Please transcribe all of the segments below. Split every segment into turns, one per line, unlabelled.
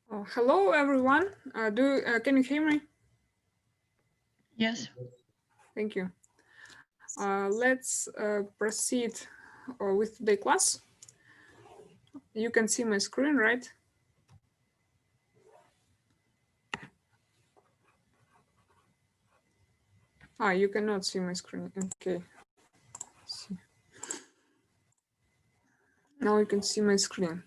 Hello, everyone. Can you hear me?
Yes.
Thank you. Let's proceed with the class. You can see my screen, right? You cannot see my screen. Okay. See. Now you can see my screen.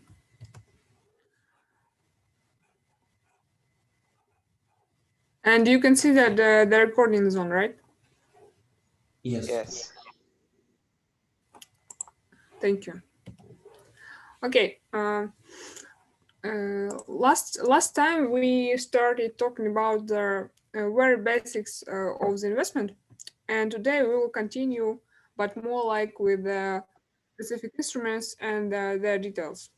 And you can see that the recording is on, right?
Yes.
Thank you. Okay. Last time we started talking about the very basics of the investment, and today we will continue, but more like with the specific instruments and their details.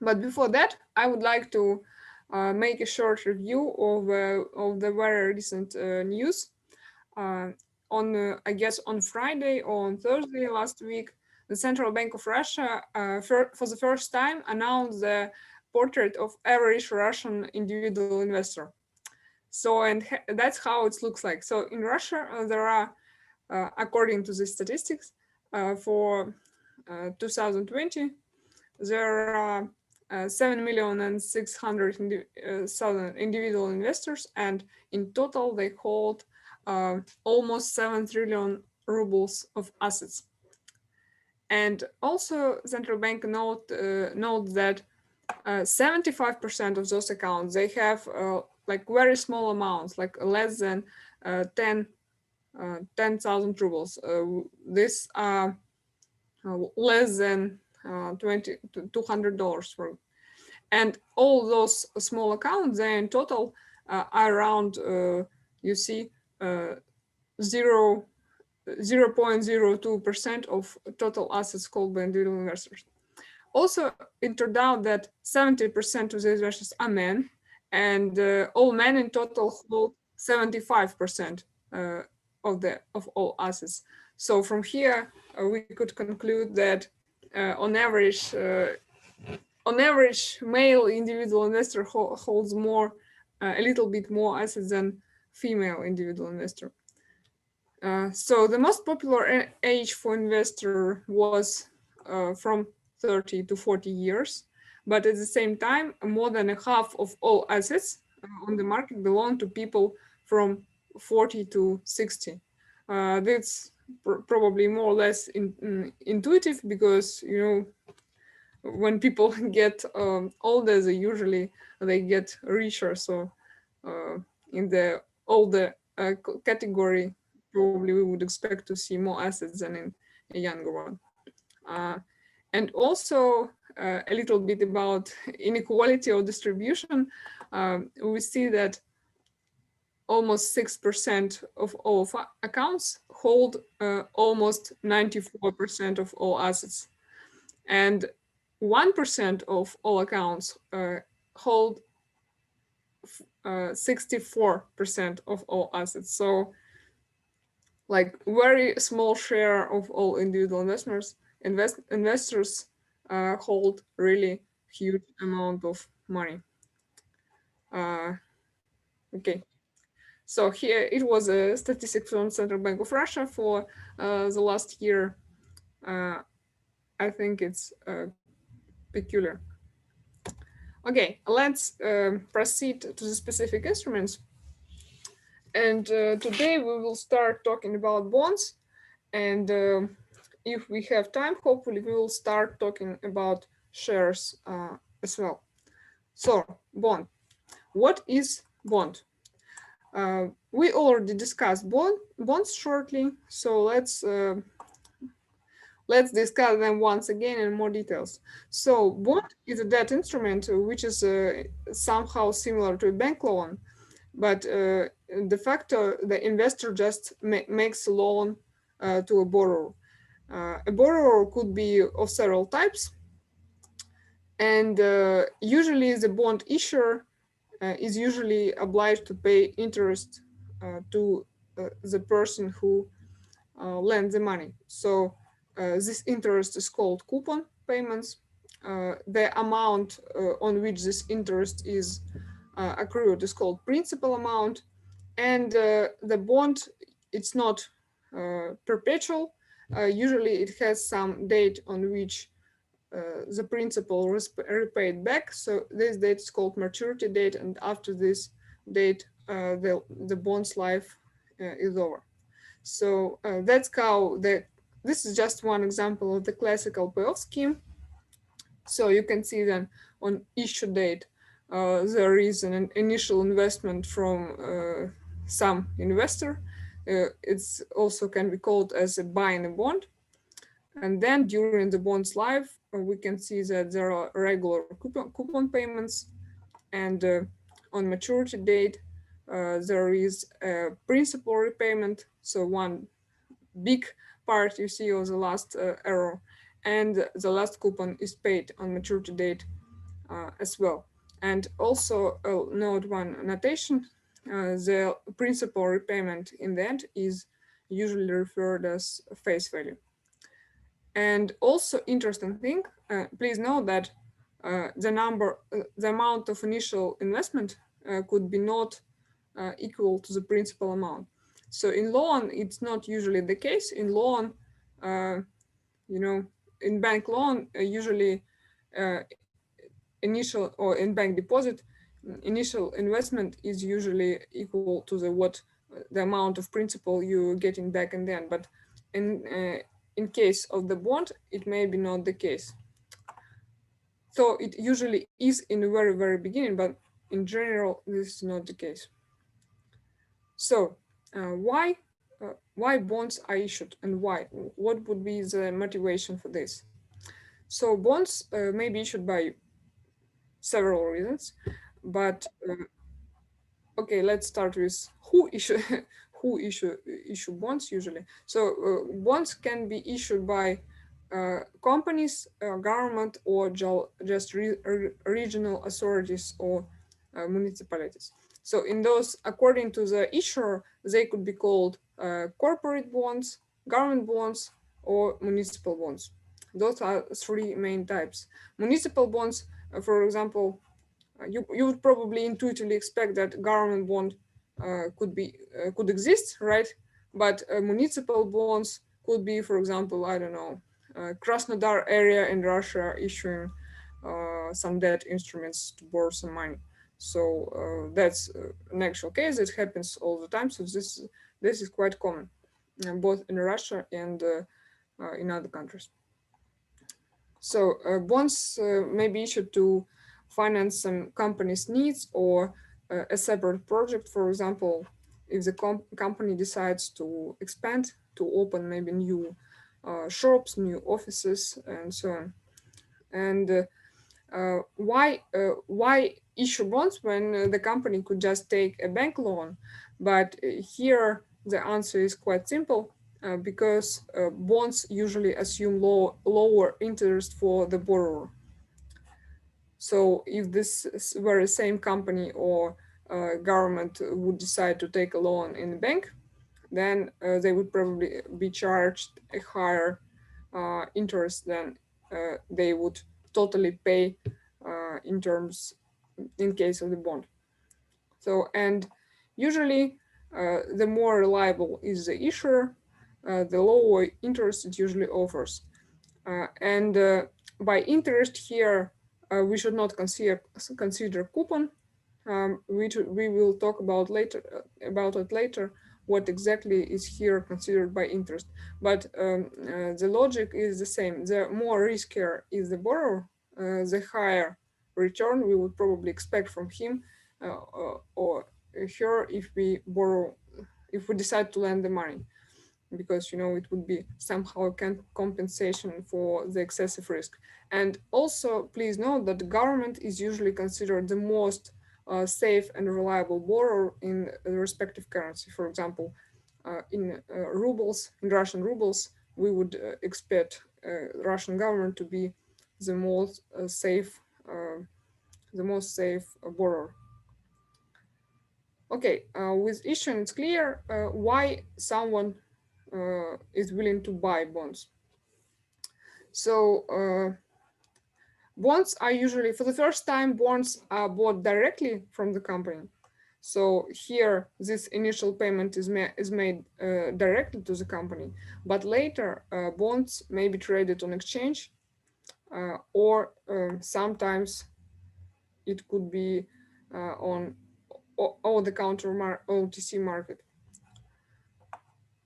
But before that, I would like to make a short review of the very recent news. Uh, I guess on Friday or on Thursday last week, the Central Bank of Russia, for the first time, announced the portrait of average Russian individual investor. So, and that's how it looks like. So in Russia, there are, according to the statistics, for 2020, there are 7,600,000 individual investors, and in total they hold almost 7 trillion rubles of assets. And also, central bank note that 75% of those accounts, they have like very small amounts, like less than 10,000 rubles. This are less than $200 for, and all those small accounts, they in total are around you see 0.02% of total assets held by individual investors. Also, it turned out that 70% of the investors are men, and all men in total hold 75% of all assets. So from here, we could conclude that on average, male individual investor holds more, a little bit more assets than female individual investor. So the most popular age for investor was from 30 to 40 years, but at the same time, more than a half of all assets on the market belong to people from 40 to 60. That's probably more or less intuitive, because when people get older, they get richer. So in the older category, probably we would expect to see more assets than in a younger one. Uh, and also a little bit about inequality of distribution. We see that almost 6% of all accounts hold almost 94% of all assets. And 1% of all accounts hold 64% of all assets. So, like, very small share of all individual investors hold really huge amount of money. Okay. So here it was a statistic from Central Bank of Russia for the last year. I think it's peculiar. Okay, let's proceed to the specific instruments. And today we will start talking about bonds. And if we have time, hopefully we will start talking about shares as well. So, bond. What is bond? We already discussed bonds shortly, so let's discuss them once again in more details. So, bond is a debt instrument which is somehow similar to a bank loan, but de facto, the investor just makes a loan to a borrower. A borrower could be of several types, and usually the bond issuer is usually obliged to pay interest to the person who lends the money. So this interest is called coupon payments, the amount on which this interest is accrued is called principal amount, and the bond, it's not perpetual. Usually it has some date on which the principal repaid back. So this date is called maturity date, and after this date, the bond's life is over. So that's how this is just one example of the classical payoff scheme. So you can see then on issue date, there is an initial investment from some investor. It's also can be called as a buying a bond. And then during the bond's life, we can see that there are regular coupon payments. And on maturity date, there is a principal repayment. So one big part you see of the last arrow, and the last coupon is paid on maturity date as well. And also note one notation, the principal repayment in the end is usually referred as face value. And also interesting thing, please note that the amount of initial investment could be not equal to the principal amount. So in loan, it's not usually the case. In loan, in bank loan, usually initial, or in bank deposit, initial investment is usually equal to the amount of principal you're getting back in the end. But in case of the bond, it may be not the case. So it usually is in the very, very beginning, but in general, this is not the case. So why bonds are issued, and why? What would be the motivation for this? So bonds may be issued by several reasons, but okay, let's start with who issue bonds usually. So bonds can be issued by companies, government, or just regional authorities or municipalities. So in those, according to the issuer, they could be called corporate bonds, government bonds, or municipal bonds. Those are three main types. Municipal bonds, for example, you would probably intuitively expect that government bond could exist, right? But municipal bonds could be, for example, I don't know, Krasnodar area in Russia issuing some debt instruments to borrow some money. So that's an actual case. It happens all the time. So this is quite common, both in Russia and in other countries. So bonds may be issued to finance some company's needs or a separate project. For example, if the company decides to expand, to open maybe new shops, new offices, and so on. And why issue bonds when the company could just take a bank loan? But here the answer is quite simple. Because bonds usually assume lower interest for the borrower. So if this very same company or government would decide to take a loan in the bank, then they would probably be charged a higher interest than they would totally pay in case of the bond. So, and usually the more reliable is the issuer, the lower interest it usually offers. And by interest here, we should not consider coupon, which we will talk about it later, what exactly is here considered by interest. But the logic is the same. The more riskier is the borrower, the higher return we would probably expect from him or her if we decide to lend the money, because it would be somehow compensation for the excessive risk. And also please note that the government is usually considered the most safe and reliable borrower in the respective currency. For example, in rubles, in Russian rubles, we would expect Russian government to be the most safe borrower. Okay, with issuing, it's clear why someone is willing to buy bonds. So Bonds are usually, for the first time, bonds are bought directly from the company. So here, this initial payment is made directly to the company, but later bonds may be traded on exchange, or sometimes it could be on over-the-counter OTC market.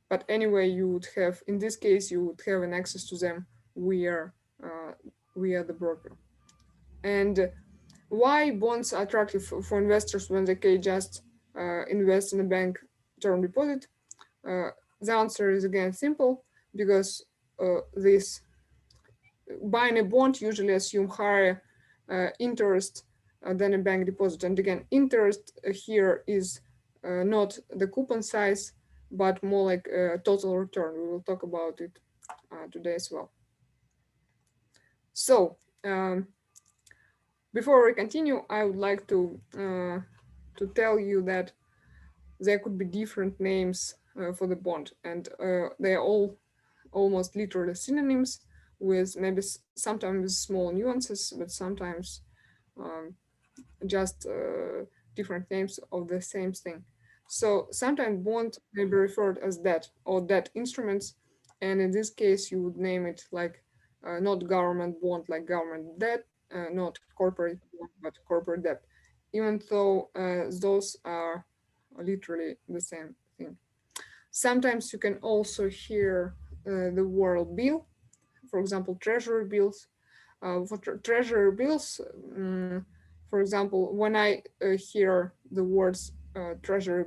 But anyway, you would have, in this case, you would have an access to them via the broker. And why bonds are attractive for investors when they can just invest in a bank term deposit? The answer is again simple, because this buying a bond usually assume higher interest than a bank deposit. And again, interest here is not the coupon size, but more like a total return. We will talk about it today as well. So before we continue, I would like to tell you that there could be different names for the bond, and they are all almost literally synonyms, with maybe sometimes small nuances, but sometimes um, just different names of the same thing. So sometimes bond may be referred as debt or debt instruments, and in this case you would name it like not government bond, like government debt, not corporate bond, but corporate debt, even though those are literally the same thing. Sometimes you can also hear the word bill, for example, treasury bills. For treasury bills, for example, when I hear the words treasury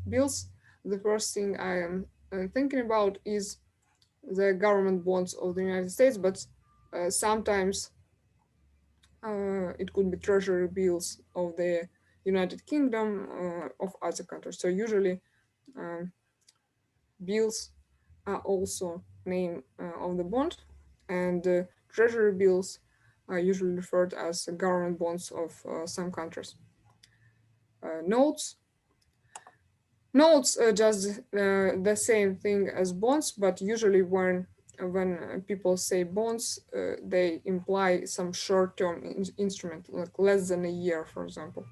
bills, the first thing I am thinking about is the government bonds of the United States, but sometimes it could be treasury bills of the United Kingdom, of other countries. So usually um, bills are also name of the bond, and treasury bills are usually referred as government bonds of some countries. Notes. Notes are just the same thing as bonds, but usually when people say bonds, they imply some short-term instrument, like less than a year, for example.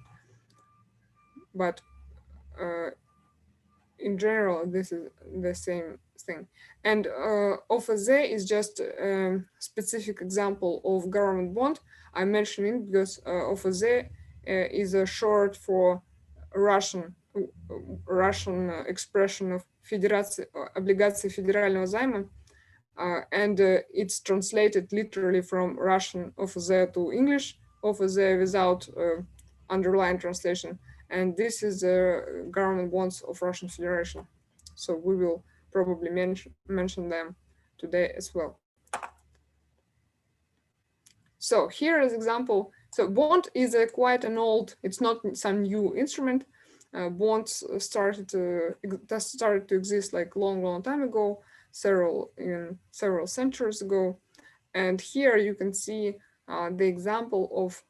But uh, in general, this is the same thing. And OFZ is just a specific example of government bond. I mention it because OFZ is a short for Russian expression of облигации федерального займа, and it's translated literally from Russian OFZ to English OFZ without underlying translation. And this is the government bonds of Russian Federation. So we will probably mention them today as well. So here is example. So bond is quite an old, it's not some new instrument. Bonds started to exist like long time ago, several centuries ago. And here you can see the example of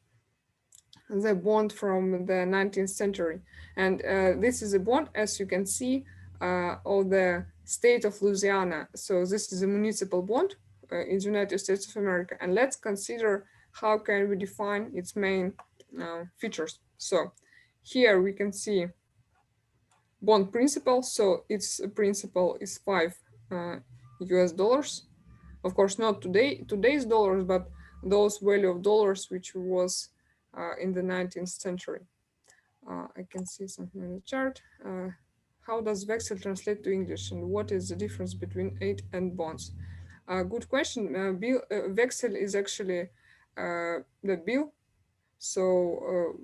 the bond from the 19th century. And this is a bond, as you can see, of the state of Louisiana. So this is a municipal bond in the United States of America. And let's consider how can we define its main features. So here we can see bond principal. So its principal is 5 US dollars. Of course, not today's dollars, but those value of dollars which was in the 19th century. I can see something in the chart. How does Vexel translate to English, and what is the difference between aid and bonds? Good question. Vexel is actually the bill. So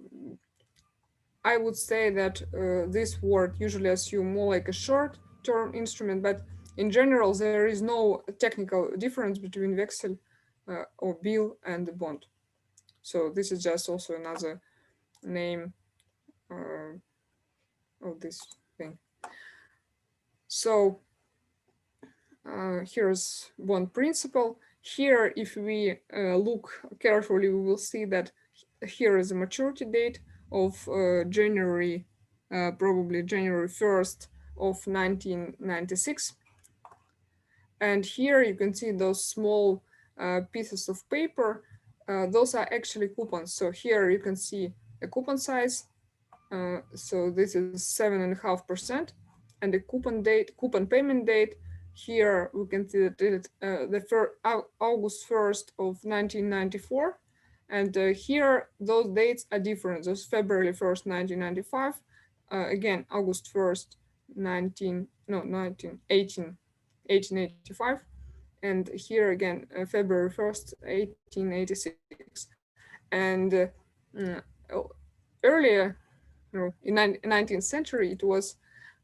I would say that this word usually assume more like a short-term instrument, but in general, there is no technical difference between Vexel or bill and the bond. So this is just also another name of this thing. So here's bond principal. Here, if we look carefully, we will see that here is a maturity date of January, probably January 1st of 1996. And here you can see those small pieces of paper those are actually coupons. So here you can see a coupon size. So this is 7.5%, and the coupon payment date. Here we can see that it, August 1st of 1994, and here those dates are different. Those February 1st, 1995, again August 1st, 1885, and here again February 1st, 1886, and earlier, in 19th century, it was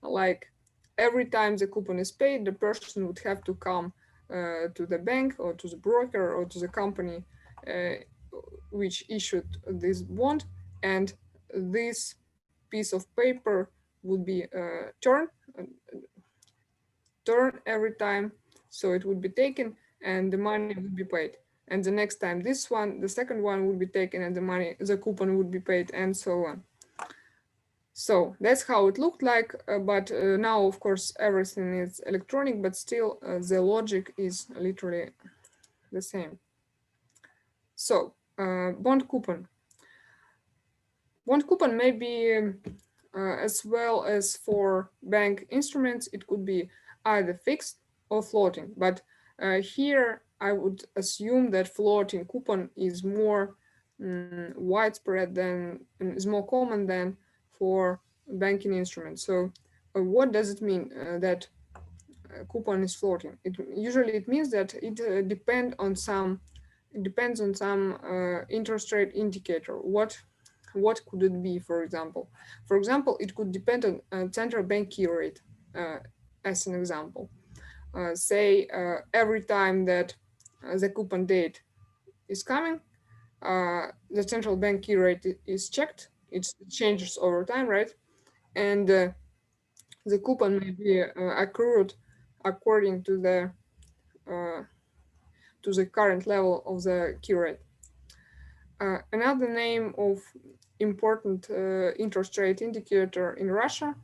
like every time the coupon is paid, the person would have to come to the bank or to the broker or to the company which issued this bond, and this piece of paper would be turned every time, so it would be taken and the money would be paid. And the next time the second one would be taken and the coupon would be paid, and so on. So that's how it looked like, but now, of course, everything is electronic, but still the logic is literally the same. So bond coupon. Bond coupon may be, as well as for bank instruments, it could be either fixed or floating. But here I would assume that floating coupon is more widespread than, is more common than for banking instruments. So what does it mean that coupon is floating? Usually it means that it depends on some interest rate indicator. What could it be, for example? For example, it could depend on central bank key rate, as an example. Say every time that the coupon date is coming, the central bank key rate is checked. It changes over time, right? And the coupon may be accrued according to the current level of the key rate. Another name of important interest rate indicator in Russia,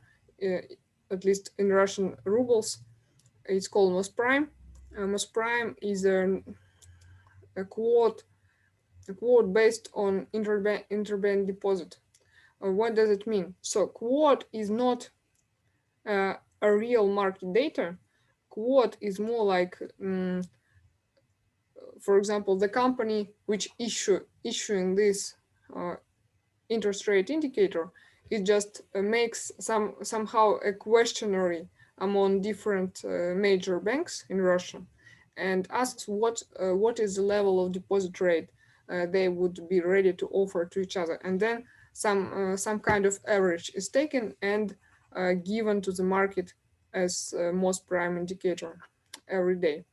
at least in Russian rubles, it's called Mosprime. Mosprime is a quote based on interbank deposit. What does it mean? So quote is not a real market data. Quote is more like, for example, the company which issuing this interest rate indicator, it just makes somehow a questionnaire among different major banks in Russia, and asks what is the level of deposit rate they would be ready to offer to each other, and then some kind of average is taken and given to the market as Mosprime indicator every day.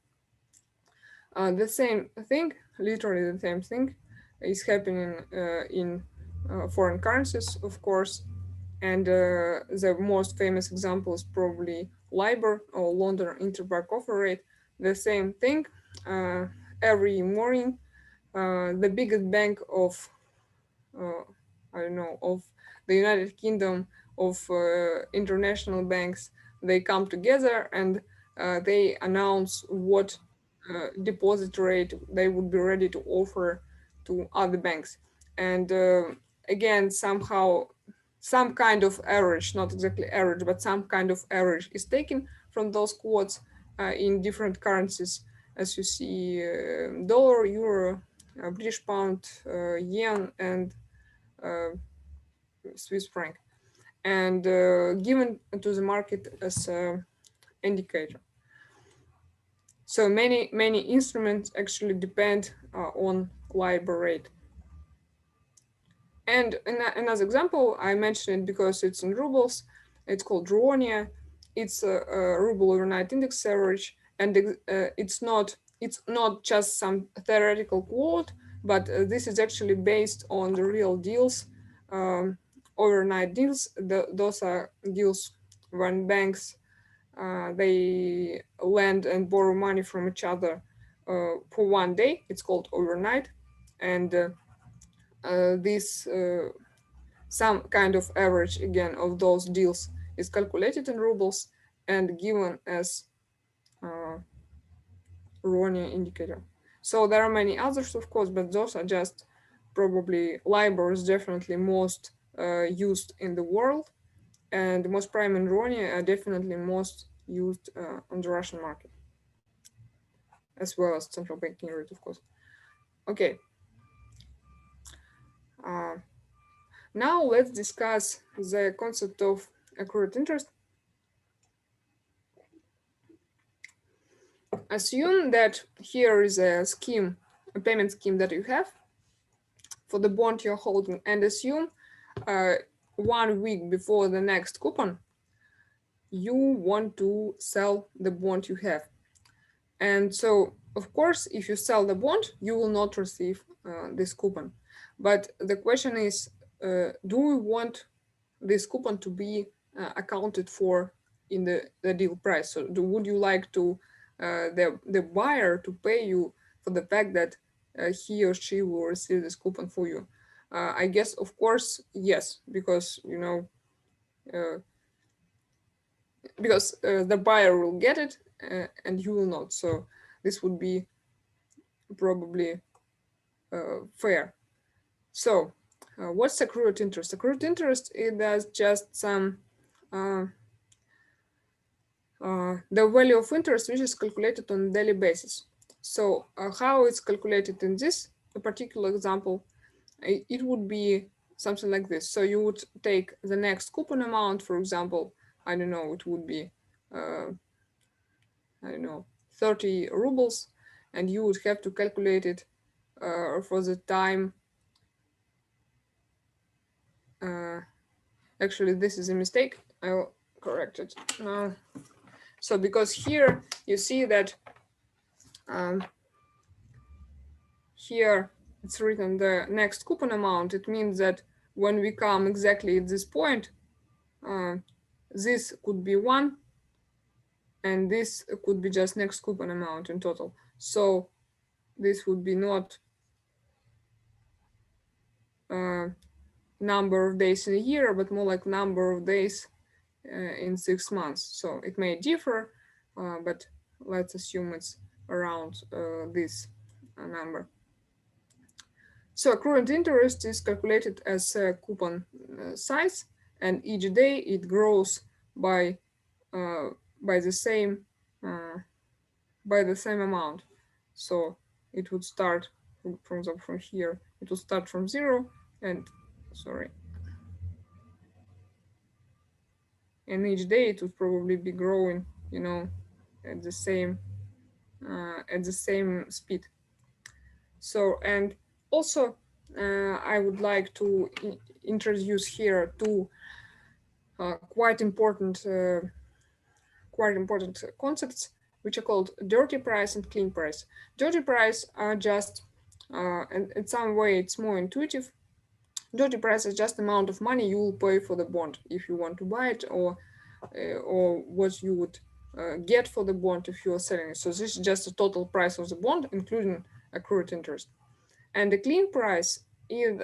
The same thing, literally the same thing, is happening in foreign currencies, of course. And the most famous example is probably LIBOR, or London Interbank Offer Rate. The same thing. Every morning, the biggest bank of, I don't know, of the United Kingdom, of international banks, they come together and they announce what deposit rate they would be ready to offer to other banks. And again, somehow, some kind of average, not exactly average, but some kind of average is taken from those quotes in different currencies, as you see, dollar, euro, British pound, yen, and Swiss franc, and given to the market as an indicator. So many instruments actually depend on LIBOR rate. And another example, I mentioned it because it's in rubles. It's called Ruonia. It's a ruble overnight index average, and it's not just some theoretical quote, but this is actually based on the real deals, overnight deals. Those are deals when banks they lend and borrow money from each other for one day. It's called overnight, and this some kind of average again of those deals is calculated in rubles and given as Ruonia indicator. So there are many others, of course, but those are just probably LIBOR is definitely most used in the world, and most prime and RONI are definitely most used on the Russian market, as well as central banking rate, of course. Okay. Uh, Now let's discuss the concept of accrued interest. Assume that here is a scheme, a payment scheme that you have for the bond you're holding, and assume 1 week before the next coupon, you want to sell the bond you have. And so, of course, if you sell the bond, you will not receive this coupon. But the question is, do we want this coupon to be accounted for in the deal price? So would you like to the buyer to pay you for the fact that he or she will receive this coupon for you? I guess, of course, yes, because uh, the buyer will get it and you will not. So this would be probably fair. So what's accrued interest? Accrued interest is just some the value of interest which is calculated on a daily basis. So how it's calculated in this particular example, it would be something like this. So you would take the next coupon amount, for example, I don't know, it would be, I don't know, 30 rubles, and you would have to calculate it for the time. Actually, this is a mistake. I'll correct it now. So because here you see that here it's written the next coupon amount, it means that when we come exactly at this point, this could be 1, and this could be just next coupon amount in total. So this would be not number of days in a year, but more like number of days in 6 months. So it may differ, but let's assume it's around this number. So accrued interest is calculated as a coupon size, and each day it grows by uh, by the same uh, amount. So it would start from here. It will start from 0, and sorry, and each day it would probably be growing, at the same speed. So, and also I would like to introduce here two quite important concepts, which are called dirty price and clean price. Dirty price are just, and in some way it's more intuitive. Dirty price is just the amount of money you will pay for the bond if you want to buy it, or what you would get for the bond if you are selling it. So this is just the total price of the bond, including accrued interest. And the clean price is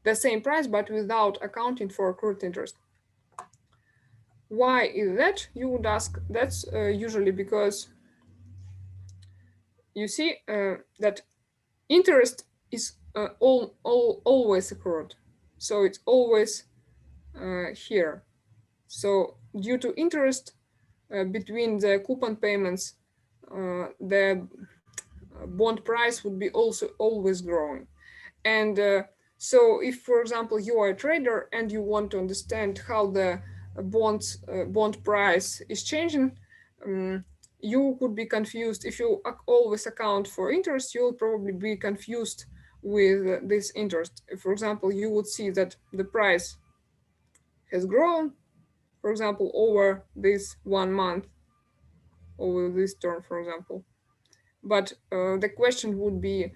the same price, but without accounting for accrued interest. Why is that, you would ask? That's usually because you see that interest is always accrued. So it's always here. So due to interest between the coupon payments, the bond price would be also always growing. And so if, for example, you are a trader and you want to understand how the bond price is changing, you could be confused. If you always account for interest, you'll probably be confused with this interest. For example, you would see that the price has grown, for example, over this 1 month, over this term, for example. But the question would be,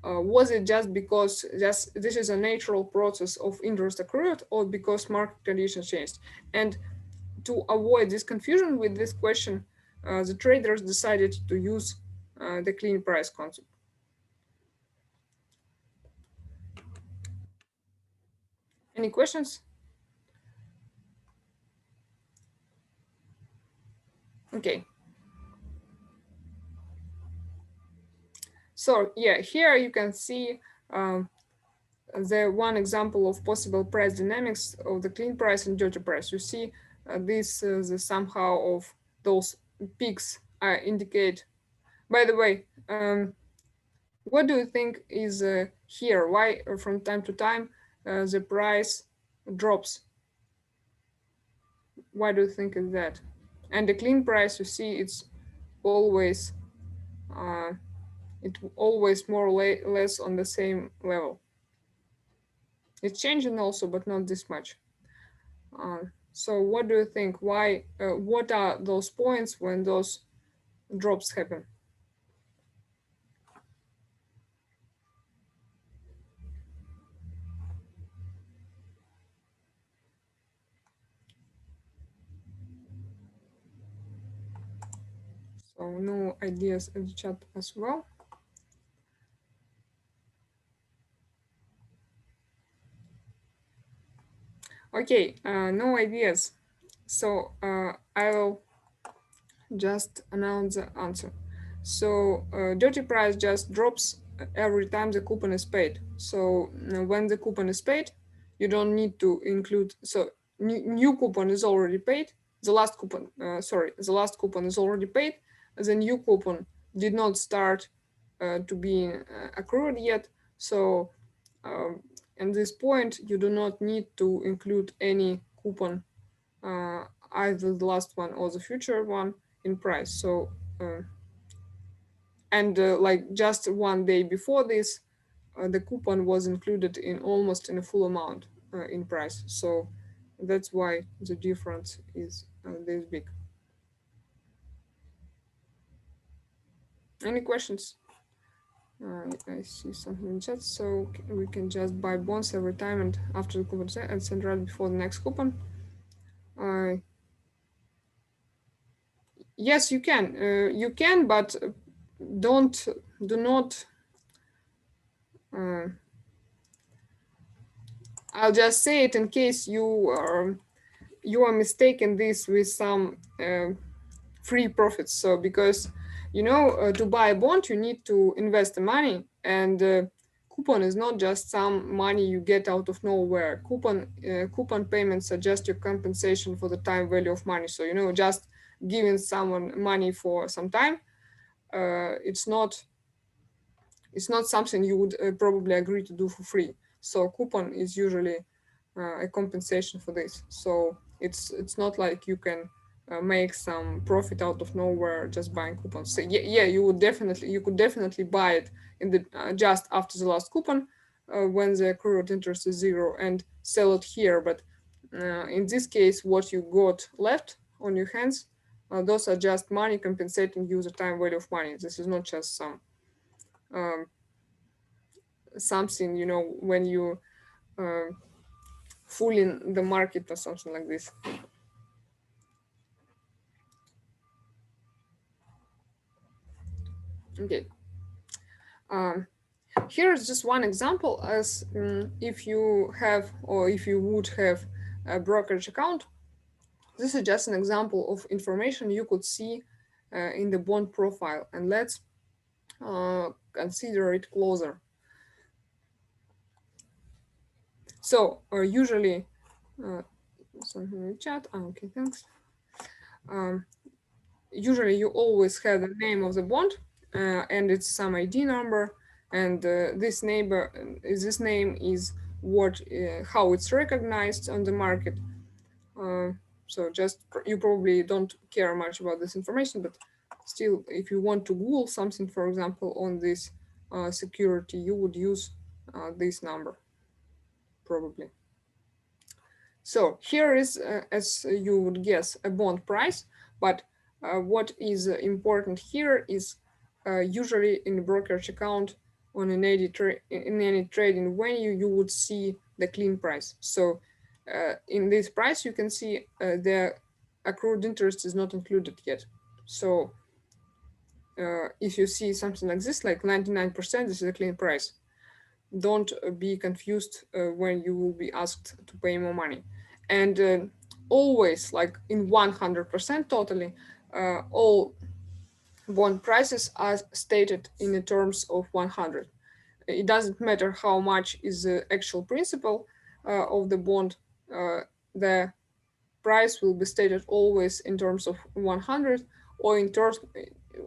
was it just because this is a natural process of interest accrued, or because market conditions changed? And to avoid this confusion with this question, the traders decided to use the clean price concept. Any questions? Okay. So yeah, here you can see the one example of possible price dynamics of the clean price and dirty price. You see this the somehow of those peaks indicate. By the way, what do you think is here? Why from time to time the price drops? Why do you think is that? And the clean price, you see, it's always uh, always more or less on the same level. It's changing also, but not this much. So what do you think? Why? What are those points when those drops happen? So no ideas in the chat as well. Okay, no ideas. So I will just announce the answer. So dirty price just drops every time the coupon is paid. So when the coupon is paid, you don't need to include. So new coupon is already paid. The last coupon, the last coupon is already paid. The new coupon did not start to be accrued yet. So at this point, you do not need to include any coupon, either the last one or the future one, in price. So and like just one day before this, the coupon was included in almost in a full amount in price. So that's why the difference is this big. Any questions? I see something in chat. So we can just buy bonds every time and after the coupon and send right before the next coupon. Yes, you can. You can, but don't do not. Uh, I'll just say it in case you are mistaken this with some free profits. So because to buy a bond you need to invest the money, and coupon is not just some money you get out of nowhere. Coupon payments are just your compensation for the time value of money. So just giving someone money for some time, it's not something you would probably agree to do for free. So coupon is usually a compensation for this. So it's not like you can make some profit out of nowhere just buying coupons. So yeah, you could definitely buy it in the just after the last coupon when the accrued interest is zero and sell it here. But in this case, what you got left on your hands, those are just money compensating you the time value of money. This is not just some um, something when you uh, fooling the market or something like this. Okay. um, here is just one example, as if you have or if you would have a brokerage account. This is just an example of information you could see in the bond profile, and let's consider it closer. So usually something in the chat. Okay, thanks. Usually you always have the name of the bond and it's some ID number, and this name is what how it's recognized on the market. So just you probably don't care much about this information, but still, if you want to Google something, for example, on this security, you would use this number probably. So here is, as you would guess, a bond price, but what is important here is usually in the brokerage account on in any trading venue, you would see the clean price. So in this price, you can see the accrued interest is not included yet. So if you see something like this, like 99%, this is a clean price. Don't be confused when you will be asked to pay more money. And always, like in 100% totally, all bond prices are stated in the terms of 100. It doesn't matter how much is the actual principal of the bond, the price will be stated always in terms of 100, or in terms,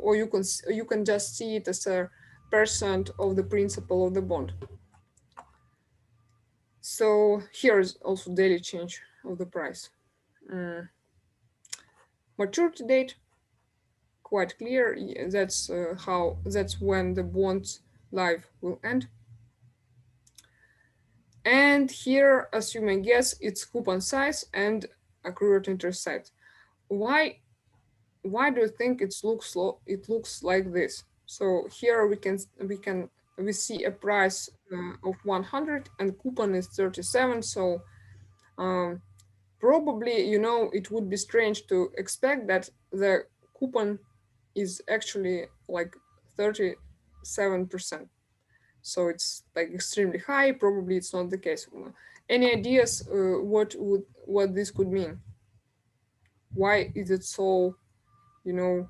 or you can just see it as a percent of the principal of the bond. So here is also daily change of the price. Maturity date, quite clear. That's that's when the bond's life will end. And here, as you may guess, it's coupon size and accrued interest rate. Why do you think it looks like this? So here we see a price of 100 and coupon is 37. So probably, it would be strange to expect that the coupon is actually like 37%. So it's like extremely high. Probably it's not the case. Any ideas what this could mean? Why is it so, uh,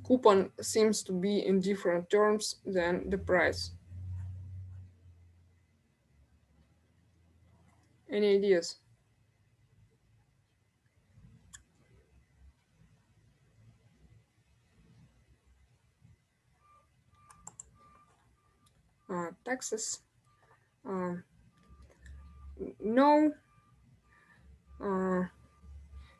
coupon seems to be in different terms than the price? Any ideas? Taxes? Uh, no. Uh,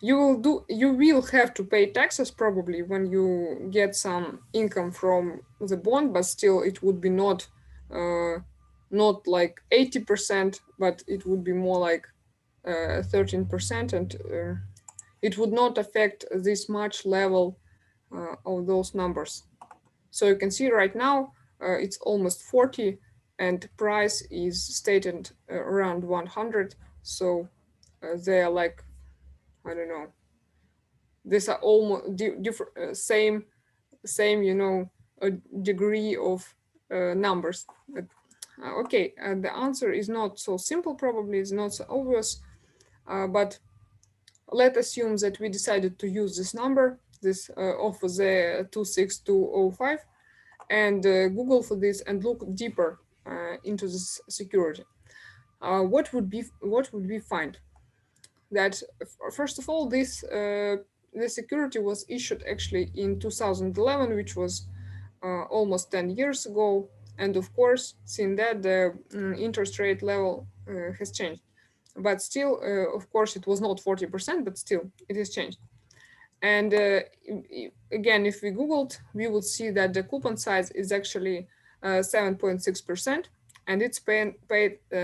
you will have to pay taxes probably when you get some income from the bond, but still it would be not like 80%, but it would be more like 13%, and it would not affect this much level of those numbers. So you can see right now it's almost 40 and price is stated around 100. So they are like, I don't know, these are almost different, same, degree of numbers. But, okay, the answer is not so simple, probably it's not so obvious, but let's assume that we decided to use this number, this of the 26205, and Google for this and look deeper into this security. What would we find? That first of all, the security was issued actually in 2011, which was almost 10 years ago, and of course, since that the interest rate level has changed. But still, of course, it was not 40%, but still, it has changed. And again, if we Googled, we would see that the coupon size is actually 7.6%, and it's paid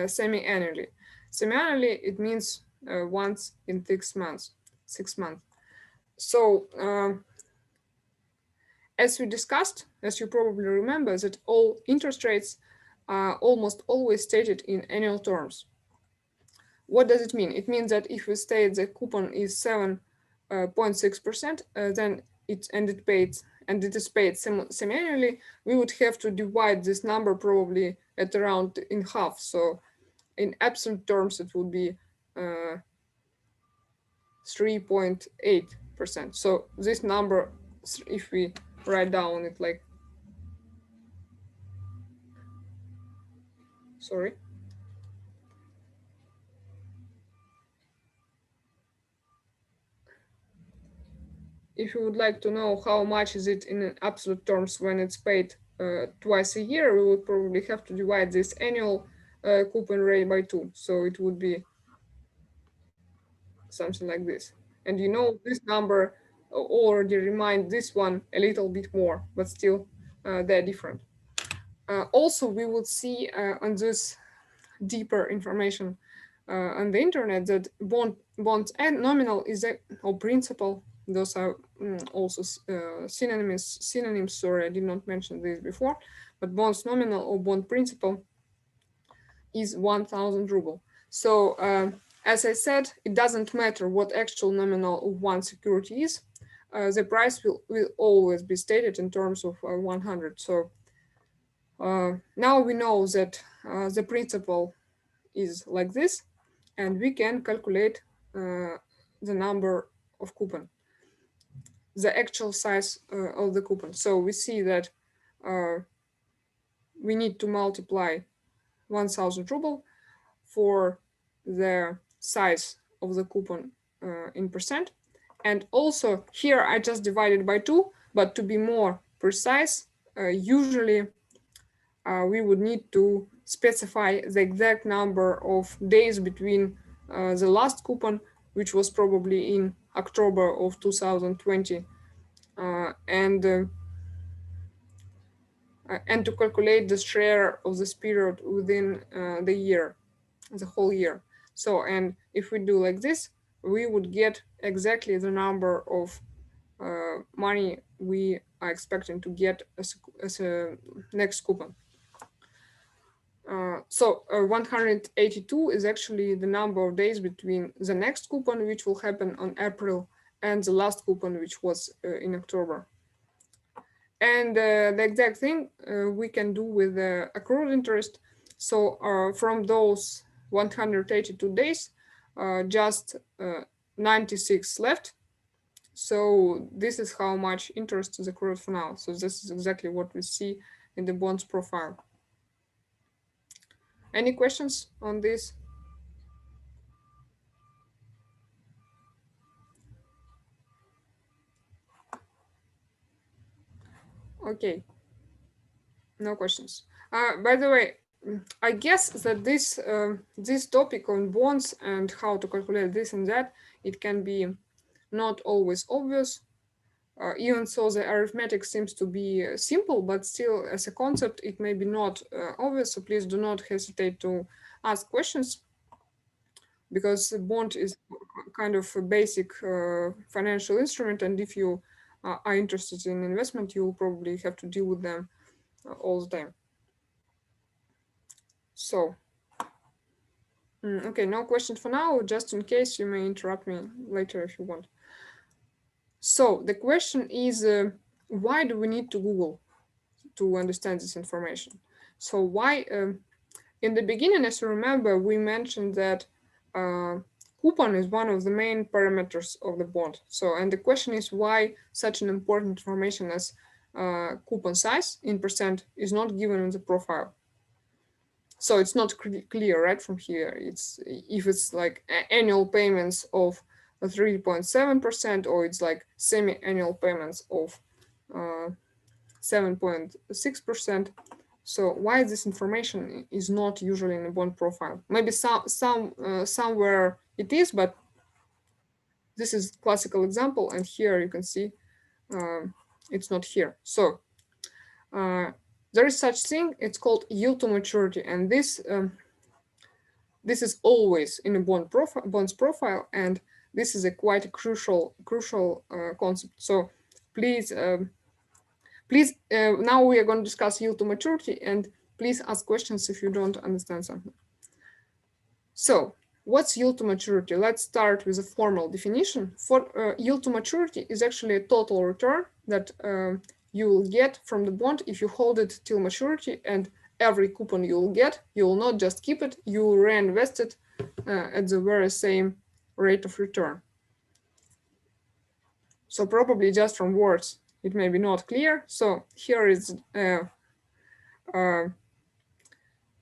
semi-annually. Semi-annually, it means once in 6 months. 6 months. So, as we discussed, as you probably remember, that all interest rates are almost always stated in annual terms. What does it mean? It means that if we state the coupon is 7.6%, then it is paid semi-annually, we would have to divide this number probably at around in half. So in absolute terms, it would be 3.8%. So this number, if we write down it like, sorry. If you would like to know how much is it in absolute terms when it's paid twice a year, we would probably have to divide this annual coupon rate by 2. So it would be something like this. And this number already remind this one a little bit more, but still they're different. Also, we would see on this deeper information on the internet that bonds and nominal is or principal. Those are also synonyms. Sorry, I did not mention this before, but bonds nominal or bond principal is 1,000 ruble. So as I said, it doesn't matter what actual nominal of one security is. The price will always be stated in terms of 100. So now we know that the principal is like this, and we can calculate the number of coupon. the actual size of the coupon. So we see that we need to multiply 1000 ruble for the size of the coupon in percent. And also here I just divided by 2, but to be more precise, usually we would need to specify the exact number of days between the last coupon, which was probably in October of 2020, and to calculate the share of this period within the year, the whole year. So, and if we do like this, we would get exactly the number of money we are expecting to get as a next coupon. So 182 is actually the number of days between the next coupon, which will happen on April, and the last coupon, which was in October. And the exact thing we can do with the accrued interest. So from those 182 days, just 96 left. So this is how much interest is accrued for now. So this is exactly what we see in the bonds profile. Any questions on this? Okay, no questions. By the way, I guess that this topic on bonds and how to calculate this and that, it can be not always obvious. Even so, the arithmetic seems to be simple, but still, as a concept, it may be not obvious. So please do not hesitate to ask questions, because the bond is kind of a basic financial instrument, and if you are interested in investment, you will probably have to deal with them all the time. So, okay, no questions for now. Just in case, you may interrupt me later if you want. So the question is, why do we need to Google to understand this information? So why, in the beginning, as you remember, we mentioned that coupon is one of the main parameters of the bond. So, and the question is why such an important information as coupon size in percent is not given in the profile. So it's not clear right from here. It's if it's like annual payments of 3.7%, or it's like semi-annual payments of 7.6%. So why this information is not usually in a bond profile? Maybe somewhere it is, but this is classical example, and here you can see it's not here. So there is such thing. It's called yield to maturity, and this is always in a bonds profile, and this is a quite crucial concept. So please. Now we are going to discuss yield to maturity, and please ask questions if you don't understand something. So what's yield to maturity? Let's start with a formal definition. For yield to maturity is actually a total return that you will get from the bond if you hold it till maturity, and every coupon you will get, you will not just keep it, you will reinvest it at the very same rate of return. So probably just from words, it may be not clear. So here is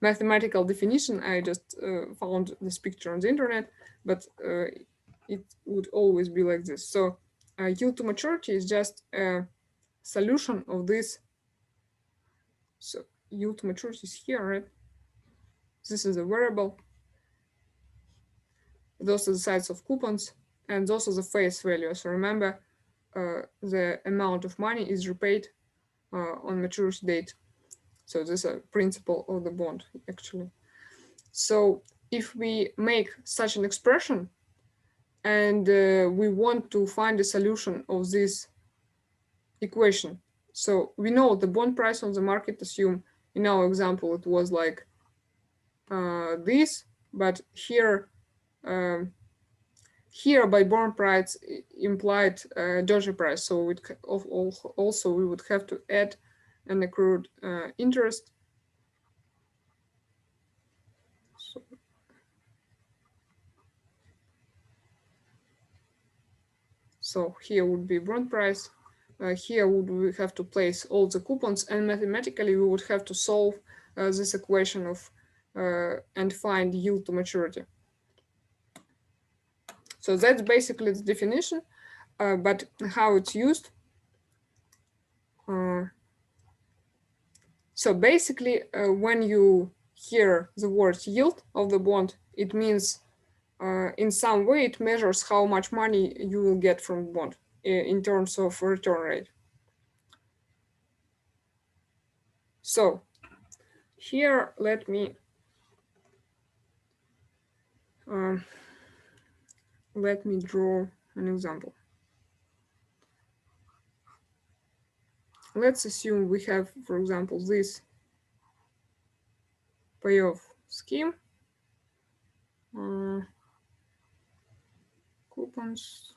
mathematical definition. I just found this picture on the internet, but it would always be like this. So yield to maturity is just a solution of this. So yield to maturity is here, right? This is a variable. Those are the size of coupons, and those are the face value. So remember, the amount of money is repaid on maturity date. So this is a principle of the bond, actually. So if we make such an expression and we want to find a solution of this equation, so we know the bond price on the market, assume in our example it was like this, but here here by bond price implied doji price. So it also we would have to add an accrued interest. So here would be bond price. Here we have to place all the coupons, and mathematically we would have to solve this equation of and find yield to maturity. So that's basically the definition, but how it's used. So basically, when you hear the word yield of the bond, it means in some way it measures how much money you will get from the bond in terms of return rate. So here, let me draw an example. Let's assume we have, for example, this payoff scheme. Coupons.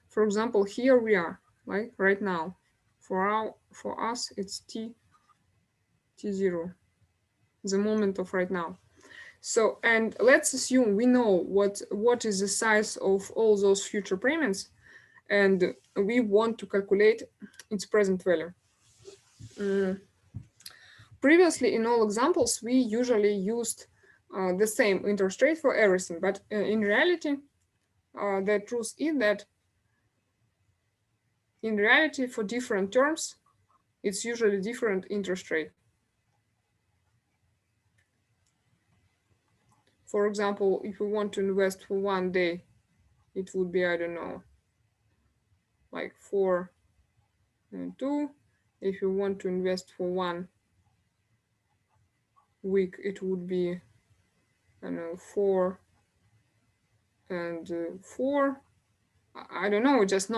For example, here we are, like right now. For us, it's T0, the moment of right now. So, and let's assume we know what is the size of all those future payments, and we want to calculate its present value. Previously, in all examples, we usually used the same interest rate for everything, but in reality, the truth is that in reality, for different terms, it's usually different interest rate. For example, if we want to invest for 1 day, it would be, I don't know, like 4 and 2. If you want to invest for 1 week, it would be, I don't know, 4 and 4. I don't know, it's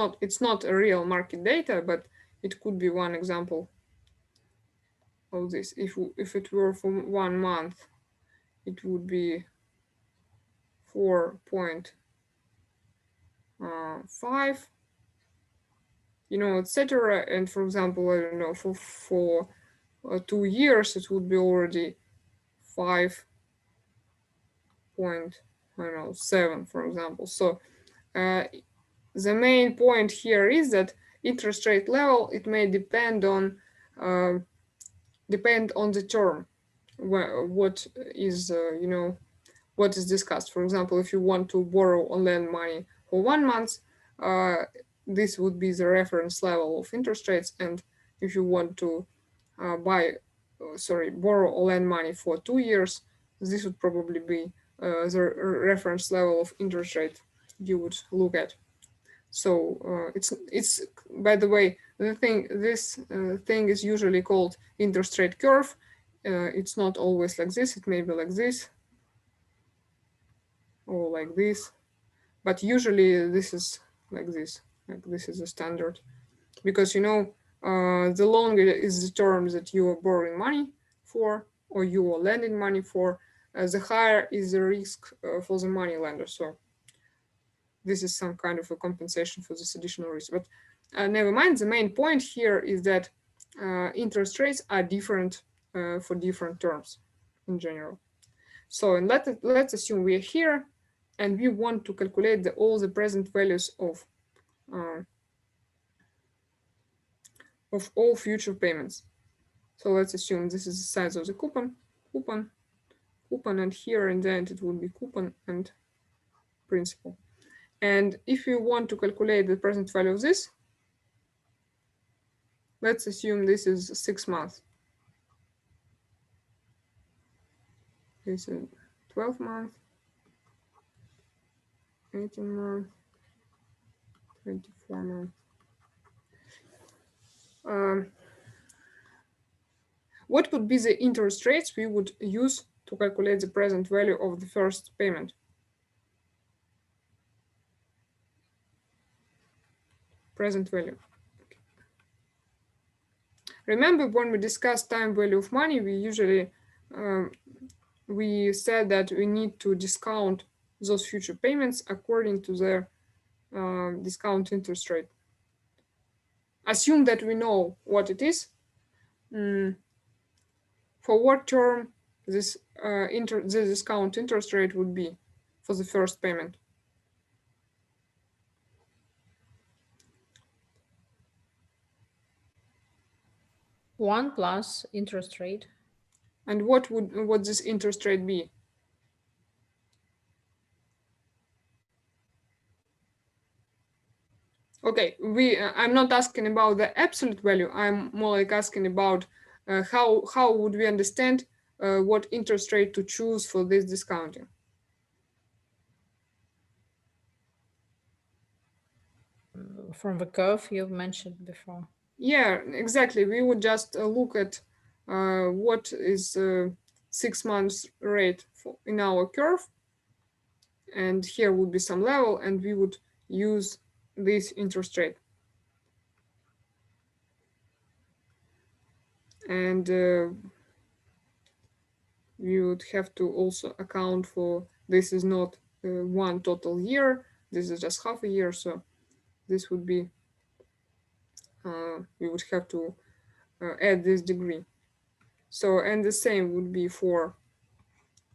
not a real market data, but it could be one example of this. If it were for 1 month, it would be 4.5, etc. And for example, I don't know, for 2 years, it would be already 5.7, for example. So the main point here is that interest rate level, it may depend on the term, what is what is discussed. For example, if you want to borrow or lend money for 1 month, this would be the reference level of interest rates. And if you want to borrow or lend money for 2 years, this would probably be the reference level of interest rate you would look at. So it's by the way, this thing is usually called interest rate curve. It's not always like this. It may be like this or like this, but usually this is like this. Like this is a standard, because the longer is the term that you are borrowing money for or you are lending money for, the higher is the risk for the money lender. So this is some kind of a compensation for this additional risk. But never mind, the main point here is that interest rates are different for different terms in general. So, and let's assume we are here and we want to calculate all the present values of all future payments. So let's assume this is the size of the coupon, and here in the end it would be coupon and principal. And if you want to calculate the present value of this, let's assume this is 6 months. This is 12 months, 18 months, 24 months. What would be the interest rates we would use to calculate the present value of the first payment? Present value. Okay. Remember, when we discussed time value of money, we usually we said that we need to discount those future payments according to their discount interest rate. Assume that we know what it is. for what term this the discount interest rate would be for the first payment?
One plus interest rate.
And what would this interest rate be? Okay, I'm not asking about the absolute value. I'm more like asking about how would we understand what interest rate to choose for this discounting.
From the curve you've mentioned before.
Yeah, exactly. We would just look at what is 6 months rate in our curve, and here would be some level, and we would use this interest rate. And we would have to also account for this is not one total year, this is just half a year, so this would be we would have to add this degree. So, and the same would be for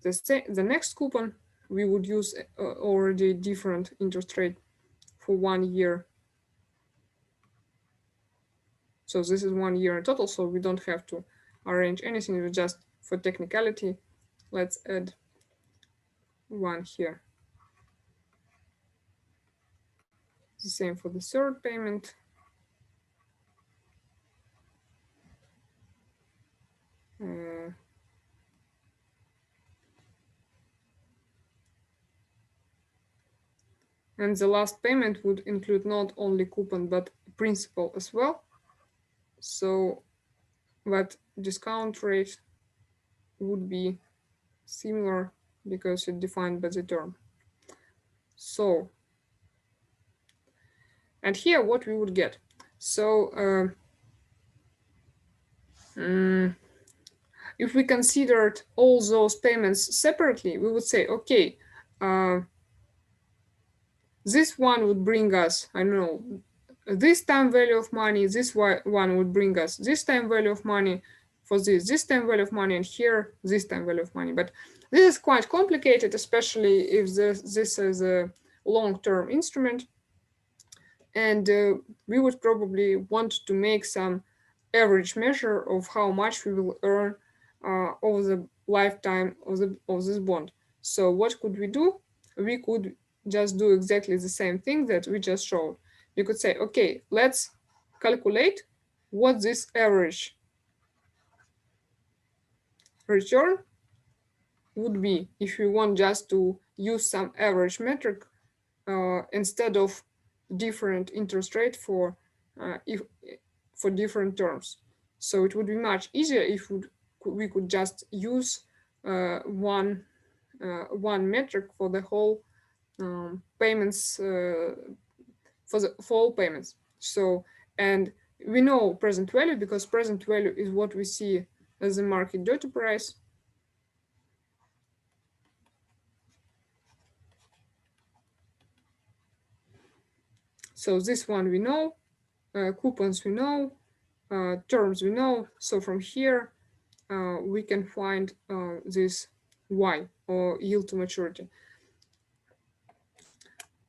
the next coupon. We would use already different interest rate for 1 year. So this is 1 year in total, so we don't have to arrange anything. We just, for technicality, let's add 1 here. The same for the third payment. And the last payment would include not only coupon but principal as well. So that discount rate would be similar because it's defined by the term. So, and here what we would get. So if we considered all those payments separately, we would say, okay, this one would bring us, I don't know, this time value of money, this one would bring us this time value of money, for this time value of money, and here this time value of money. But this is quite complicated, especially if this is a long-term instrument. And we would probably want to make some average measure of how much we will earn over the lifetime of this bond. So what could we do? We could just do exactly the same thing that we just showed. You could say, okay, let's calculate what this average return would be if we want just to use some average metric instead of different interest rate for different terms. So it would be much easier if we could just use one metric for the whole payments for all payments. So, and we know present value because present value is what we see as the market dirty price. So this one we know, coupons we know, terms we know. So from here we can find this Y, or yield to maturity.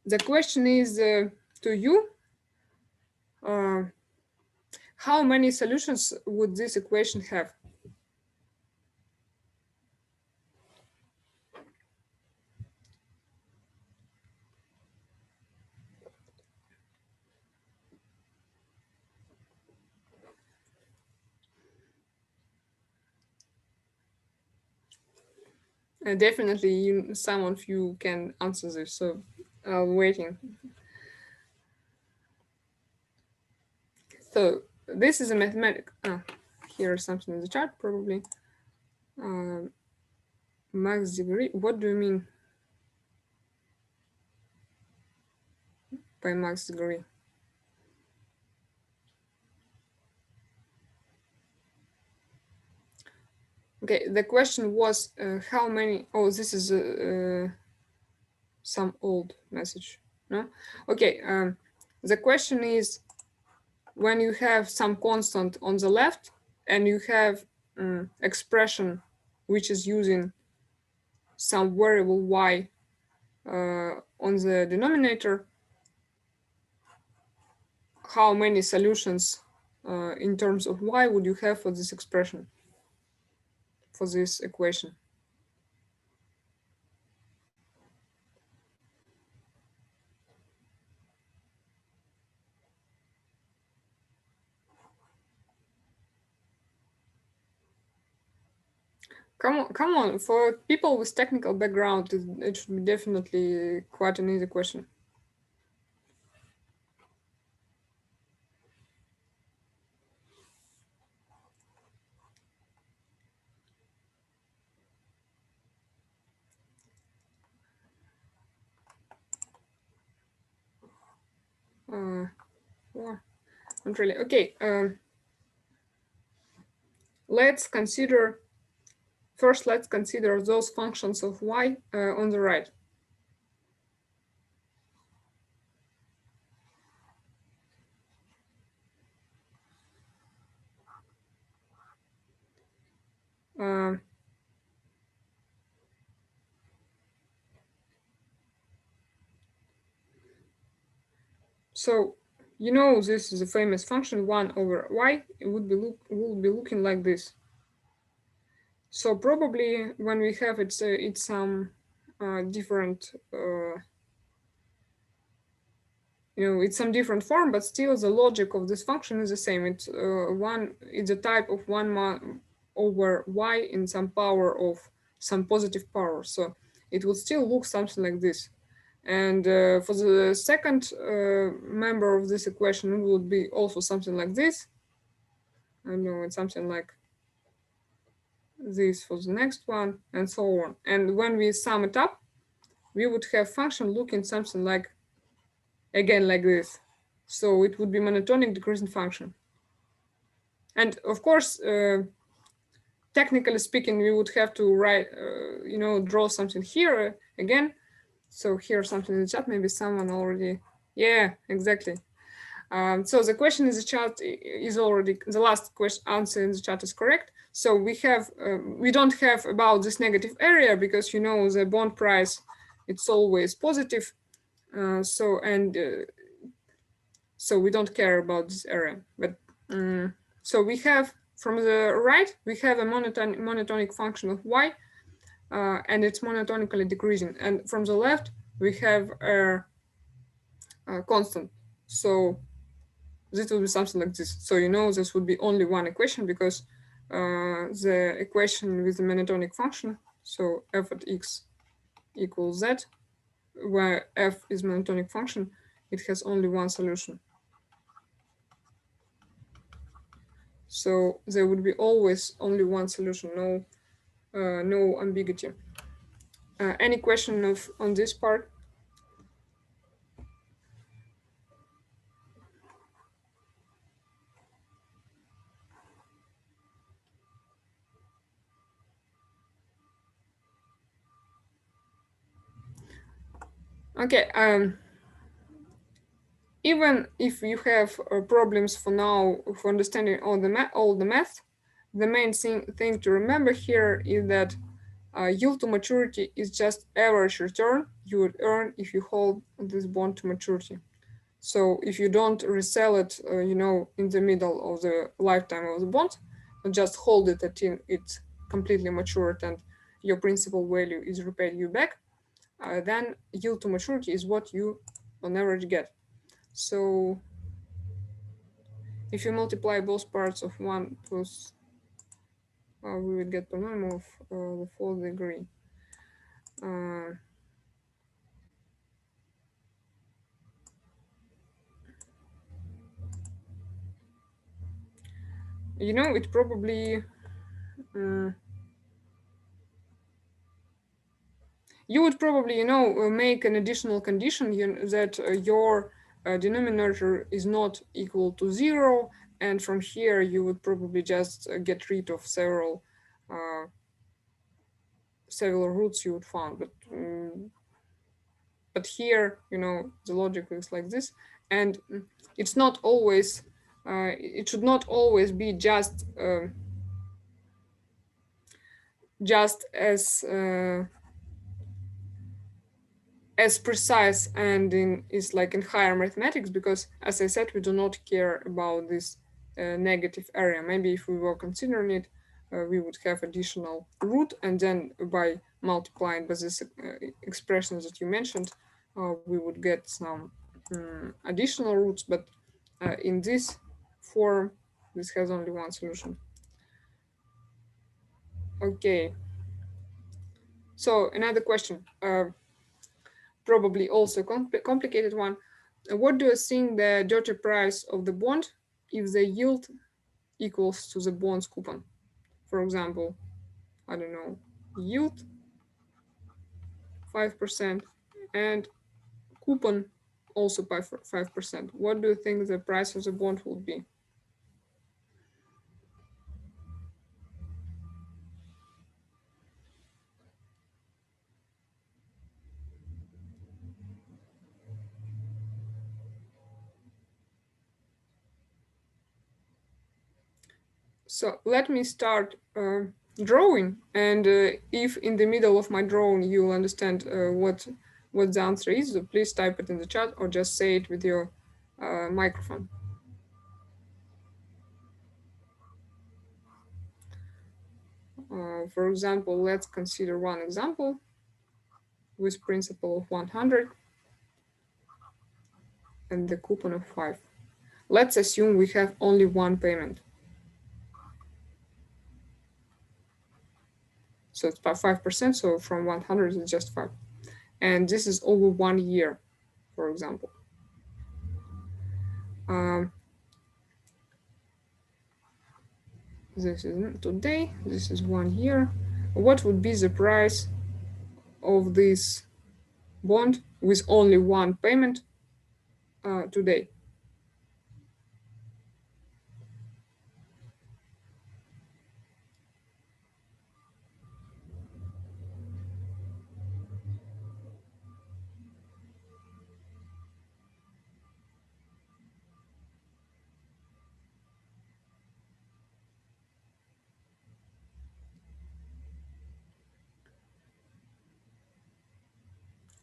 The question is to you, how many solutions would this equation have? Definitely some of you can answer this, so I'm waiting. So this is a mathematic. Here's something in the chart, probably. Max degree. What do you mean by max degree? Okay, the question was how many. Oh, this is some old message. No, okay. The question is when you have some constant on the left and you have expression which is using some variable y on the denominator, how many solutions in terms of y would you have for this expression, for this equation? Come on, for people with technical background, it should be definitely quite an easy question. Yeah, not really. Okay, let's consider those functions of y on the right. So you know this is a famous function 1 over y. It would be looking like this. So probably when we have it's some different it's some different form, but still the logic of this function is the same. It's a type of 1 over y in some power of some positive power. So it would still look something like this. And for the second member of this equation, it would be also something like this. I know it's something like this for the next one, and so on. And when we sum it up, we would have function looking something like, again, like this. So it would be monotonic decreasing function. And of course, technically speaking, we would have to write, draw something here again. So here's something in the chat. Maybe someone already, yeah, exactly. So the question in the chat is already, the last question answer in the chat is correct. So we don't have about this negative area because the bond price, it's always positive. So we don't care about this area. But so we have from the right, we have a monotonic function of y, and it's monotonically decreasing. And from the left, we have a constant. So this will be something like this. So this would be only one equation because the equation with the monotonic function, so f at x equals z, where f is monotonic function, it has only one solution. So there would be always only one solution, no ambiguity. Any question on this part? Okay. Even if you have problems for now for understanding all the math, the main thing to remember here is that yield to maturity is just average return you would earn if you hold this bond to maturity. So if you don't resell it, in the middle of the lifetime of the bond, just hold it until it's completely matured and your principal value is repaid you back, then yield to maturity is what you on average get. So if you multiply both parts of 1 plus, we would get polynomial of the fourth degree. It probably, you would probably, make an additional condition that your denominator is not equal to 0. And from here, you would probably just get rid of several roots you would find. But here, the logic is like this. And it's not always, it should not always be just just as precise and is like in higher mathematics, because as I said, we do not care about this negative area. Maybe if we were considering it, we would have additional root, and then by multiplying by this expressions that you mentioned, we would get some additional roots. But in this form, this has only one solution. Okay. So another question. Probably also complicated one. What do you think the dirty price of the bond if the yield equals to the bond's coupon? For example, I don't know, yield 5% and coupon also by 5%. What do you think the price of the bond will be? So let me start drawing, and if in the middle of my drawing you'll understand what the answer is, so please type it in the chat or just say it with your microphone. For example, let's consider one example with principal of 100 and the coupon of 5. Let's assume we have only one payment. So it's about 5%, so from 100 it's just 5. And this is over 1 year, for example. This is today, this is 1 year. What would be the price of this bond with only one payment today?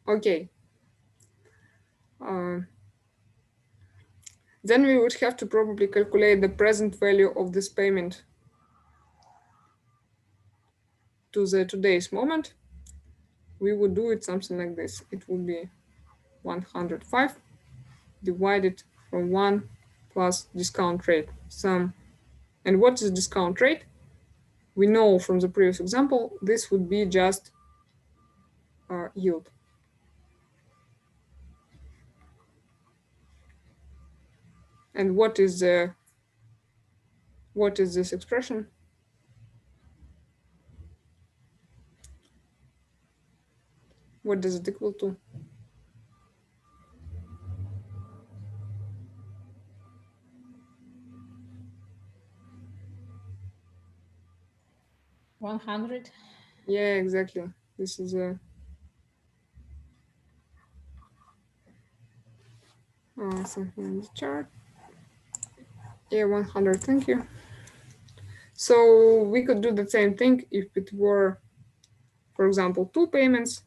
Okay. Then we would have to probably calculate the present value of this payment to the today's moment. We would do it something like this. It would be 105 divided from 1 plus discount rate sum. And what is discount rate? We know from the previous example, this would be just yield. And what is this expression? What does it equal to?
$100.
Yeah, exactly. This is something in the chart. Yeah, 100. Thank you. So we could do the same thing if it were, for example, 2 payments.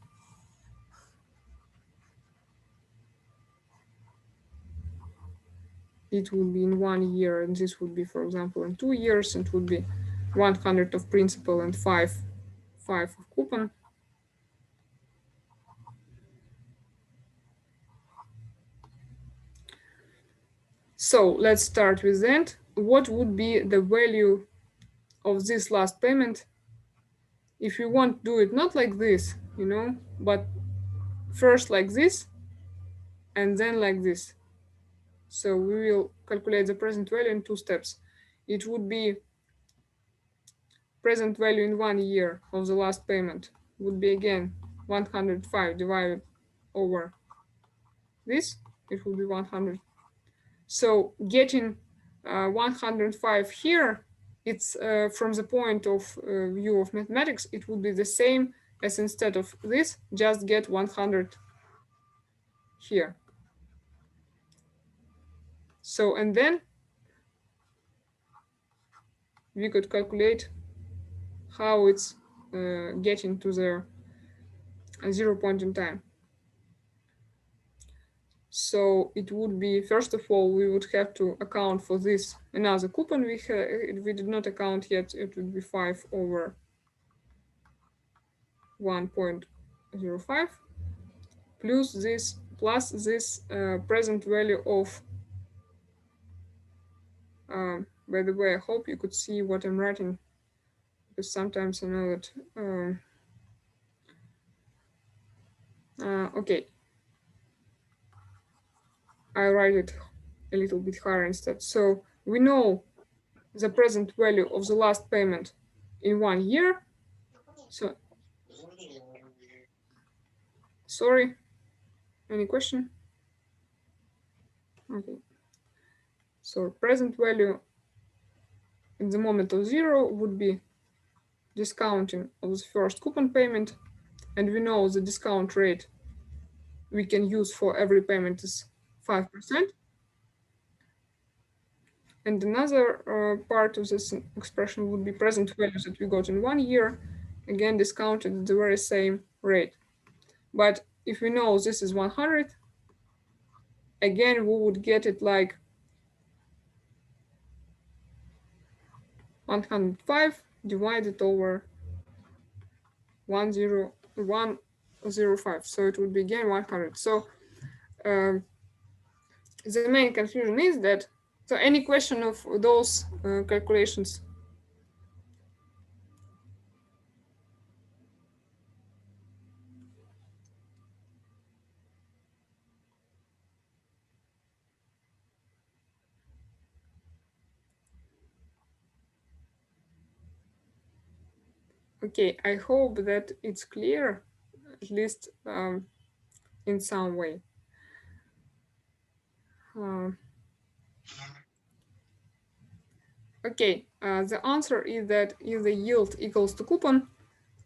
It would be in 1 year, and this would be, for example, in 2 years, and it would be 100 of principal and 5 of coupon. So let's start with that. What would be the value of this last payment if you want to do it not like this, but first like this and then like this? So we will calculate the present value in 2 steps. It would be present value in 1 year of the last payment would be again 105 divided over this. It would be 100. So getting 105 here, it's from the point of view of mathematics, it would be the same as instead of this, just get 100 here. So, and then we could calculate how it's getting to the 0 point in time. So it would be, first of all, we would have to account for this another coupon we did not account yet. It would be 5 over 1.05 plus this present value of, by the way, I hope you could see what I'm writing, because sometimes I know that okay, I write it a little bit higher instead. So we know the present value of the last payment in 1 year. So sorry, any question? Okay. So present value in the moment of 0 would be discounting of the first coupon payment, and we know the discount rate we can use for every payment is 5%. And another part of this expression would be present values that we got in 1 year, again discounted at the very same rate. But if we know this is 100, again we would get it like 105 divided over 105. So it would be again 100. So the main confusion is that, so any question of those calculations? Okay, I hope that it's clear, at least in some way. Okay, the answer is that if the yield equals to coupon,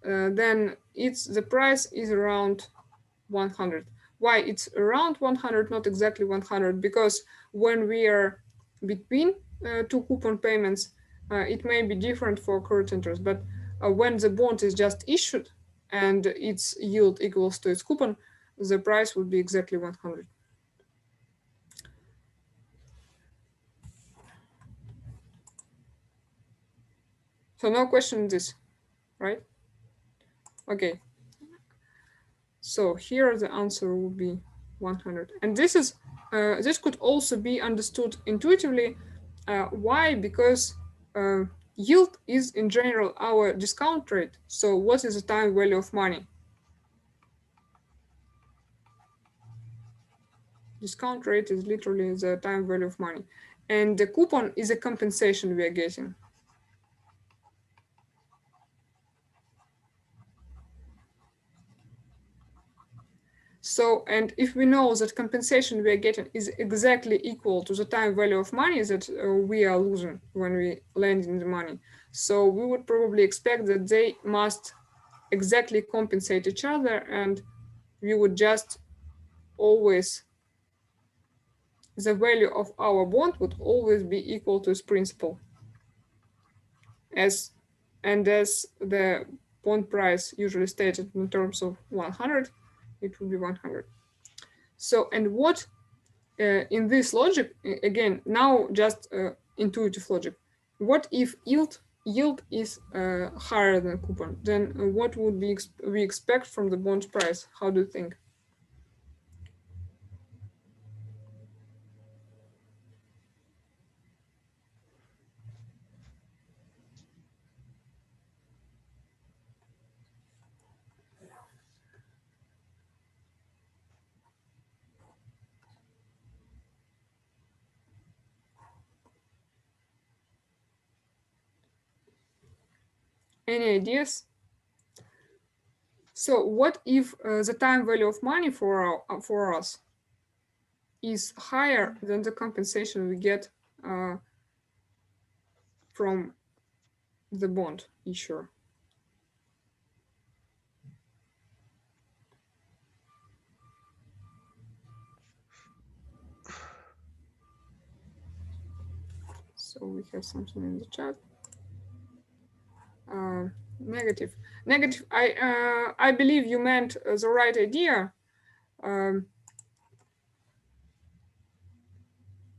then the price is around 100. Why it's around 100, not exactly 100? Because when we are between two coupon payments, it may be different for accrued interest. But when the bond is just issued and its yield equals to its coupon, the price would be exactly 100. So no question in this, right? Okay. So here the answer would be 100. And this could also be understood intuitively. Why? Because yield is in general our discount rate. So what is the time value of money? Discount rate is literally the time value of money. And the coupon is a compensation we are getting. So, and if we know that compensation we are getting is exactly equal to the time value of money that we are losing when we lend in the money, so we would probably expect that they must exactly compensate each other, and we would just always, the value of our bond would always be equal to its principal. As the bond price usually stated in terms of 100, it would be 100. So, and what in this logic, again, now just intuitive logic, what if yield is higher than coupon? Then what would we expect from the bond price? How do you think? Any ideas? So what if the time value of money for us is higher than the compensation we get from the bond issuer? So we have something in the chat. Negative. Negative. I believe you meant the right idea.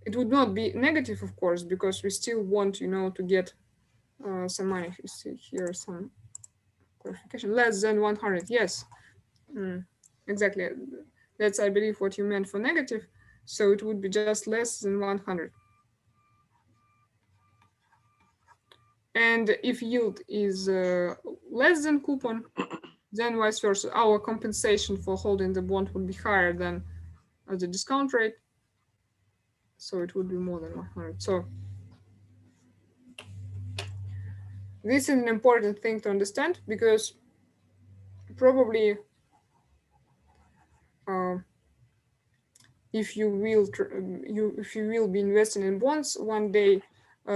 It would not be negative, of course, because we still want, to get some money. You see here some clarification. Less than 100. Yes, exactly. That's, I believe, what you meant for negative. So it would be just less than 100. And if yield is less than coupon, then vice versa. Our compensation for holding the bond would be higher than the discount rate. So it would be more than 100. So this is an important thing to understand, because probably if you will be investing in bonds one day,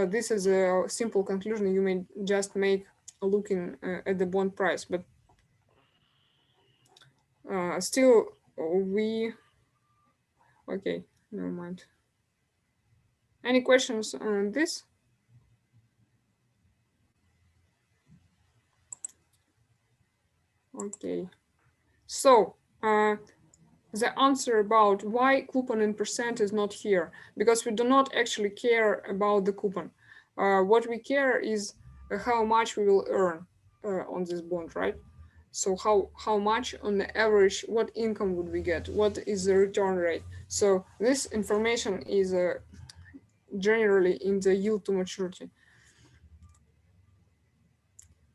this is a simple conclusion you may just make looking at the bond price, but still okay, never mind. Any questions on this? Okay, so the answer about why coupon in percent is not here, because we do not actually care about the coupon. What we care is how much we will earn on this bond, right? So how much on the average, what income would we get? What is the return rate? So this information is generally in the yield to maturity.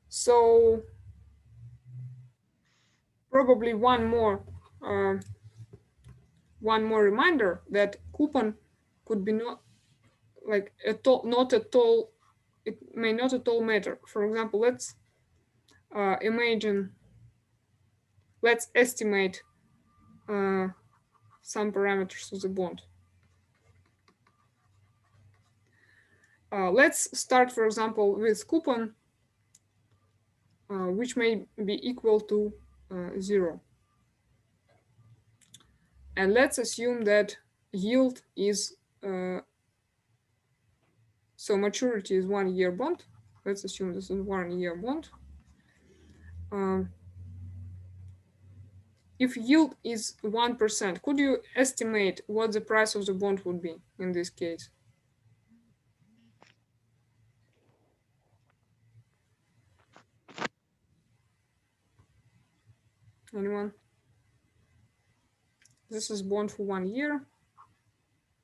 So probably one more reminder that coupon could be not at all. It may not at all matter. For example, let's estimate some parameters of the bond. Let's start, for example, with coupon, which may be equal to 0. And let's assume that yield is, so maturity is 1 year bond. Let's assume this is 1 year bond. If yield is 1%, could you estimate what the price of the bond would be in this case? Anyone? This is bond for 1 year.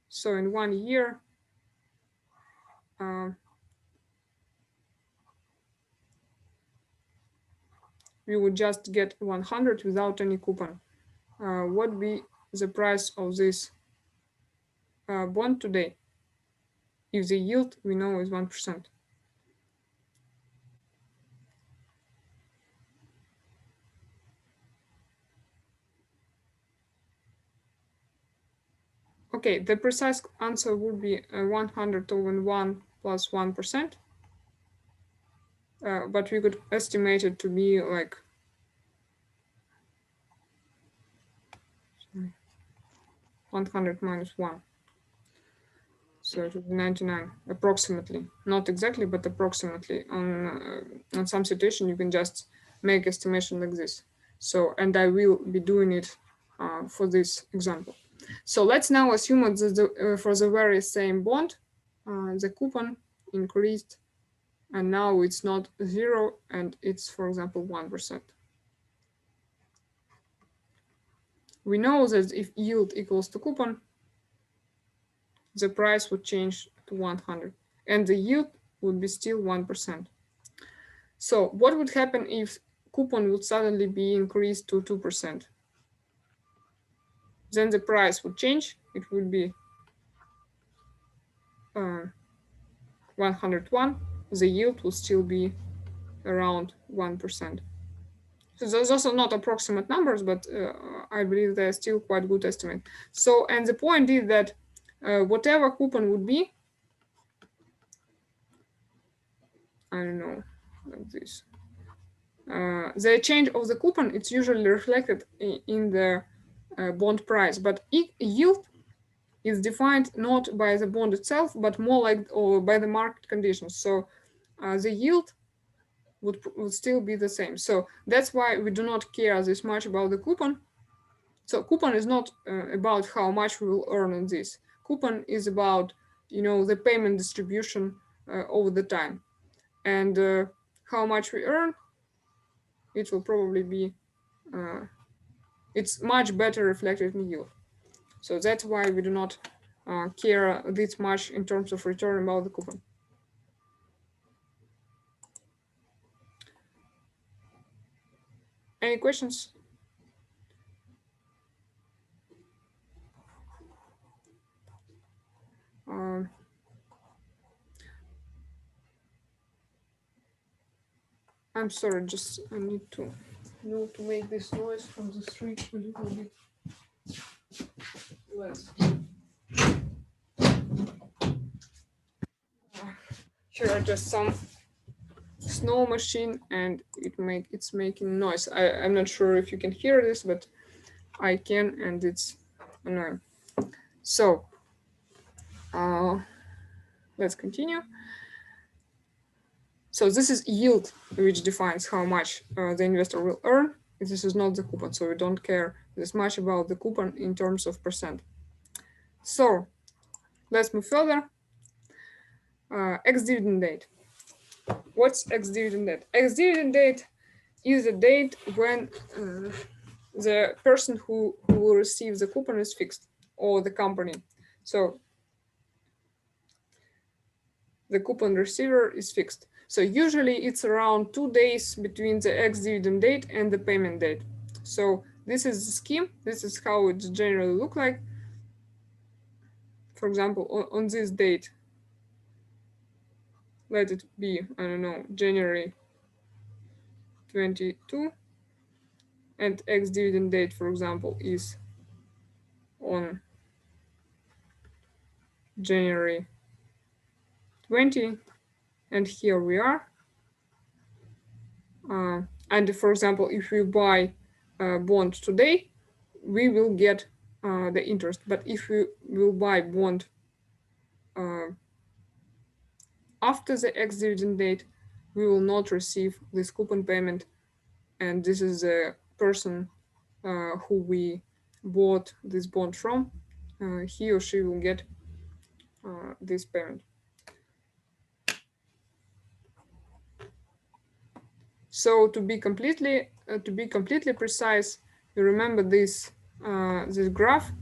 So in 1 year, we would just get 100 without any coupon. What would be the price of this bond today if the yield we know is 1%? Okay, the precise answer would be 100 over 1 plus 1%. But we could estimate it to be like 100 minus 1. So it would be 99, approximately. Not exactly, but approximately. On some situation, you can just make estimation like this. So, and I will be doing it for this example. So let's now assume that for the very same bond, the coupon increased, and now it's not 0, and it's, for example, 1%. We know that if yield equals to coupon, the price would change to 100, and the yield would be still 1%. So what would happen if coupon would suddenly be increased to 2%? Then the price would change. It would be 101. The yield would still be around 1%. So those also not approximate numbers, but I believe they're still quite good estimate. So, and the point is that whatever coupon would be, I don't know, like this. The change of the coupon, it's usually reflected in the bond price, but yield is defined not by the bond itself, but more like or by the market conditions. So the yield would still be the same. So that's why we do not care this much about the coupon. So coupon is not about how much we will earn on this. Coupon is about, the payment distribution over the time, and how much we earn. It will probably be, it's much better reflected in yield. So that's why we do not care this much in terms of return about the coupon. Any questions? I'm sorry, just I need to make this noise from the street a little bit less. Here are just some snow machine, and it's making noise. I'm not sure if you can hear this, but I can, and it's annoying. So let's continue. So this is yield, which defines how much the investor will earn. This is not the coupon, so we don't care this much about the coupon in terms of percent. So let's move further. Ex-dividend date. What's ex-dividend date? Ex-dividend date is a date when the person who will receive the coupon is fixed, or the company. So the coupon receiver is fixed. So usually it's around 2 days between the ex-dividend date and the payment date. So this is the scheme. This is how it generally look like. For example, on this date, let it be, I don't know, January 22, and ex-dividend date, for example, is on January 20, and here we are. And for example, if we buy a bond today, we will get the interest. But if we will buy bond after the ex-dividend date, we will not receive this coupon payment. And this is the person who we bought this bond from. He or she will get this payment. So to be completely precise, you remember this this graph.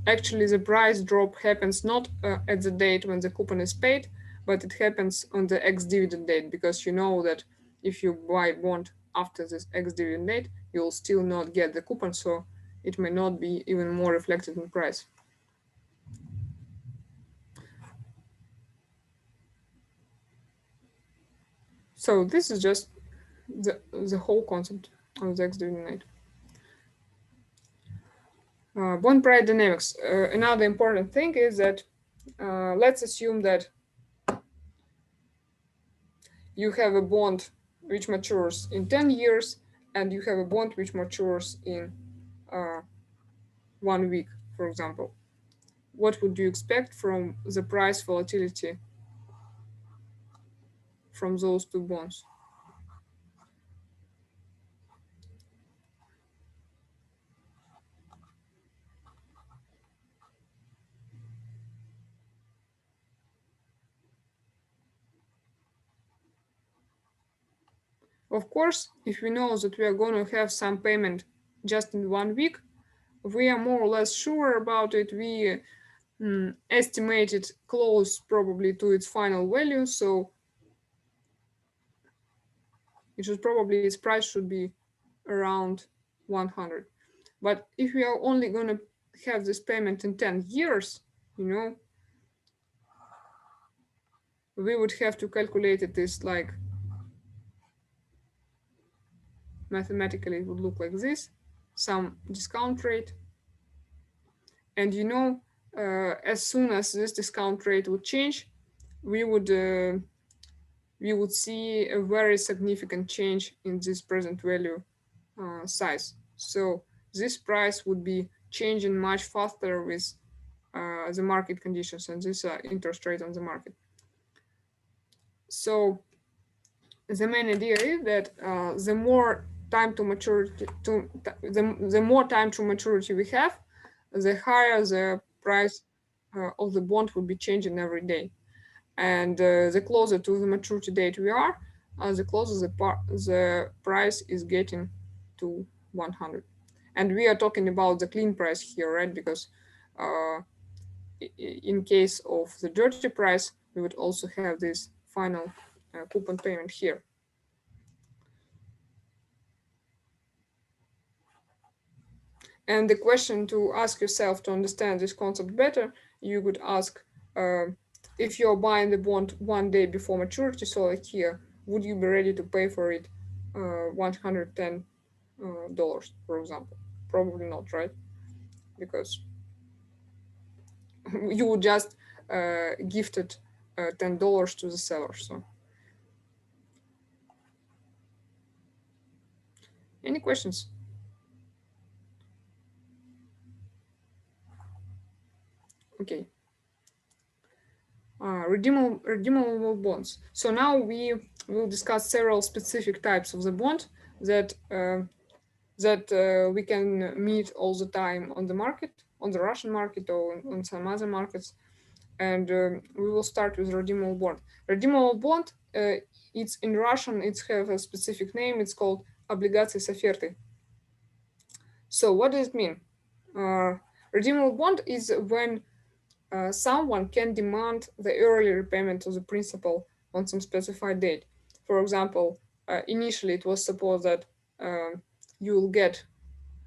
Actually, the price drop happens not at the date when the coupon is paid, but it happens on the ex-dividend date, because you know that if you buy bond after this ex-dividend date, you'll still not get the coupon, so it may not be even more reflected in price. So this is just the whole concept of the ex-dividend date. Bond price dynamics. Another important thing is that let's assume that you have a bond which matures in 10 years, and you have a bond which matures in 1 week, for example. What would you expect from the price volatility from those two bonds? Of course, if we know that we are going to have some payment just in 1 week, we are more or less sure about it. We estimate it close probably to its final value, so it should probably, its price should be around 100. But if we are only going to have this payment in 10 years, we would have to calculate it is like, mathematically it would look like this, some discount rate. And as soon as this discount rate would change, we would see a very significant change in this present value size. So this price would be changing much faster with the market conditions and this interest rate on the market. So the main idea is that the more time to maturity the more time to maturity we have, the higher the price of the bond will be changing every day. And the closer to the maturity date we are, the closer the price is getting to 100. And we are talking about the clean price here, right? Because uh, in case of the dirty price, we would also have this final coupon payment here. And the question to ask yourself to understand this concept better, you could ask uh, if you're buying the bond one day before maturity, so like here, would you be ready to pay for it $110, for example? Probably not, right? Because you would just gifted $10 to the seller. So, any questions? Okay. Redeemable bonds. So now we will discuss several specific types of the bond that we can meet all the time on the market, on the Russian market or on some other markets. And we will start with redeemable bond. Redeemable bond, it's in Russian, it has a specific name. It's called облигации с офертой. So what does it mean? Redeemable bond is when someone can demand the early repayment of the principal on some specified date. For example, initially it was supposed that you will get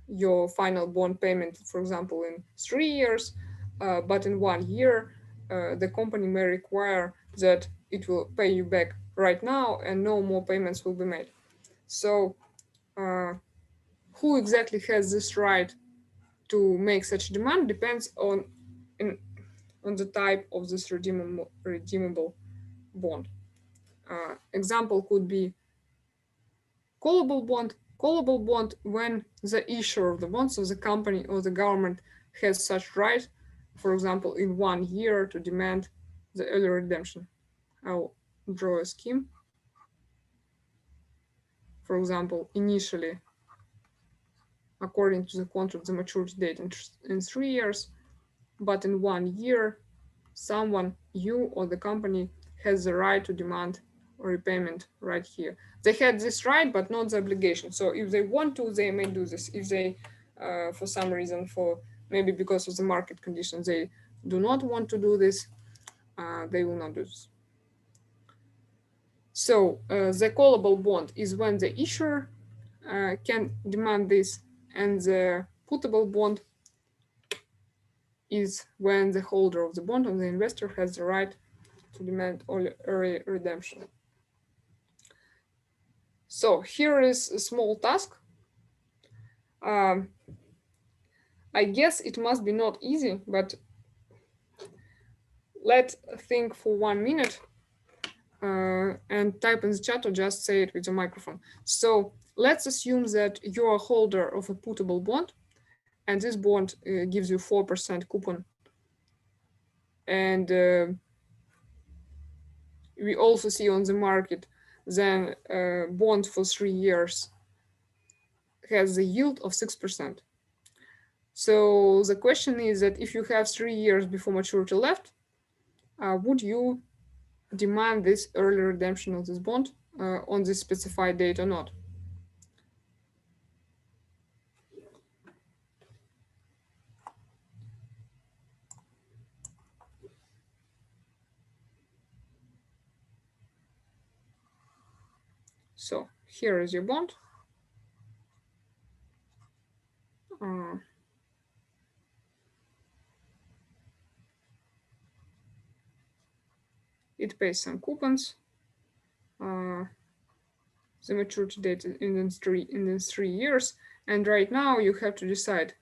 your final bond payment, for example, in 3 years, but in 1 year, the company may require that it will pay you back right now and no more payments will be made. So, who exactly has this right to make such demand depends in, on the type of this redeemable bond. Example could be callable bond. Callable bond when the issuer of the bond, so the company or the government, has such right, for example, in 1 year to demand the early redemption. I'll draw a scheme. For example, initially, according to the contract, the maturity date in 3 years, but in 1 year, someone, you or the company, has the right to demand repayment right here. They had this right, but not the obligation. So if they want to, they may do this. If they, for some reason, for maybe because of the market conditions, they do not want to do this, they will not do this. So the callable bond is when the issuer can demand this, and the puttable bond is when the holder of the bond or the investor has the right to demand early redemption. So here is a small task. I guess it must be not easy, but let's think for 1 minute and type in the chat or just say it with a microphone. So let's assume that you're a holder of a puttable bond and this bond gives you 4% coupon. And we also see on the market then bond for 3 years has a yield of 6%. So the question is that if you have 3 years before maturity left, would you demand this early redemption of this bond on this specified date or not? So here is your bond. It pays some coupons. The maturity date in 3 years, and right now you have to decide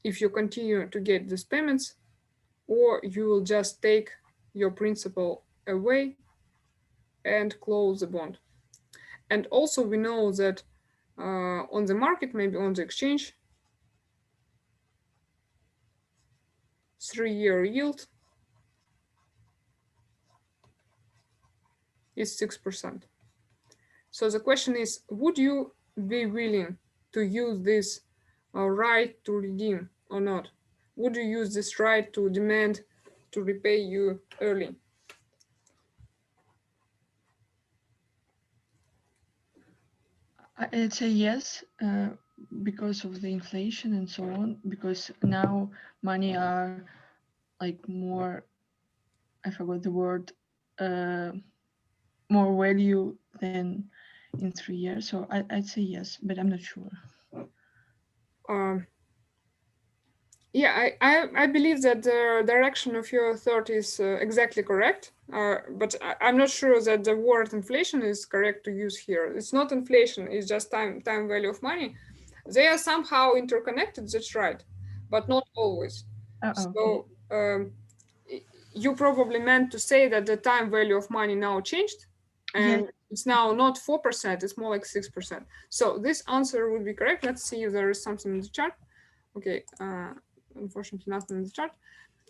if you continue to get these payments or you will just take your principal away and close the bond. And also we know that on the market, maybe on the exchange, 3-year yield is 6%. So the question is, would you be willing to use this right to redeem or not? Would you use this right to demand to repay you early?
I'd say yes, because of the inflation and so on, because now money are like more, I forgot the word, more value than in 3 years. So I'd say yes, but I'm not sure.
Yeah, I believe that the direction of your thought is exactly correct, but I'm not sure that the word inflation is correct to use here. It's not inflation, it's just time value of money. They are somehow interconnected, that's right, but not always.
Okay.
So you probably meant to say that the time value of money now changed, and it's now not 4%, it's more like 6%. So this answer would be correct. Let's see if there is something in the chart. Okay, unfortunately nothing in the chart,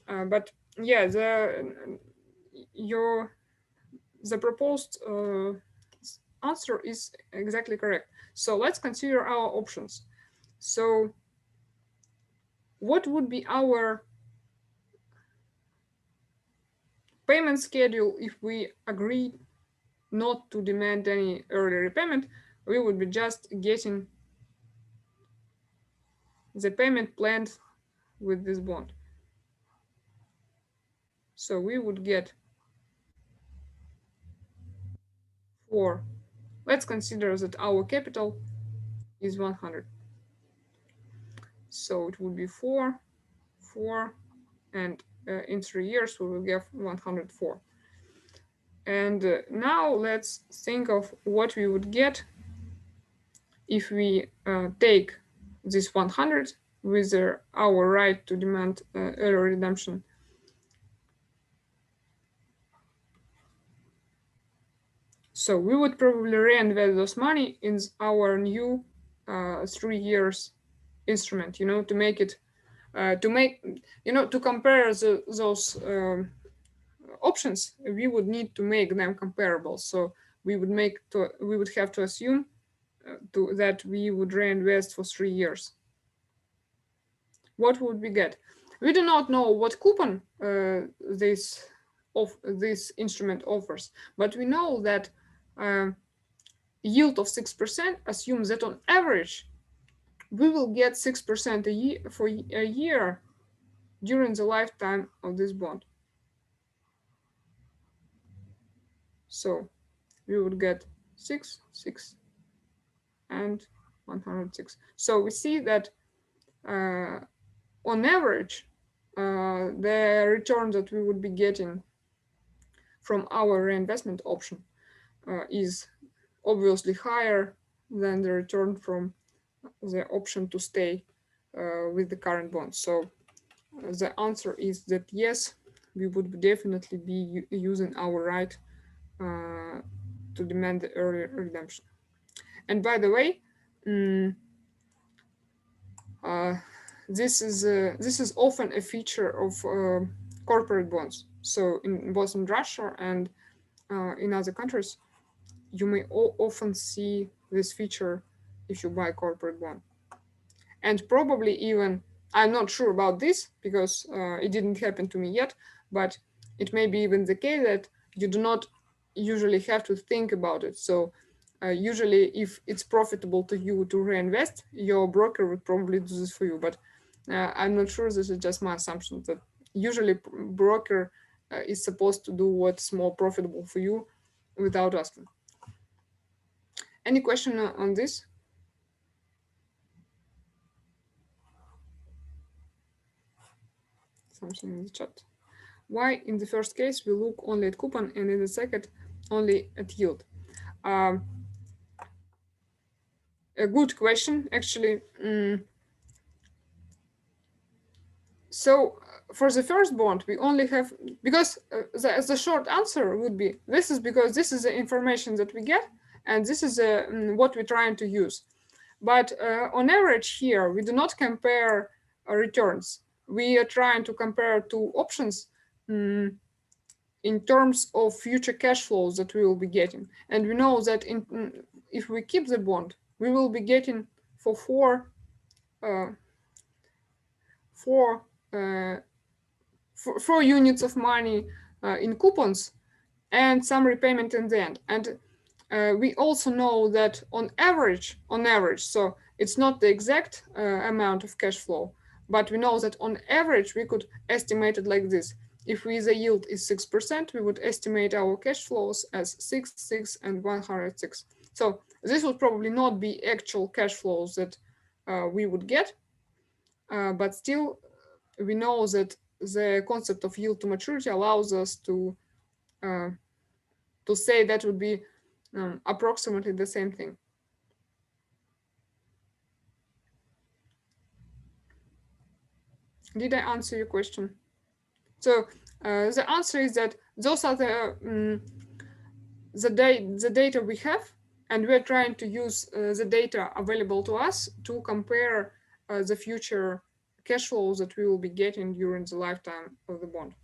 but yeah, the proposed answer is exactly correct. So let's consider our options. So what would be our payment schedule if we agree not to demand any early repayment? We would be just getting the payment planned with this bond. So we would get let's consider that our capital is 100. So it would be 4, and in 3 years we will get 104. And now let's think of what we would get if we take this 100 with our right to demand early redemption. So we would probably reinvest those money in our new 3 years instrument, to make it, to compare those options, we would need to make them comparable. So we would have to assume that we would reinvest for 3 years. What would we get? We do not know what coupon this instrument offers, but we know that yield of 6% assumes that on average we will get 6% a year for a year during the lifetime of this bond. So we would get 6, and 106. So we see that on average, the return that we would be getting from our reinvestment option is obviously higher than the return from the option to stay with the current bond. So the answer is that yes, we would definitely be using our right to demand the early redemption. And by the way, this is often a feature of corporate bonds. So both in Russia and in other countries, you may often see this feature if you buy corporate bond. And probably even, I'm not sure about this because it didn't happen to me yet, but it may be even the case that you do not usually have to think about it. So usually if it's profitable to you to reinvest, your broker would probably do this for you. But I'm not sure, this is just my assumption, that usually broker is supposed to do what's more profitable for you without asking. Any question on this? Something in the chat. Why in the first case we look only at coupon and in the second only at yield? A good question, actually. So for the first bond, we only have, because the short answer would be, this is because this is the information that we get, and this is what we're trying to use. But on average here, we do not compare returns. We are trying to compare two options in terms of future cash flows that we will be getting. And we know that if we keep the bond, we will be getting for uh, 4 units of money in coupons and some repayment in the end. And we also know that on average, so it's not the exact amount of cash flow, but we know that on average we could estimate it like this. If the yield is 6%, we would estimate our cash flows as 6, 6, and 106. So this would probably not be actual cash flows that we would get, but still we know that the concept of yield to maturity allows us to say that would be approximately the same thing. Did I answer your question? So the answer is that those are the data we have, and we're trying to use the data available to us to compare the future cash flows that we will be getting during the lifetime of the bond.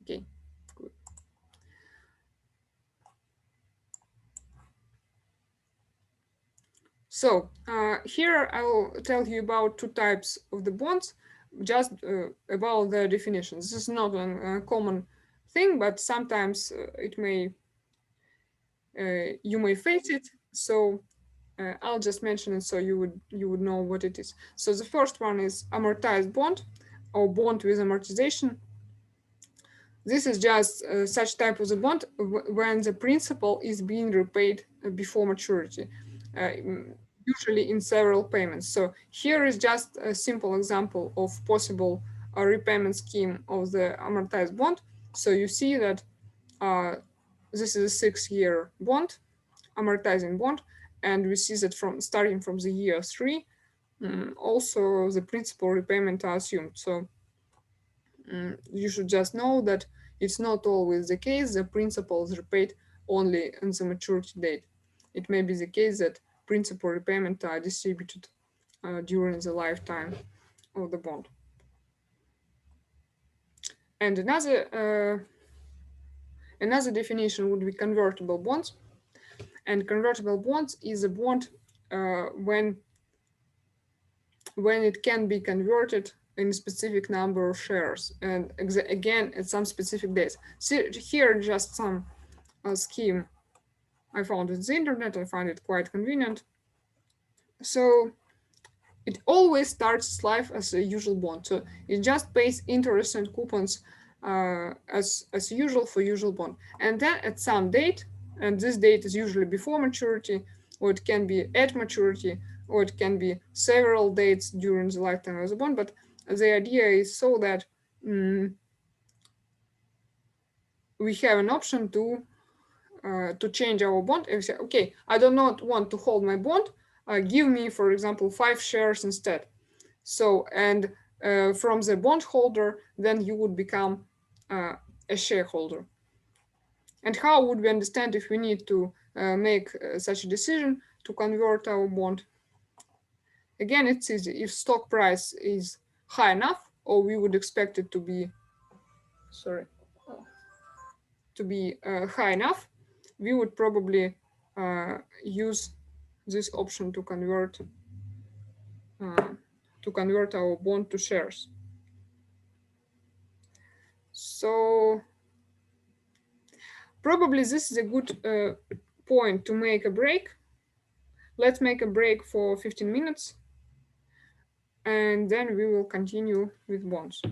Okay, good. So here I will tell you about 2 types of the bonds, just about their definitions. This is not a common thing, but sometimes you may face it. So I'll just mention it so you would know what it is. So the first one is amortized bond, or bond with amortization. This is just such type of the bond when the principal is being repaid before maturity, usually in several payments. So here is just a simple example of possible repayment scheme of the amortized bond. So you see that this is a 6-year bond, amortizing bond, and we see that from starting from the year 3, also the principal repayment are assumed. So you should just know that it's not always the case the principal is repaid only on the maturity date. It may be the case that principal repayment are distributed during the lifetime of the bond. And another definition would be convertible bonds. And convertible bonds is a bond when it can be converted in a specific number of shares, and again at some specific days. So here just some scheme I found on the internet. I find it quite convenient. So it always starts its life as a usual bond. So it just pays interest and coupons as usual for usual bond. And then at some date, and this date is usually before maturity, or it can be at maturity, or it can be several dates during the lifetime of the bond. But the idea is so that we have an option to change our bond. And we say, okay, I do not want to hold my bond. Give me, for example, 5 shares instead. So, and from the bondholder, then you would become a shareholder. And how would we understand if we need to make such a decision to convert our bond? Again, it's easy. If stock price is high enough, or we would expect it to be, high enough, we would probably use this option to convert our bond to shares. So probably this is a good point to make a break. Let's make a break for 15 minutes, and then we will continue with bonds.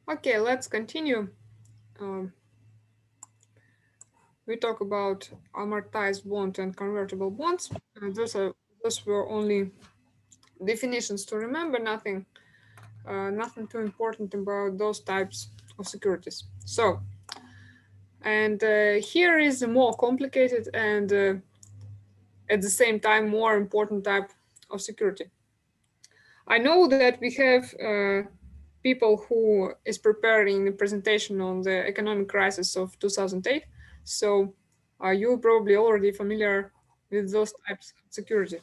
Okay, let's continue. We talk about amortized bond and convertible bonds. Those were only definitions to remember. Nothing too important about those types of securities. So, and here is a more complicated and at the same time more important type of security. I know that we have people who is preparing a presentation on the economic crisis of 2008. So you're probably already familiar with those types of security.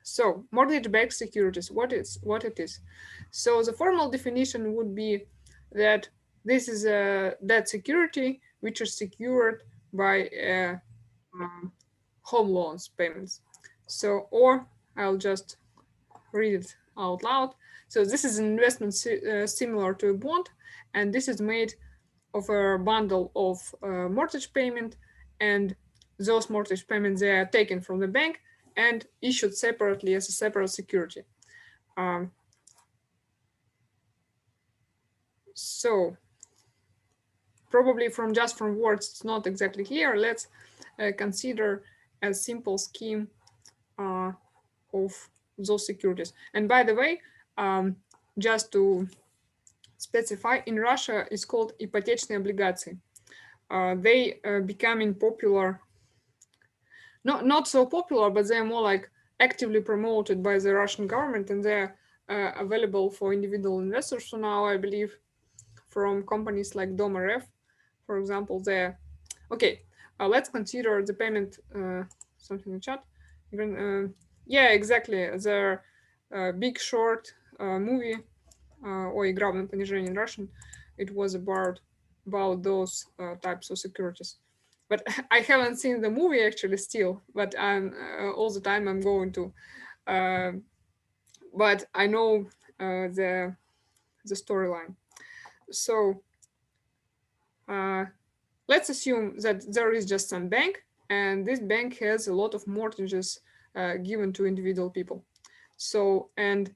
So mortgage-backed securities, what it is? So the formal definition would be that this is a debt security which is secured by home loans payments. So, or I'll just read it out loud. So this is an investment similar to a bond, and this is made of a bundle of mortgage payment, and those mortgage payments, they are taken from the bank and issued separately as a separate security. So probably from words, it's not exactly clear. Let's consider a simple scheme of those securities. And by the way, just to specify, in Russia, it's called ипотечные облигации. They becoming popular, not so popular, but they're more like actively promoted by the Russian government, and they're available for individual investors for now, I believe, from companies like Dom.RF, for example. There. Okay, let's consider the payment. Something in the chat. Yeah, exactly. The Big Short movie, or "Игра на понижение" in Russian, it was about those types of securities. But I haven't seen the movie actually still. But I'm all the time I'm going to. But I know the storyline. So let's assume that there is just some bank, and this bank has a lot of mortgages given to individual people. So, and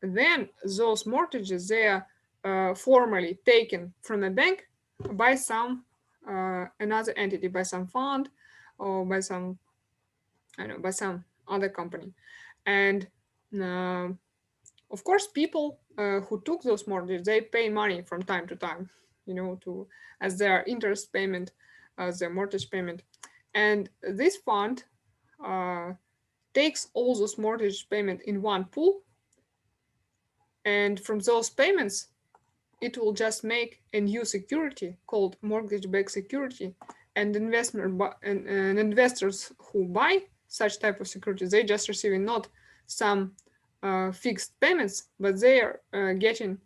then those mortgages, they are formally taken from the bank by some another entity, by some fund, or by some, I don't know, by some other company. And of course, people who took those mortgages, they pay money from time to time, to as their interest payment, as their mortgage payment. And this fund takes all those mortgage payment in one pool, and from those payments, it will just make a new security called mortgage-backed security. And investors who buy such type of securities, they just receiving not some fixed payments, but they are getting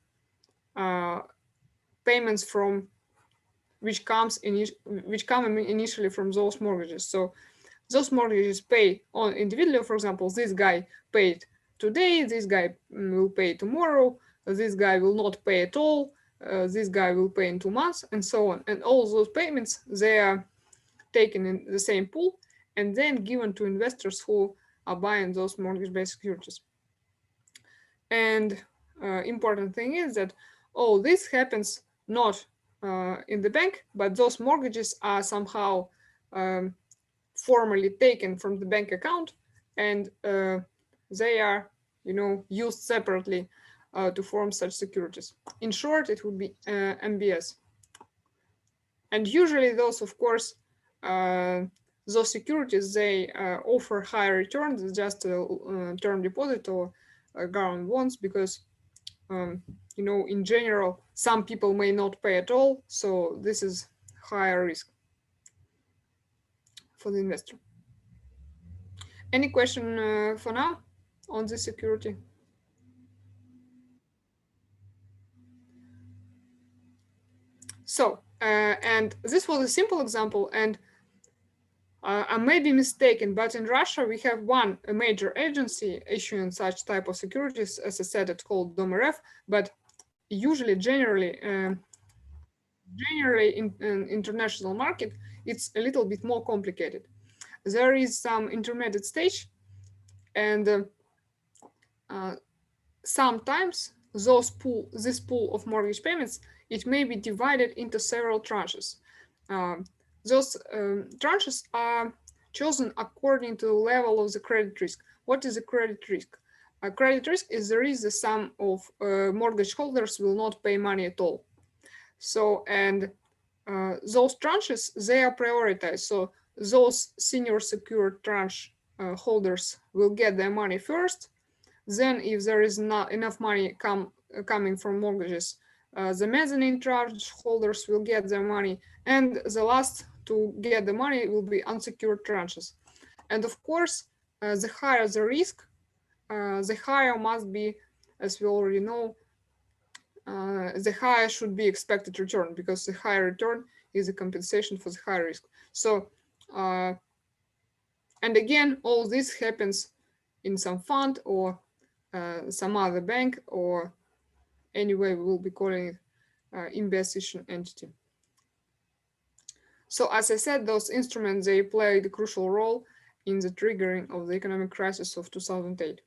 payments from which come initially from those mortgages. So those mortgages pay on individually. For example, this guy paid today, this guy will pay tomorrow, this guy will not pay at all, this guy will pay in 2 months, and so on. And all those payments, they are taken in the same pool and then given to investors who are buying those mortgage-based securities. And important thing is that all this happens not in the bank, but those mortgages are somehow formally taken from the bank account, and they are, used separately to form such securities. In short, it would be MBS. And usually those, of course, those securities, they offer higher returns than just a term deposit or government bonds, because in general, some people may not pay at all, so this is higher risk for the investor. Any question for now on this security? So, and this was a simple example, and I may be mistaken, but in Russia we have a major agency issuing such type of securities. As I said, it's called Dom.RF, but usually, generally in international market, it's a little bit more complicated. There is some intermediate stage, and sometimes this pool of mortgage payments, it may be divided into several tranches. Those tranches are chosen according to the level of the credit risk. What is a credit risk? A credit risk is the risk the sum of mortgage holders will not pay money at all. So, and those tranches, they are prioritized. So those senior secured tranche holders will get their money first. Then if there is not enough money coming from mortgages, the mezzanine tranche holders will get their money, and the last to get the money will be unsecured tranches. And of course, the higher the risk, the higher must be, as we already know, the higher should be expected return, because the higher return is a compensation for the higher risk. So, and again, all this happens in some fund or some other bank, or anyway, we will be calling it investition entity. So as I said, those instruments, they played a crucial role in the triggering of the economic crisis of 2008.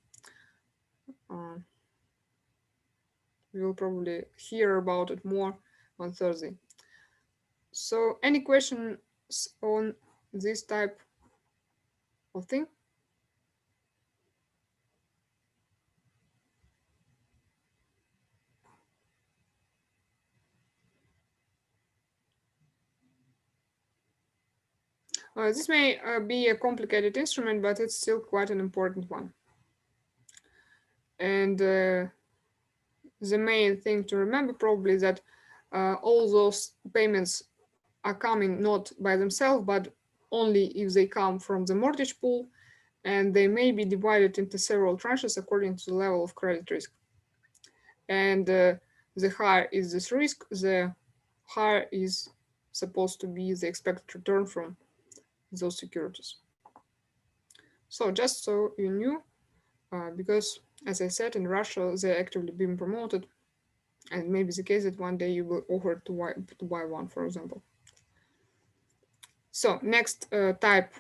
We will probably hear about it more on Thursday. So any questions on this type of thing? This may be a complicated instrument, but it's still quite an important one. And the main thing to remember probably is that all those payments are coming not by themselves, but only if they come from the mortgage pool, and they may be divided into several tranches according to the level of credit risk. And the higher is this risk, the higher is supposed to be the expected return from those securities. So just so you knew, because as I said, in Russia, they're actively being promoted, and maybe the case that one day you will offer to buy one, for example. So next type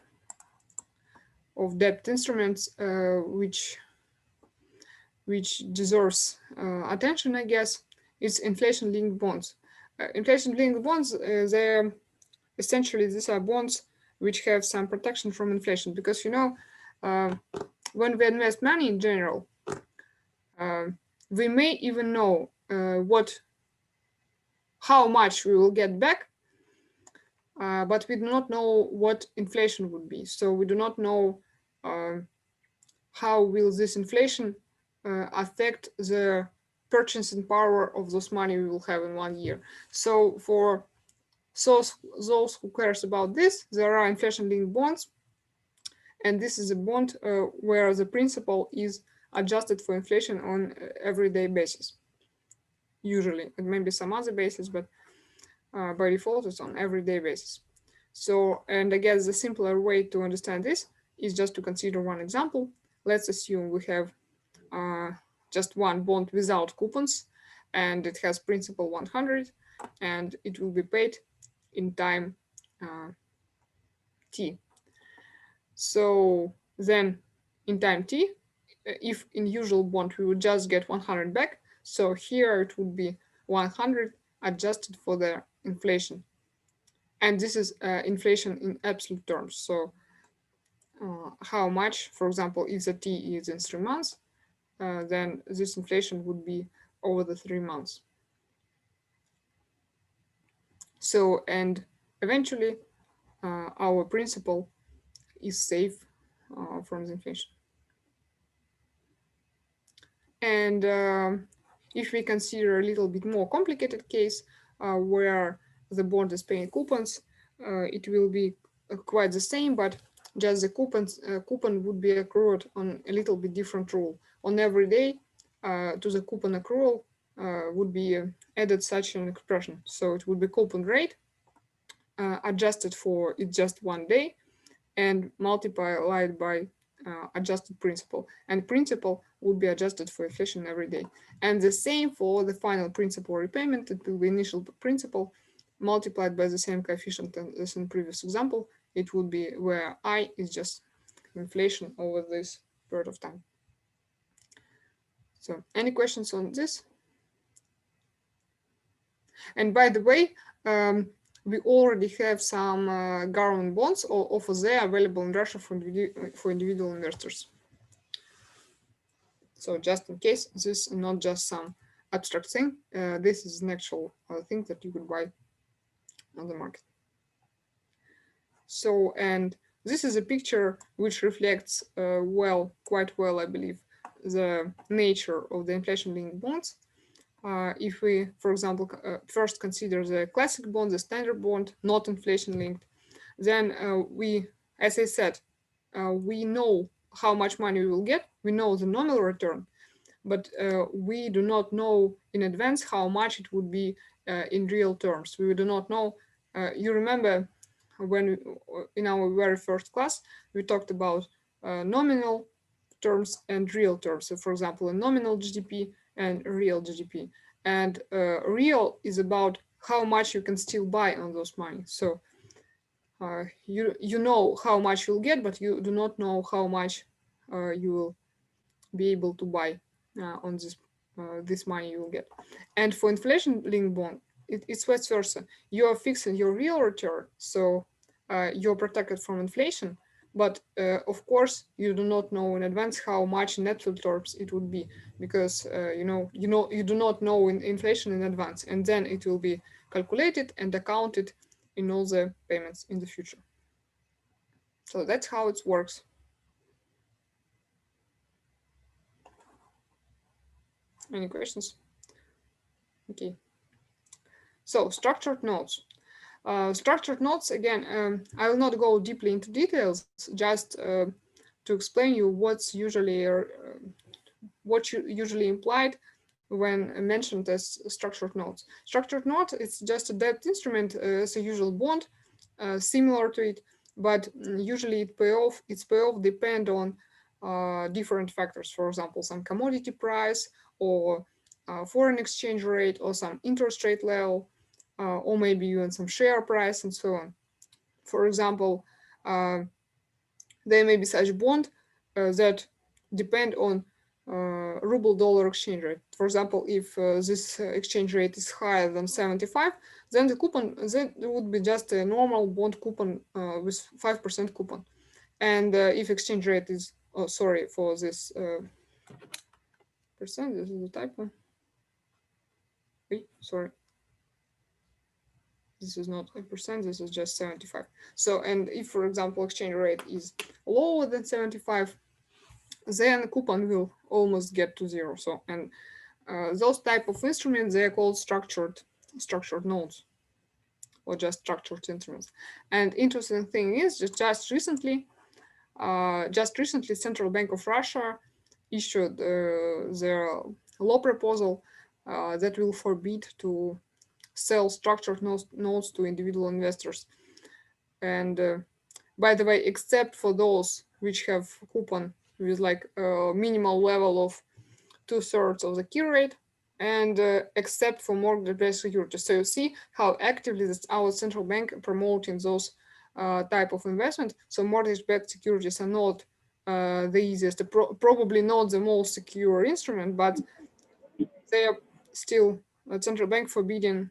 of debt instruments, which deserves attention, I guess, is inflation-linked bonds. Inflation-linked bonds, they're essentially, these are bonds which have some protection from inflation, because when we invest money in general, we may even know how much we will get back, but we do not know what inflation would be. So we do not know how will this inflation affect the purchasing power of those money we will have in 1 year. So for those who cares about this, there are inflation-linked bonds, and this is a bond where the principal is adjusted for inflation on everyday basis. Usually, it may be some other basis, but by default, it's on everyday basis. So, and I guess the simpler way to understand this is just to consider one example. Let's assume we have just one bond without coupons, and it has principal 100, and it will be paid in time t. So then in time t, if in usual bond we would just get 100 back, so here it would be 100 adjusted for the inflation. And this is inflation in absolute terms. So how much, for example, if the t is in 3 months, then this inflation would be over the 3 months. So, and eventually our principal is safe from the inflation. And if we consider a little bit more complicated case where the bond is paying coupons, it will be quite the same, but just the coupon would be accrued on a little bit different rule. On every day, to the coupon accrual would be added such an expression. So it would be coupon rate adjusted for it's just 1 day and multiplied by adjusted principal. And principal would be adjusted for inflation every day. And the same for the final principal repayment. It will be initial principal multiplied by the same coefficient as in previous example. It would be where I is just inflation over this period of time. So any questions on this? And by the way, we already have some government bonds or OFZ available in Russia for individual investors. So just in case, this is not just some abstract thing, this is an actual thing that you could buy on the market. So, and this is a picture which reflects quite well, I believe, the nature of the inflation-linked bonds. If we, for example, first consider the classic bond, the standard bond, not inflation-linked, then we, as I said, we know how much money we will get. We know the nominal return, but we do not know in advance how much it would be in real terms. We do not know. You remember when in our very first class, we talked about nominal terms and real terms. So for example, a nominal GDP and real GDP. And real is about how much you can still buy on those money. So you know how much you'll get, but you do not know how much you will be able to buy on this money you will get. And for inflation-linked bond, it's vice versa. You are fixing your real return, so you're protected from inflation. But of course, you do not know in advance how much in absolute terms it would be, because you do not know in inflation in advance, and then it will be calculated and accounted in all the payments in the future. So that's how it works. Any questions? Okay. So structured notes. Structured notes, again, I will not go deeply into details, just to explain you what's usually implied when mentioned as structured notes. Structured note is just a debt instrument as a usual bond, similar to it, but usually its payoff depend on different factors. For example, some commodity price or foreign exchange rate or some interest rate level, or maybe even some share price and so on. For example, there may be such bond that depend on ruble-dollar exchange rate. For example, if this exchange rate is higher than 75, then the coupon would be just a normal bond coupon with 5% coupon. And if exchange rate is, oh, sorry for this percent, this is a typo. Wait, sorry. This is not a percent, this is just 75. So, and if, for example, exchange rate is lower than 75, then the coupon will almost get to zero. So, and those type of instruments, they are called structured notes, or just structured instruments. And interesting thing is, just recently, Central Bank of Russia issued their law proposal that will forbid to sell structured notes to individual investors. And by the way, except for those which have coupon with like a minimal level of 2/3 of the key rate, and except for mortgage-based securities. So you see how actively our central bank promoting those type of investment. So mortgage-backed securities are not the easiest, probably not the most secure instrument, but they are still central bank forbidding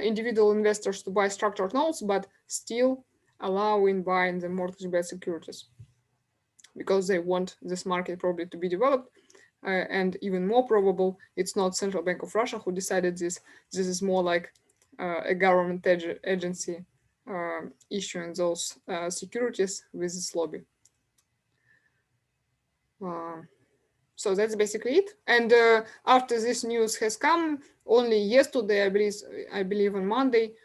individual investors to buy structured notes, but still allowing buying the mortgage-backed securities, because they want this market probably to be developed. And even more probable, it's not Central Bank of Russia who decided this. This is more like a government agency issuing those securities with this lobby. So that's basically it. And after this news has come, only yesterday, I believe on Monday,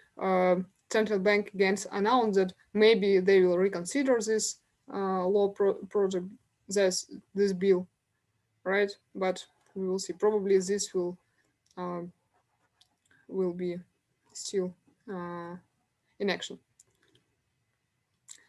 Central Bank again announced that maybe they will reconsider this law project, this bill, right? But we will see. Probably this will be still in action.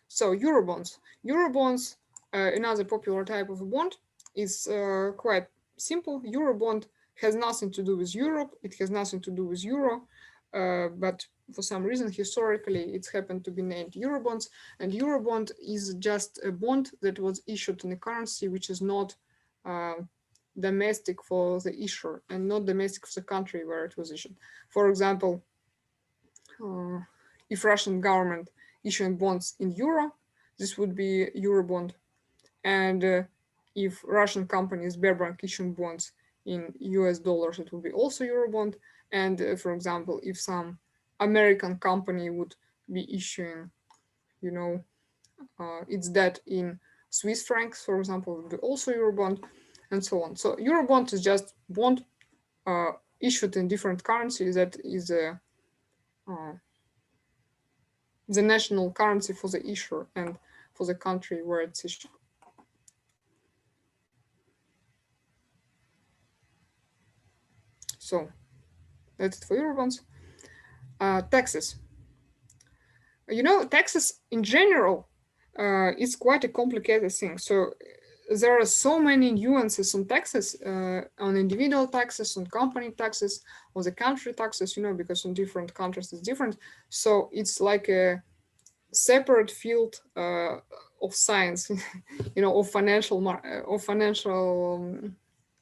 So Eurobonds. Eurobonds, another popular type of bond, is quite simple. Eurobond has nothing to do with Europe. It has nothing to do with euro, but for some reason, historically, it's happened to be named Eurobonds. And Eurobond is just a bond that was issued in a currency which is not domestic for the issuer and not domestic for the country where it was issued. For example, if Russian government issuing bonds in euro, this would be Eurobond. And if Russian company Sberbank issuing bonds in US dollars, it would be also Eurobond. And for example, if some American company would be issuing, its debt in Swiss francs, for example, it would be also Eurobond, and so on. So Eurobond is just bond issued in different currencies that is the national currency for the issuer and for the country where it's issued. So that's it for Eurobonds. Taxes. Taxes in general is quite a complicated thing. So there are so many nuances on taxes, on individual taxes, on company taxes, on the country taxes, because in different countries it's different. So it's like a separate field of science, of financial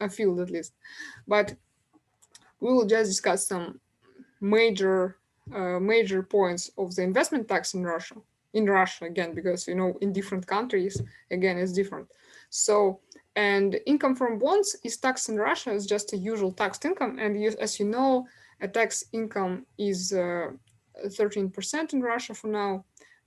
field at least. But we will just discuss some major points of the investment tax in Russia. In Russia again, because in different countries again it's different. So, and income from bonds is taxed in Russia as just a usual taxed income, and as you know, a tax income is 13% in Russia for now,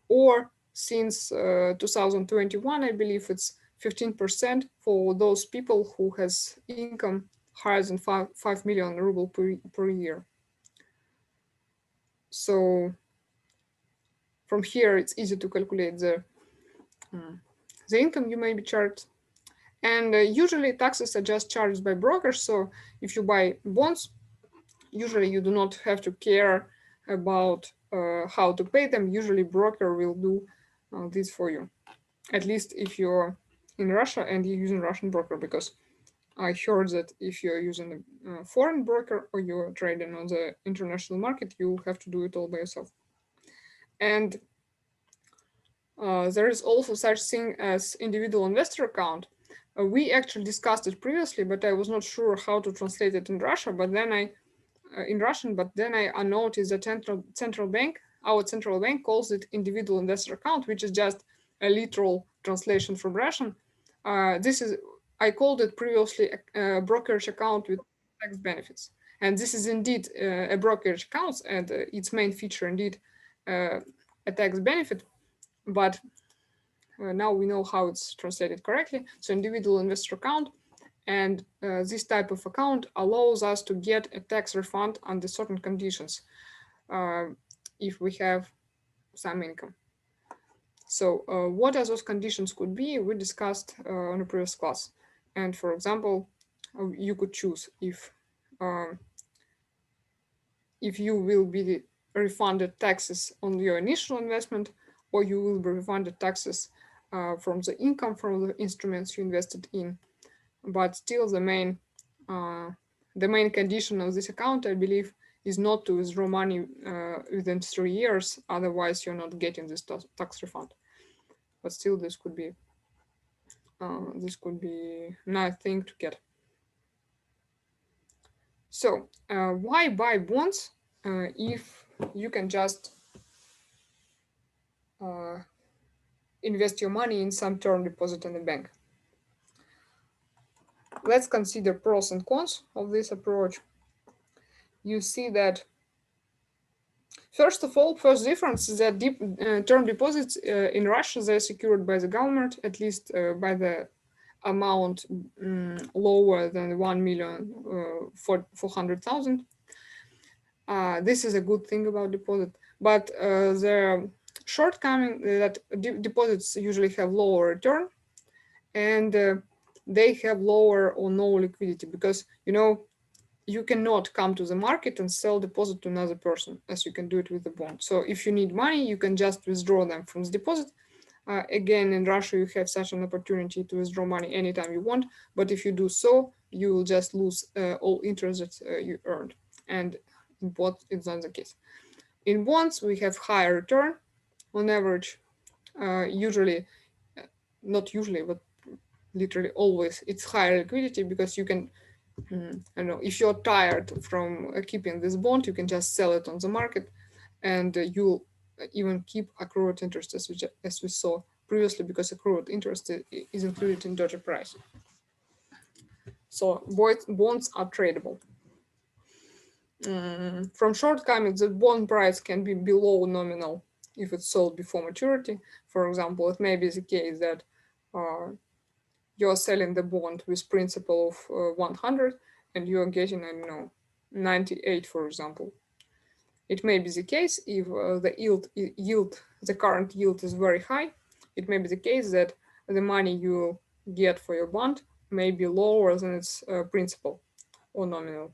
or since 2021, I believe it's 15% for those people who has income higher than 5 million ruble per year. So from here, it's easy to calculate the income you may be charged. And usually taxes are just charged by brokers. So if you buy bonds, usually you do not have to care about how to pay them. Usually broker will do this for you, at least if you're in Russia and you're using Russian broker, because I heard that if you're using a foreign broker or you're trading on the international market, you have to do it all by yourself. And there is also such thing as individual investor account. We actually discussed it previously, but I was not sure how to translate it in Russia. But then I noticed that our central bank calls it individual investor account, which is just a literal translation from Russian. I called it previously a brokerage account with tax benefits. And this is indeed a brokerage account, and its main feature indeed a tax benefit. But now we know how it's translated correctly. So individual investor account, and this type of account allows us to get a tax refund under certain conditions if we have some income. So what are those conditions could be? We discussed on a previous class. And for example, you could choose if you will be refunded taxes on your initial investment, or you will be refunded taxes from the income from the instruments you invested in. But still the main condition of this account, I believe, is not to withdraw money within 3 years. Otherwise, you're not getting this tax refund. But still, this could be a nice thing to get. So why buy bonds if you can just invest your money in some term deposit in the bank? Let's consider pros and cons of this approach. You see that, first difference is that term deposits in Russia, they're secured by the government, at least by the amount lower than 1,400,000. This is a good thing about deposit, but the shortcoming that deposits usually have lower return, and they have lower or no liquidity, because you cannot come to the market and sell deposit to another person as you can do it with the bond. So if you need money, you can just withdraw them from the deposit. Again, in Russia, you have such an opportunity to withdraw money anytime you want, but if you do so, you will just lose all interest that you earned. And in bonds, it's not the case. In bonds, we have higher return on average, not usually, but literally always it's higher liquidity because you can, I don't know, if you're tired from keeping this bond, you can just sell it on the market, and you'll even keep accrued interest as we saw previously, because accrued interest is included in doji price. So bonds are tradable. From shortcomings, the bond price can be below nominal if it's sold before maturity. For example, it may be the case that you're selling the bond with principal of 100 and you're getting, I don't know, 98, for example. It may be the case if the current yield is very high. It may be the case that the money you get for your bond may be lower than its principal or nominal.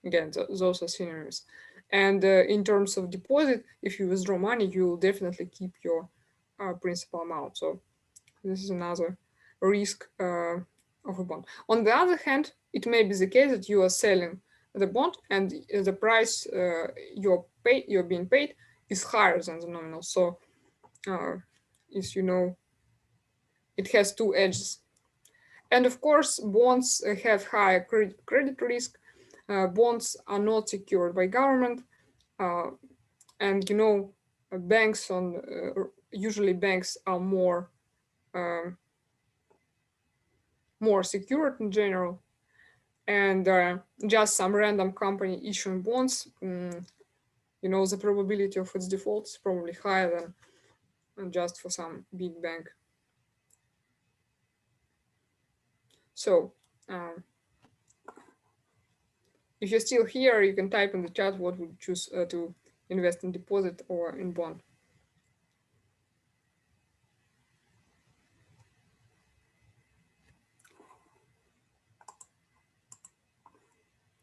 Again, those are synonyms. And in terms of deposit, if you withdraw money, you will definitely keep your principal amount. So this is another risk of a bond. On the other hand, it may be the case that you are selling the bond and the price you're being paid is higher than the nominal. So, as you know, it has two edges. And of course, bonds have higher credit risk. Bonds are not secured by government, and you know, banks usually banks are more secured in general, and just some random company issuing bonds, you know, the probability of its default is probably higher than just for some big bank. So if you're still here, you can type in the chat what would you choose to invest in deposit or in bond.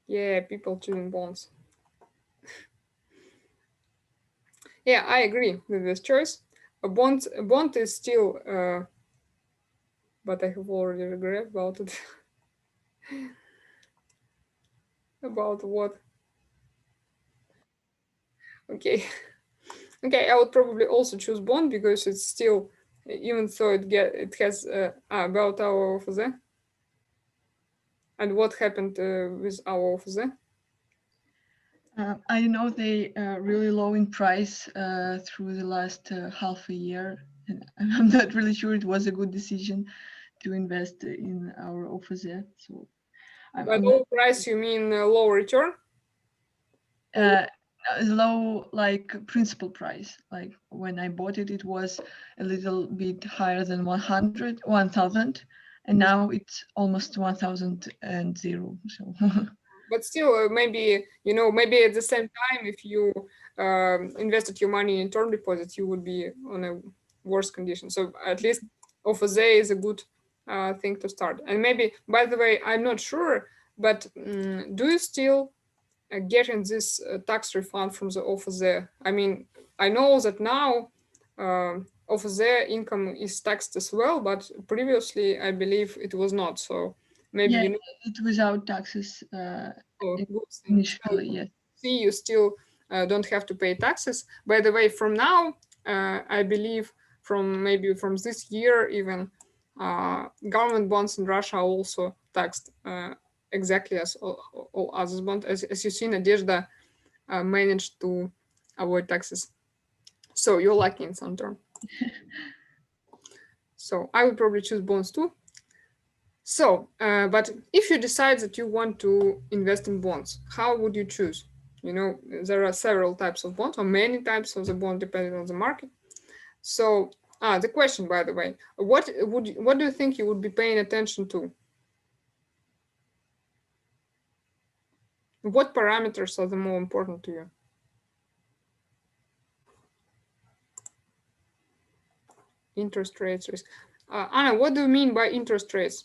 Yeah, people choosing bonds. Yeah, I agree with this choice. A bond is still, but I have already regret about it. About what? Okay. Okay, I would probably also choose bond because it's still, even though it has about our OFZ. And what happened with our OFZ?
I know they really low in price through the last half a year, and I'm not really sure it was a good decision to invest in our OFZ. So,
By low price, you mean low return?
Low like principal price. Like when I bought it, it was a little bit higher than 1,000, and now it's almost 1,000. So.
But still, maybe, you know, maybe at the same time, if you invested your money in term deposits, you would be on a worse condition. So at least OFZ is a good thing to start. And maybe, by the way, I'm not sure, but do you still getting this tax refund from the OFZ? I mean, I know that now OFZ income is taxed as well, but previously I believe it was not. So maybe,
Yeah,
you know,
it without taxes initially. Yes.
see, you still don't have to pay taxes. By the way, from now, I believe maybe from this year even, government bonds in Russia are also taxed exactly as all other bonds. As you see, Nadezhda managed to avoid taxes. So you're lucky in some term. So I would probably choose bonds too. So, but if you decide that you want to invest in bonds, how would you choose? You know, there are several types of bonds, or many types of the bond depending on the market. So, the question, by the way, what do you think you would be paying attention to? What parameters are the more important to you? Interest rates, risk. Anna, what do you mean by interest rates?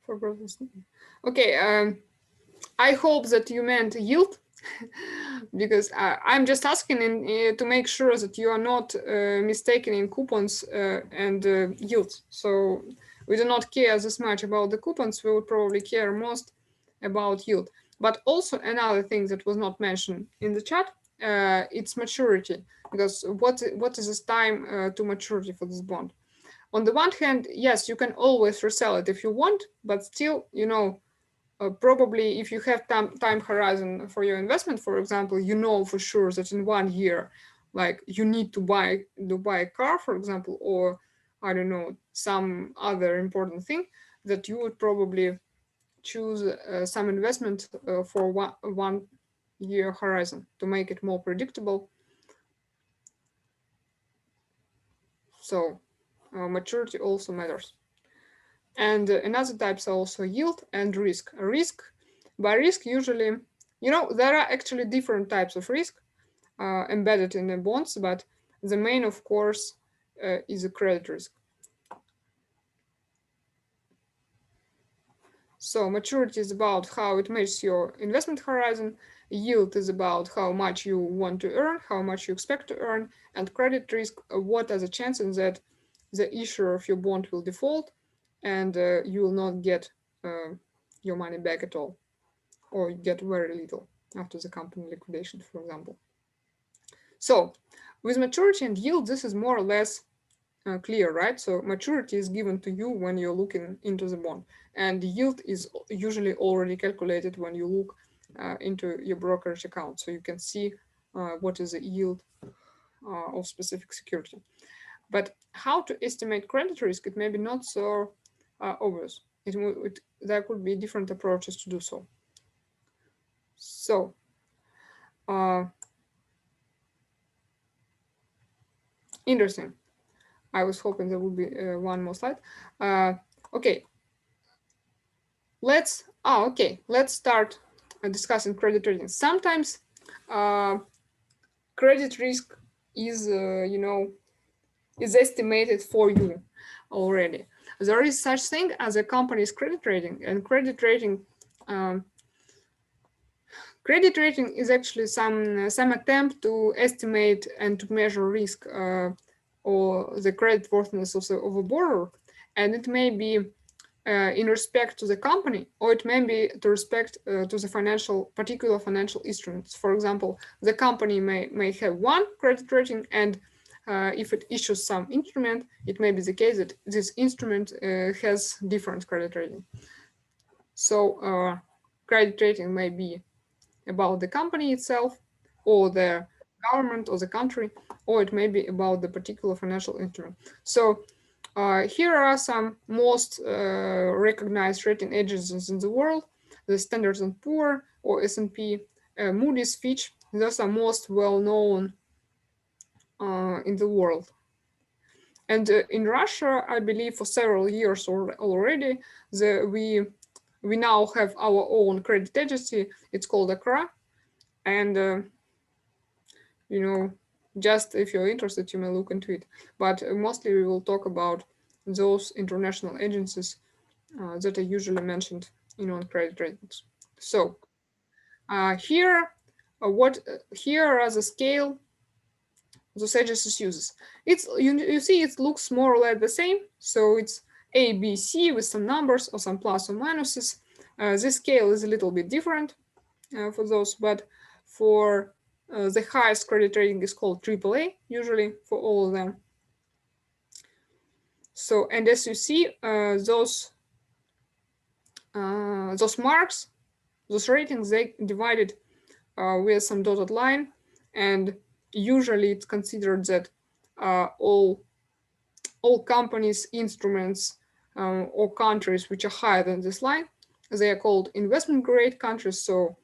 For brothers. Okay. I hope that you meant yield, because I'm just asking to make sure that you are not mistaken in coupons and yields. So we do not care this much about the coupons. We would probably care most about yield. But also another thing that was not mentioned in the chat, it's maturity. Because what is this time to maturity for this bond? On the one hand, yes, you can always resell it if you want, but still, you know, probably if you have time horizon for your investment, for example, you know for sure that in 1 year, like you need to buy a car, for example, or I don't know, some other important thing, that you would probably choose some investment for 1 year horizon to make it more predictable. So maturity also matters. And another types are also yield and risk. By risk, usually, you know, there are actually different types of risk embedded in the bonds, but the main, of course, is a credit risk. So maturity is about how it matches your investment horizon. Yield is about how much you want to earn, how much you expect to earn, and credit risk, what are the chances that the issuer of your bond will default and you will not get your money back at all, or get very little after the company liquidation, for example. So with maturity and yield, this is more or less clear, right? So maturity is given to you when you're looking into the bond, and yield is usually already calculated when you look into your brokerage account. So you can see what is the yield of specific security. But how to estimate credit risk, it may be not so obvious. There could be different approaches to do so. So interesting. I was hoping there would be one more slide. Okay. Let's start discussing credit rating. Sometimes credit risk is, you know, is estimated for you already. There is such thing as a company's credit rating, and credit rating is actually some attempt to estimate and to measure risk or the credit worthiness of a borrower, and it may be in respect to the company, or it may be to respect to the particular financial instruments. For example, the company may have one credit rating, and if it issues some instrument, it may be the case that this instrument has different credit rating. So credit rating may be about the company itself, or the government, or the country, or it may be about the particular financial instrument. So here are some most recognized rating agencies in the world: the Standard & Poor, or S&P, Moody's, Fitch. Those are most well-known in the world. And in Russia, I believe for several years already, we now have our own credit agency. It's called ACRA. And, you know, just if you're interested, you may look into it. But mostly we will talk about those international agencies that are usually mentioned in on-credit ratings. So here are the scale those agencies uses. You see it looks more or less the same. So it's A, B, C with some numbers or some plus or minuses. This scale is a little bit different for those, but for the highest credit rating is called AAA, usually for all of them. So, and as you see, those marks, those ratings, they divided with some dotted line, and usually it's considered that all companies, instruments, or countries which are higher than this line, they are called investment grade countries. So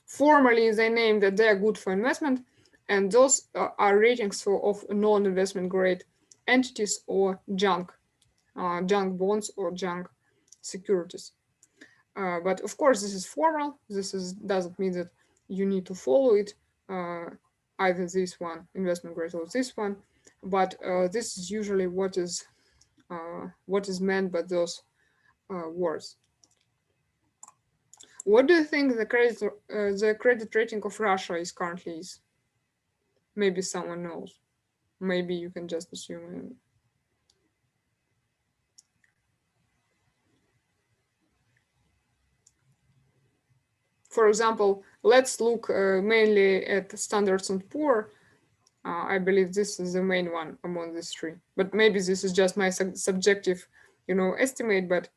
formally they name that they are good for investment, and those are ratings of non-investment grade entities or junk bonds or junk securities. But of course, this is formal. This doesn't mean that you need to follow it, either this one, investment grade, or this one. But this is usually what is meant by those words. What do you think the credit rating of Russia is currently is? Maybe someone knows. Maybe you can just assume. For example, let's look mainly at Standards and Poor. I believe this is the main one among these three. But maybe this is just my subjective, estimate. But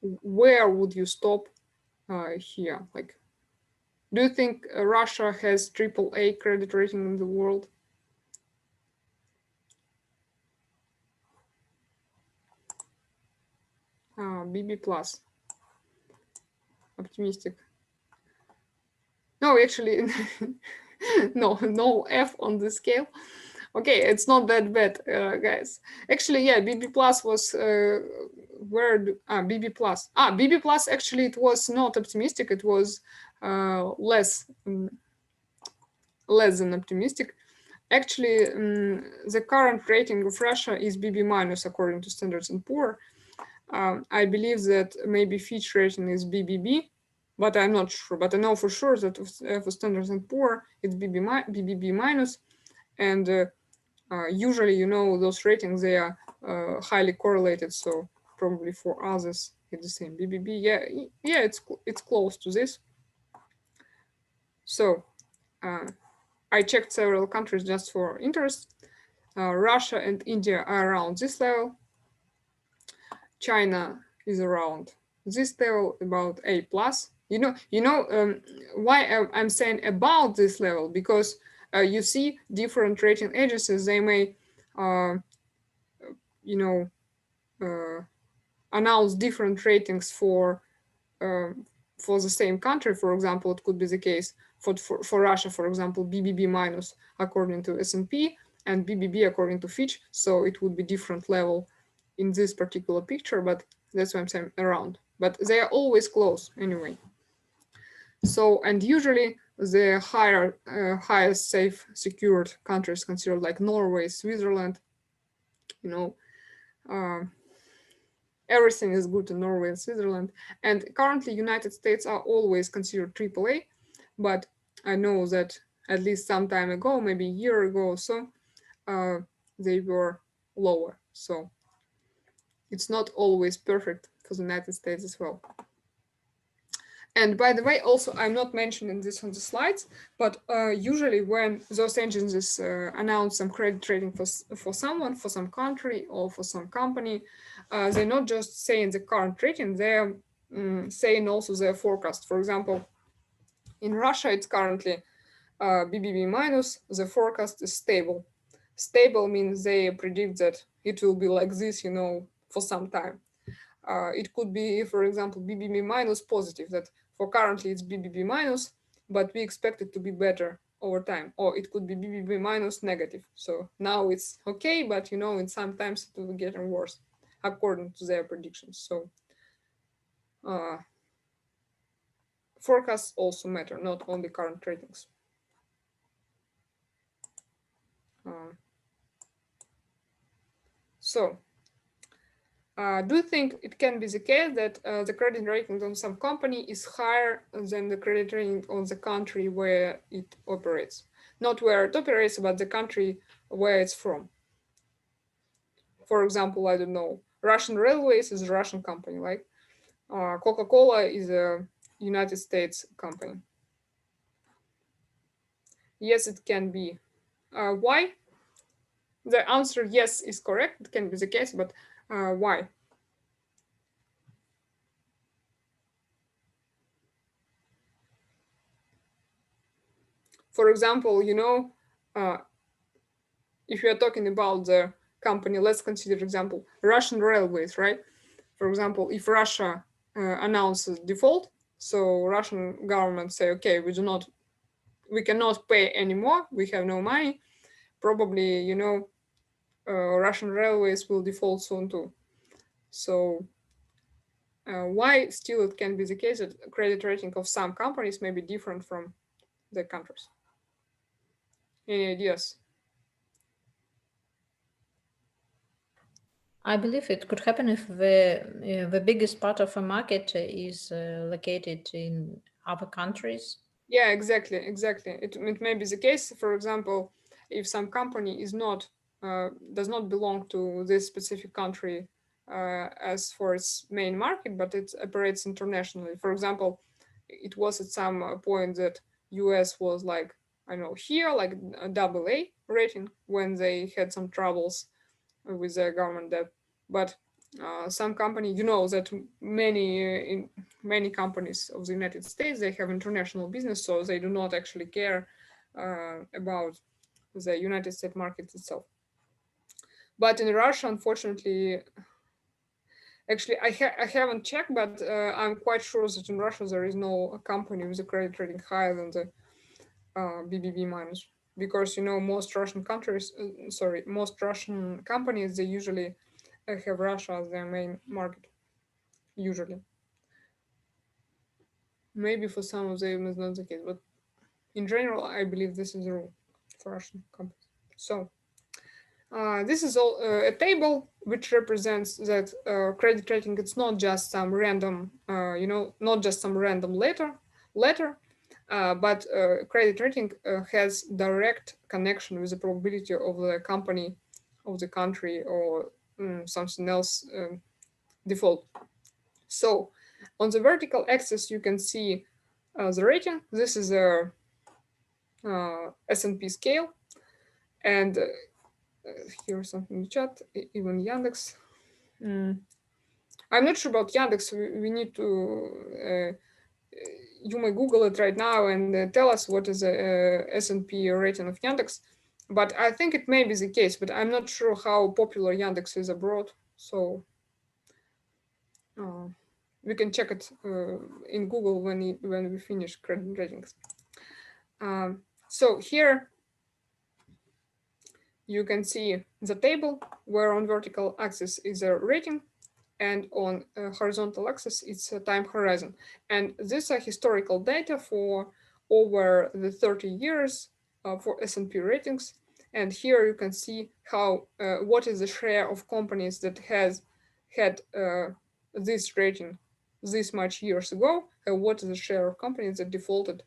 where would you stop here? Like, do you think Russia has AAA credit rating in the world? BB plus. Optimistic. No, actually, no F on the scale. Okay, it's not that bad, guys. Actually, yeah, BB plus was BB plus. BB plus, actually, it was not optimistic. It was less than optimistic. Actually, the current rating of Russia is BB minus according to Standards and Poor. I believe that maybe Fitch rating is BBB, but I'm not sure. But I know for sure that for Standards and Poor, it's BBB minus. And usually, those ratings, they are highly correlated. So probably for others, it's the same. BBB, yeah, it's close to this. So I checked several countries just for interest. Russia and India are around this level. China is around this level, about A plus. Why I'm saying about this level, because you see different rating agencies, they may announce different ratings for the same country. For example, it could be the case for Russia, for example, BBB minus according to S&P and BBB according to Fitch. So it would be different level in this particular picture, but that's why I'm saying around. But they are always close anyway. So, and usually the highest safe secured countries considered like Norway, Switzerland, everything is good in Norway and Switzerland. And currently United States are always considered AAA, but I know that at least some time ago, maybe a year ago or so, they were lower. So it's not always perfect for the United States as well. And by the way, also, I'm not mentioning this on the slides, but usually when those agencies announce some credit rating for someone, for some country, or for some company, they're not just saying the current rating, they're saying also their forecast. For example, in Russia, it's currently BBB minus, the forecast is stable. Stable means they predict that it will be like this, for some time. It could be, for example, BBB minus positive, that for currently it's BBB minus, but we expect it to be better over time. Or it could be BBB minus negative. So now it's okay, but in sometimes it will get worse according to their predictions. So forecasts also matter, not only current ratings. Do you think it can be the case that the credit rating on some company is higher than the credit rating on the country where it operates? Not where it operates, but the country where it's from. For example, I don't know, Russian Railways is a Russian company, like Coca-Cola is a United States company. Yes, it can be. Why? The answer yes is correct. It can be the case, but why? For example, if you are talking about the company, let's consider example Russian Railways, right? For example, if Russia announces default, so Russian government say, okay, we cannot pay anymore, we have no money, probably, Russian Railways will default soon too. So why still it can be the case that credit rating of some companies may be different from the countries? Any ideas?
I believe it could happen if the biggest part of a market is located in other countries.
Yeah, exactly, exactly. It may be the case. For example, if some company is not does not belong to this specific country as for its main market, but it operates internationally. For example, it was at some point that US was like, I don't know, here like a double A rating when they had some troubles with their government debt. But some company, you know, that in many companies of the United States, they have international business, so they do not actually care about the United States market itself. But in Russia, unfortunately, actually, I haven't checked, but I'm quite sure that in Russia there is no company with a credit rating higher than the BBB minus, because you know most Russian countries, most Russian companies, they usually have Russia as their main market. Usually, maybe for some of them it's not the case, but in general, I believe this is the rule for Russian companies. So this is all a table which represents that credit rating. It's not just some random, not just some random letter, but credit rating has direct connection with the probability of the company, of the country, or something else default. So on the vertical axis, you can see the rating. This is a S&P scale, and here's something in the chat. Even Yandex. I'm not sure about Yandex. We need to. You may Google it right now and tell us what is the S&P rating of Yandex. But I think it may be the case, but I'm not sure how popular Yandex is abroad. So we can check it in Google when we finish credit ratings. So here you can see the table where on vertical axis is a rating and on horizontal axis it's a time horizon. And these are historical data for over the 30 years for S&P ratings. And here you can see how what is the share of companies that has had this rating this much years ago, and what is the share of companies that defaulted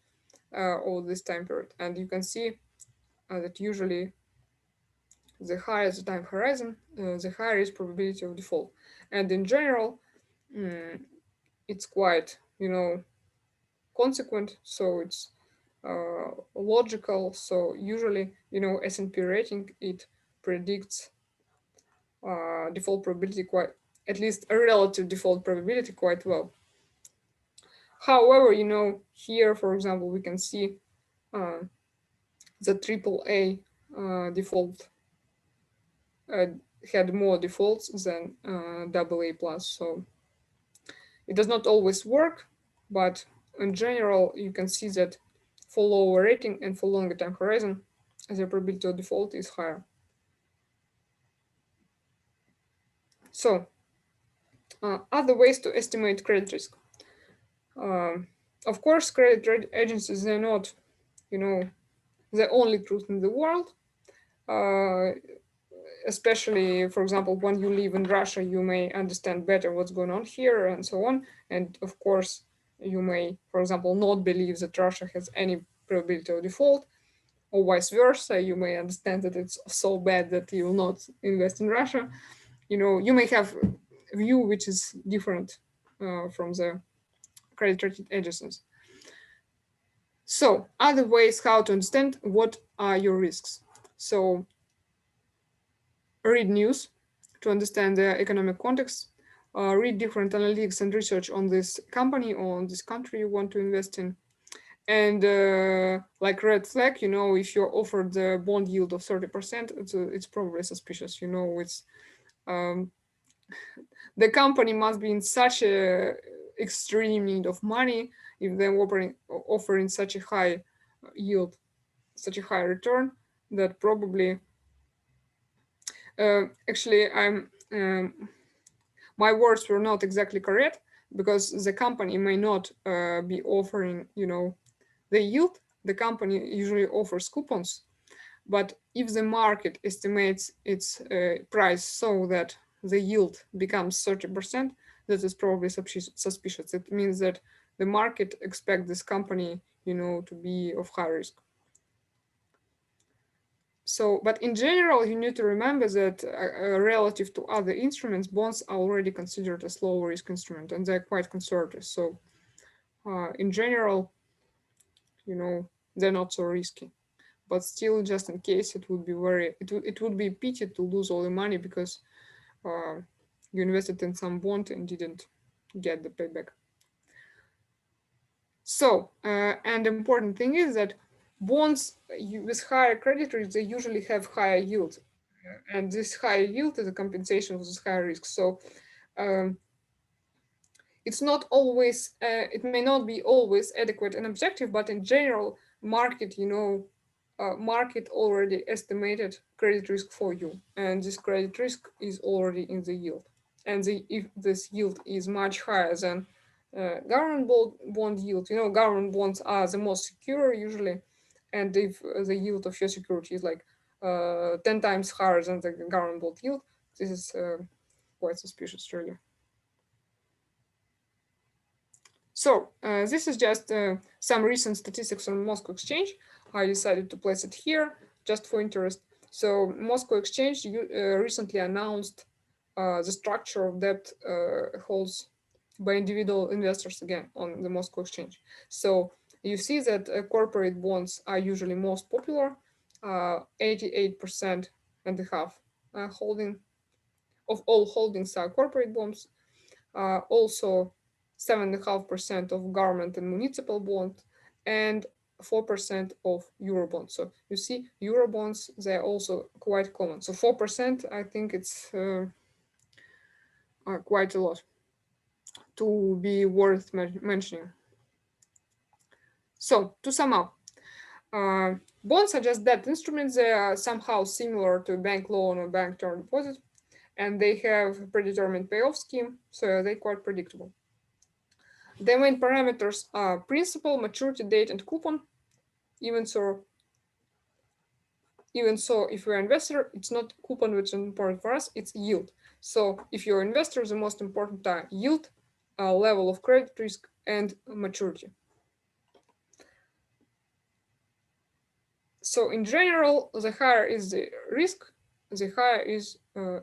over this time period. And you can see that usually the higher the time horizon, the higher is probability of default. And in general, it's quite, consequent. So it's logical. So usually, S&P rating, it predicts default probability quite, at least a relative default probability quite well. However, here, for example, we can see the AAA default had more defaults than AA plus. So it does not always work, but in general, you can see that for lower rating and for longer time horizon, the probability of default is higher. So other ways to estimate credit risk. Of course, credit agencies, they're not, the only truth in the world. Especially, for example, when you live in Russia, you may understand better what's going on here and so on. And of course, you may, for example, not believe that Russia has any probability of default, or vice versa. You may understand that it's so bad that you will not invest in Russia. You may have a view which is different from the credit rating agencies. So other ways how to understand what are your risks. So read news to understand the economic context, read different analytics and research on this company or on this country you want to invest in. And like red flag, if you're offered the bond yield of 30%, it's probably suspicious. It's the company must be in such a extreme need of money if they're offering such a high yield, such a high return, that probably actually my words were not exactly correct, because the company may not be offering the yield. The company usually offers coupons, but if the market estimates its price so that the yield becomes 30%, that is probably suspicious. It means that the market expects this company, to be of high risk. So, but in general, you need to remember that relative to other instruments, bonds are already considered a low risk instrument, and they're quite conservative. So, in general, they're not so risky. But still, just in case, it would be a pity to lose all the money because you invested in some bond and didn't get the payback. So, and the important thing is that bonds with higher credit risk, they usually have higher yield. And this higher yield is a compensation for this higher risk. So it's not always, it may not be always adequate and objective, but in general, market, market already estimated credit risk for you. And this credit risk is already in the yield. And if this yield is much higher than government bond yield, government bonds are the most secure usually. And if the yield of your security is like 10 times higher than the government bond yield, this is quite suspicious, really. So this is just some recent statistics on Moscow Exchange. I decided to place it here just for interest. So Moscow Exchange recently announced the structure of debt holds by individual investors again on the Moscow Exchange. So you see that corporate bonds are usually most popular, 88% and a half holding of all holdings are corporate bonds. Also 7.5% of government and municipal bonds, and 4% of Eurobonds. So you see, Eurobonds, they're also quite common. So 4%, I think it's quite a lot to be worth mentioning. So to sum up, bonds are just debt instruments. They are somehow similar to a bank loan or bank term deposit, and they have a predetermined payoff scheme, so they're quite predictable. The main parameters are principal, maturity date, and coupon. Even so, if you're an investor, it's not coupon which is important for us, it's yield. So if you're an investor, the most important are yield, level of credit risk, and maturity. So in general, the higher is the risk, the higher is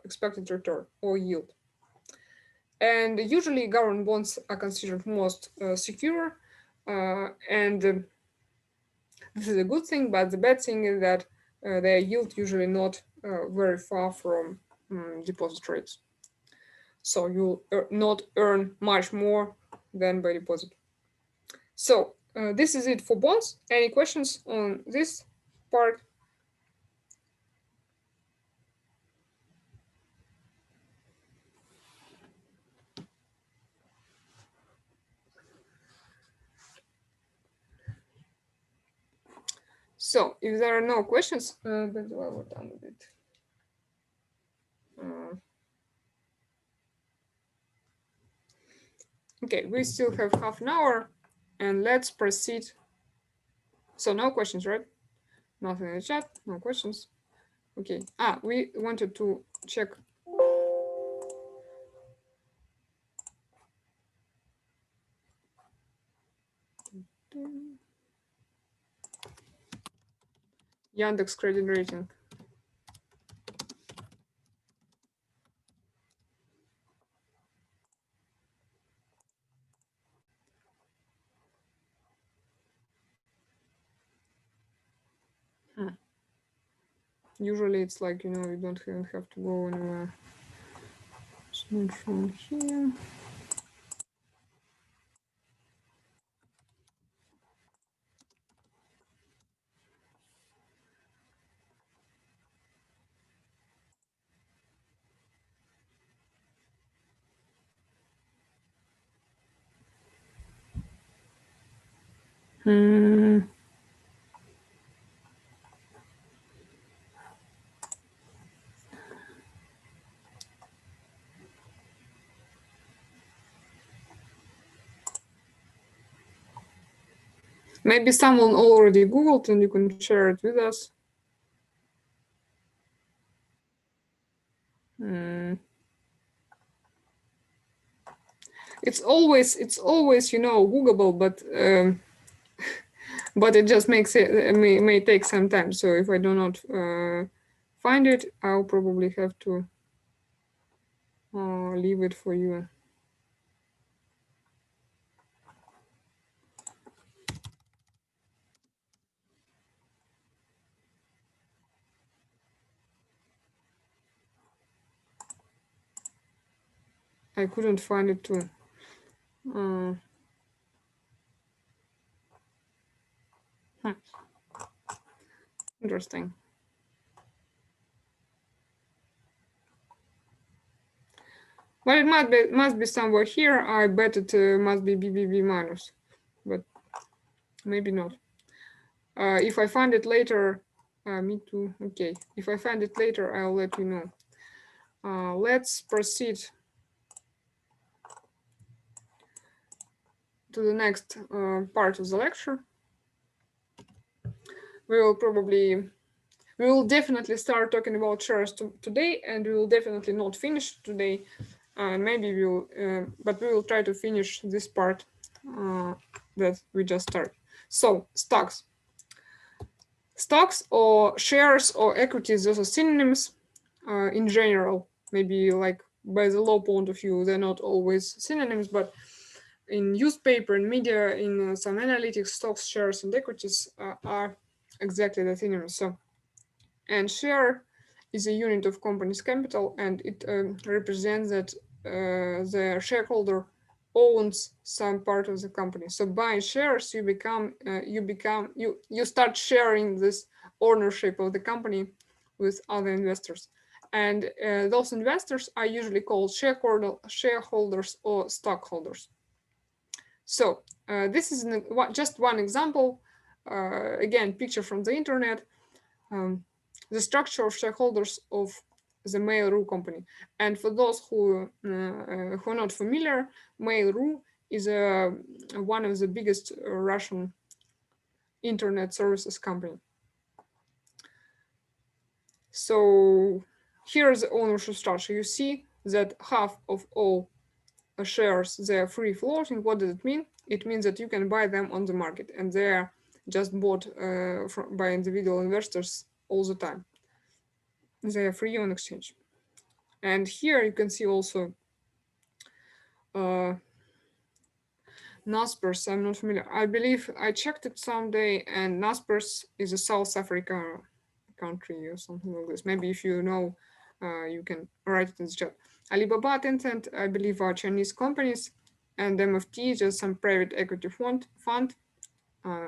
expected return or yield. And usually government bonds are considered most secure. And this is a good thing, but the bad thing is that their yield usually not very far from deposit rates. So you'll not earn much more than by deposit. So this is it for bonds. Any questions on this part? So if there are no questions, then we're done with it. Okay, we still have half an hour, and let's proceed. So no questions, right? Nothing in the chat, no questions. Okay, we wanted to check. Yandex credit rating. Usually it's like, you don't even have to go anywhere. It's not from here. Maybe someone already Googled and you can share it with us. it's always Googleable, but it just makes it may take some time. So if I do not find it, I'll probably have to leave it for you. I couldn't find it too. Interesting. Well, it must be somewhere here. I bet it must be BBB minus, but maybe not. If I find it later, me too. Okay, if I find it later, I'll let you know. Let's proceed to the next part of the lecture. We will definitely start talking about shares today, and we will definitely not finish today. And maybe but we will try to finish this part that we just started. So stocks. Stocks or shares or equities, those are synonyms in general. Maybe like by the law point of view, they're not always synonyms, but in newspaper and media, in some analytics, stocks, shares, and equities are exactly the synonyms. So, and share is a unit of company's capital, and it represents that the shareholder owns some part of the company. So buying shares, you start sharing this ownership of the company with other investors, and those investors are usually called shareholders or stockholders. So this is just one example. Again, picture from the internet. The structure of shareholders of the Mail.ru company. And for those who are not familiar, Mail.ru is one of the biggest Russian internet services company. So here's the ownership structure. You see that half of all shares, they're free floating. What does it mean? It means that you can buy them on the market, and they're just bought by individual investors all the time. They are free on exchange. And here you can see also Naspers. I'm not familiar. I believe I checked it someday, and Naspers is a South Africa country or something like this. Maybe if you know, you can write it in the chat. Alibaba, Tencent, I believe, are Chinese companies, and MFT is just some private equity fund.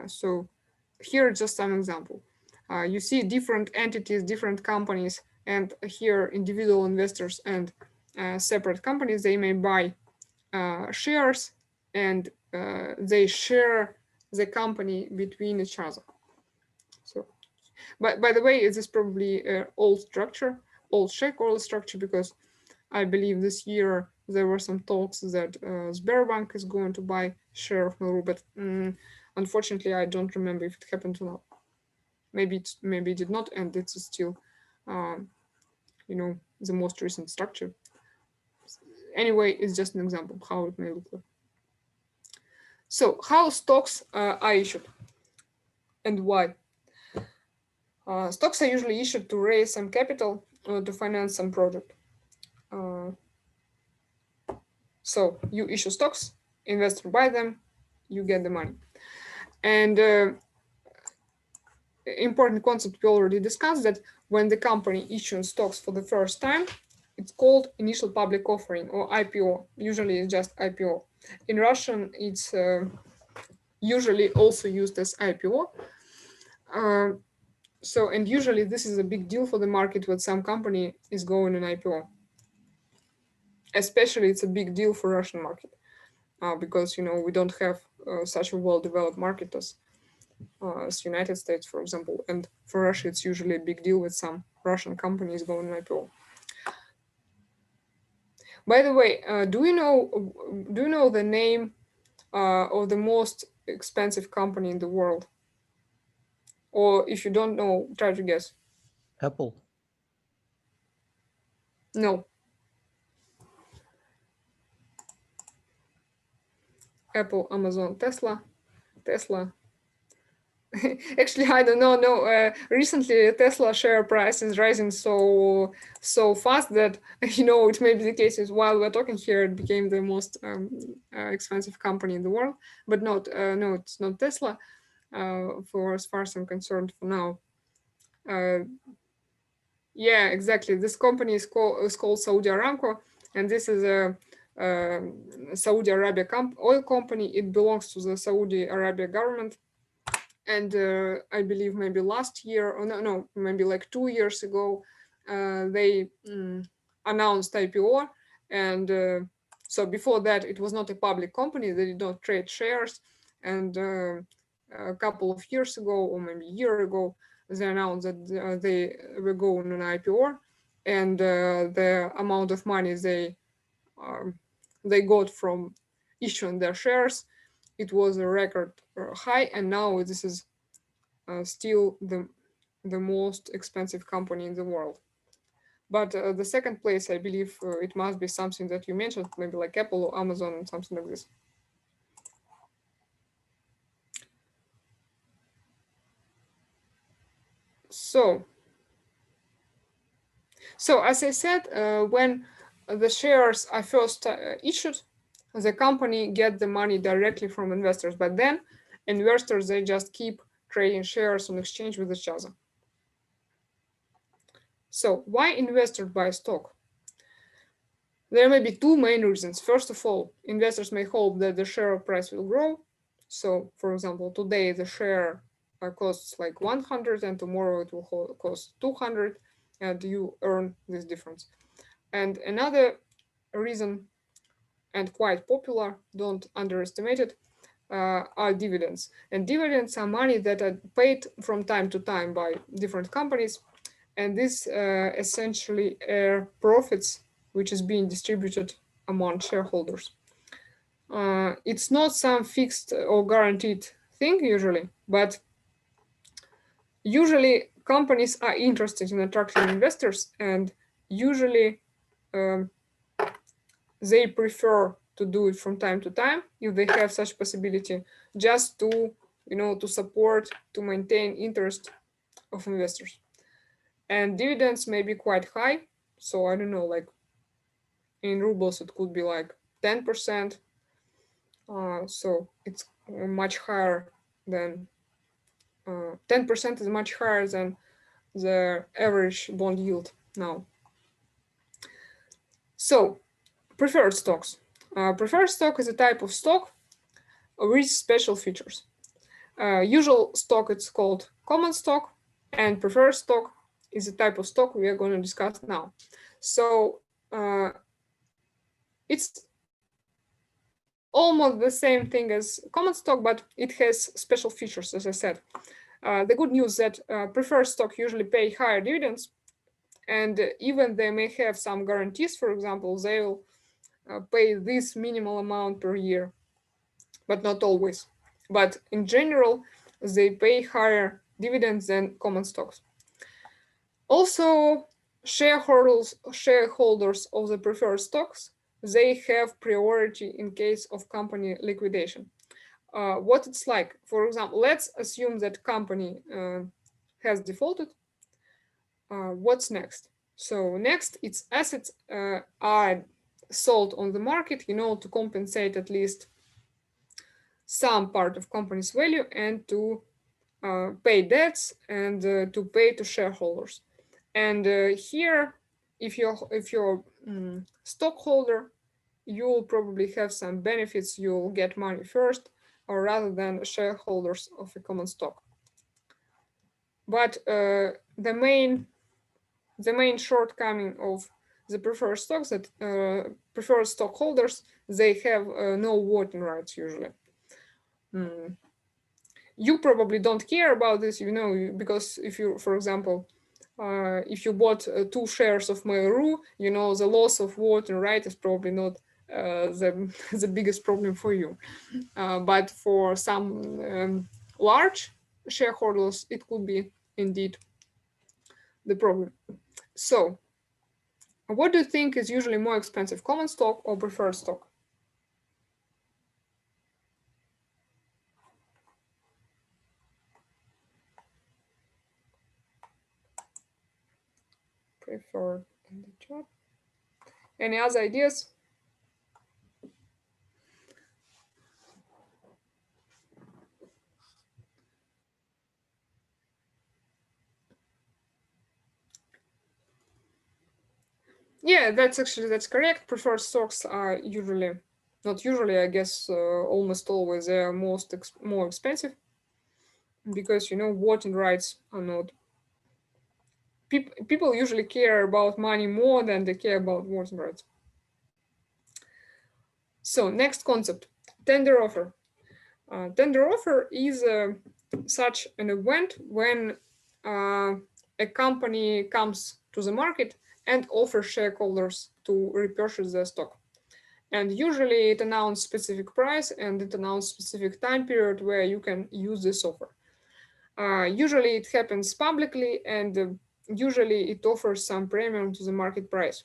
So here just some example. You see different entities, different companies, and here individual investors and separate companies. They may buy shares, and they share the company between each other. So, by the way, this is probably old structure, old shareholder structure, because I believe this year there were some talks that Sberbank is going to buy share of Mail.ru, but unfortunately, I don't remember if it happened or not. Maybe it did not, and it's still, the most recent structure. Anyway, it's just an example of how it may look like. So, how stocks are issued, and why? Stocks are usually issued to raise some capital or to finance some project. So you issue stocks, investor buy them, you get the money. And important concept we already discussed, that when the company issues stocks for the first time, it's called initial public offering or IPO. Usually it's just IPO. In Russian, it's usually also used as IPO. And usually this is a big deal for the market when some company is going an IPO. Especially it's a big deal for Russian market because we don't have such a well-developed market as United States, for example. And for Russia, it's usually a big deal with some Russian companies going IPO. By the way, do you know the name of the most expensive company in the world? Or if you don't know, try to guess.
Apple.
No. Apple, Amazon, Tesla. Actually, I don't know. No, recently Tesla share price is rising so fast that it may be the case is while we're talking here, it became the most expensive company in the world. But not no, it's not Tesla. For as far as I'm concerned, for now. Yeah, exactly. This company is called Saudi Aramco, and this is a Saudi Arabia oil company. It belongs to the Saudi Arabia government. And I believe maybe last year, or no, maybe like 2 years ago, they announced IPO. And so before that, it was not a public company. They did not trade shares. And a couple of years ago, or maybe a year ago, they announced that they were going on an IPO. And the amount of money they got from issuing their shares, it was a record high, and now this is still the most expensive company in the world. But the second place, I believe it must be something that you mentioned, maybe like Apple or Amazon, something like this. So as I said, when the shares are first issued, the company get the money directly from investors, but then investors, they just keep trading shares on exchange with each other. So why investors buy stock? There may be two main reasons. First of all, investors may hope that the share price will grow. So for example, today the share costs like 100 and tomorrow it will cost 200 and you earn this difference. And another reason, and quite popular, don't underestimate it, are dividends. And dividends are money that are paid from time to time by different companies. And this essentially are profits which is being distributed among shareholders. It's not some fixed or guaranteed thing usually, but usually companies are interested in attracting investors, and usually they prefer to do it from time to time if they have such possibility, just to to support, to maintain interest of investors. And dividends may be quite high, so I don't know, like in rubles it could be like 10%. So it's much higher than 10% is much higher than the average bond yield now. So preferred stocks. Preferred stock is a type of stock with special features. Usual stock, it's called common stock, and preferred stock is a type of stock we are going to discuss now. So it's almost the same thing as common stock, but it has special features, as I said. The good news that preferred stock usually pay higher dividends, and even they may have some guarantees. For example, they will pay this minimal amount per year, but not always. But in general, they pay higher dividends than common stocks. Also, shareholders of the preferred stocks, they have priority in case of company liquidation. What it's like, for example, let's assume that company has defaulted. What's next? So next, its assets are sold on the market, to compensate at least some part of company's value and to pay debts and to pay to shareholders. And here, if you're stockholder, you will probably have some benefits. You'll get money first, or rather than shareholders of a common stock. But the main shortcoming of the preferred stocks that preferred stockholders, they have no voting rights usually. You probably don't care about this, because if you, for example, if you bought 2 shares of Mail.ru, the loss of voting right is probably not the biggest problem for you. But for some large shareholders, it could be indeed the problem. So, what do you think is usually more expensive, common stock or preferred stock? preferred in the chat. Any other ideas? Yeah, that's correct. Preferred stocks are usually, not usually, I guess, almost always they are more expensive because voting rights are not. People usually care about money more than they care about voting rights. So next concept, tender offer. Tender offer is such an event when a company comes to the market and offers shareholders to repurchase their stock. And usually it announces specific price and it announces specific time period where you can use this offer. Usually it happens publicly and usually it offers some premium to the market price.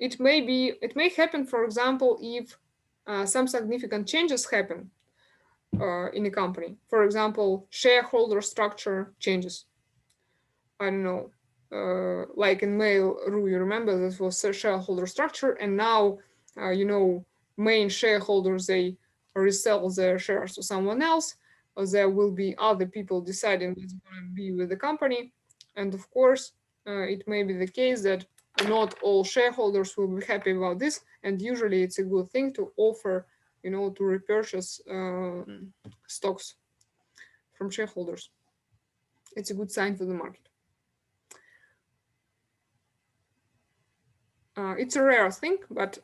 It may happen, for example, if some significant changes happen in a company. For example, shareholder structure changes. I don't know, like in Mail.ru, you remember this was a shareholder structure, and now, main shareholders, they resell their shares to someone else. There will be other people deciding what's going to be with the company. And of course, it may be the case that not all shareholders will be happy about this. And usually it's a good thing to offer, to repurchase stocks from shareholders. It's a good sign for the market. It's a rare thing, but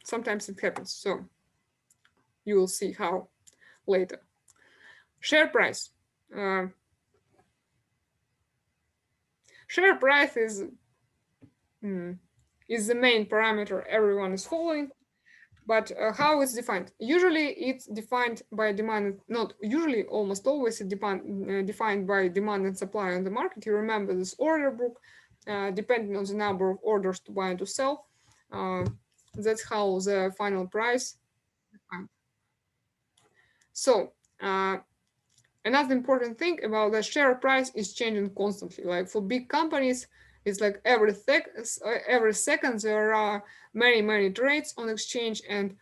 sometimes it happens. So you will see how later. Share price. Share price is the main parameter everyone is following. But how it's defined? Usually it's defined by demand, not usually, almost always it's defined by demand and supply on the market. You remember this order book, depending on the number of orders to buy and to sell. That's how the final price. So another important thing about the share price is changing constantly. Like for big companies, it's like every second there are many trades on exchange, and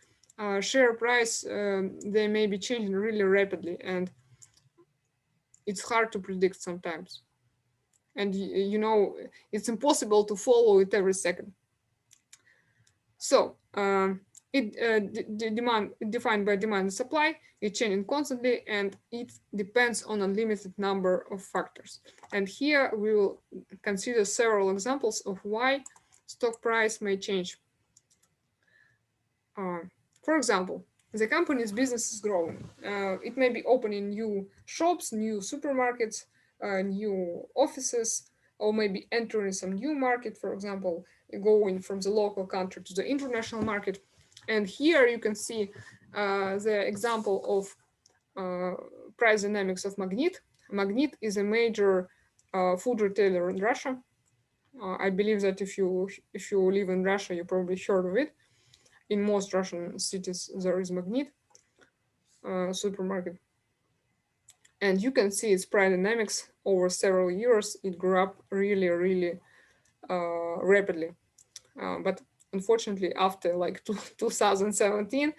share price they may be changing really rapidly, and it's hard to predict sometimes. And it's impossible to follow it every second. So demand defined by demand and supply, it's changing constantly, and it depends on a limited number of factors. And here we will consider several examples of why stock price may change. For example, the company's business is growing. It may be opening new shops, new supermarkets, new offices, or maybe entering some new market, for example, going from the local country to the international market. And here you can see the example of price dynamics of Magnit. Magnit is a major food retailer in Russia. I believe that if you live in Russia, you probably heard of it. In most Russian cities, there is Magnit supermarket. And you can see its price dynamics over several years. It grew up really rapidly. But unfortunately, after like 2017,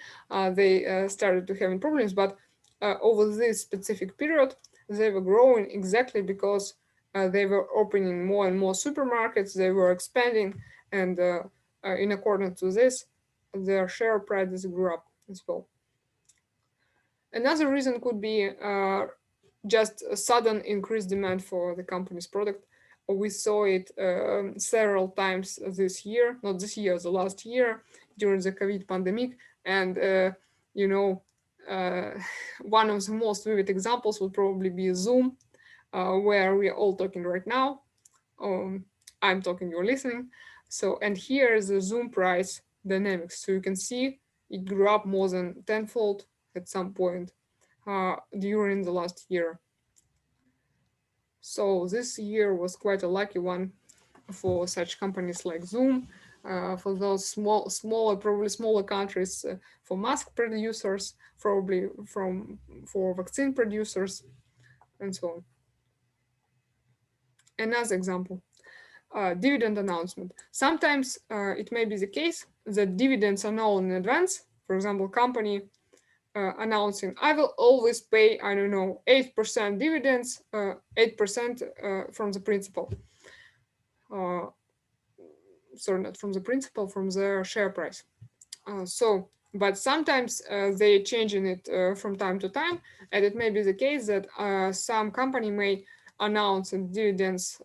they started to having problems. But over this specific period, they were growing exactly because they were opening more and more supermarkets. They were expanding, and in accordance to this, their share prices grew up as well. Another reason could be just a sudden increased demand for the company's product. We saw it several times this year, not this year, the last year during the COVID pandemic. And, one of the most vivid examples would probably be Zoom, where we are all talking right now. I'm talking, you're listening. So, and here is the Zoom price dynamics. So you can see it grew up more than tenfold at some point during the last year. So this year was quite a lucky one for such companies like Zoom, for those probably smaller countries, for mask producers, probably for vaccine producers, and so on. Another example, dividend announcement. Sometimes it may be the case that dividends are known in advance. For example, company announcing, I will always pay, I don't know, 8% dividends, 8% from the principal. Sorry, not from the principal, from the share price. But sometimes they changing it from time to time, and it may be the case that some company may announce dividends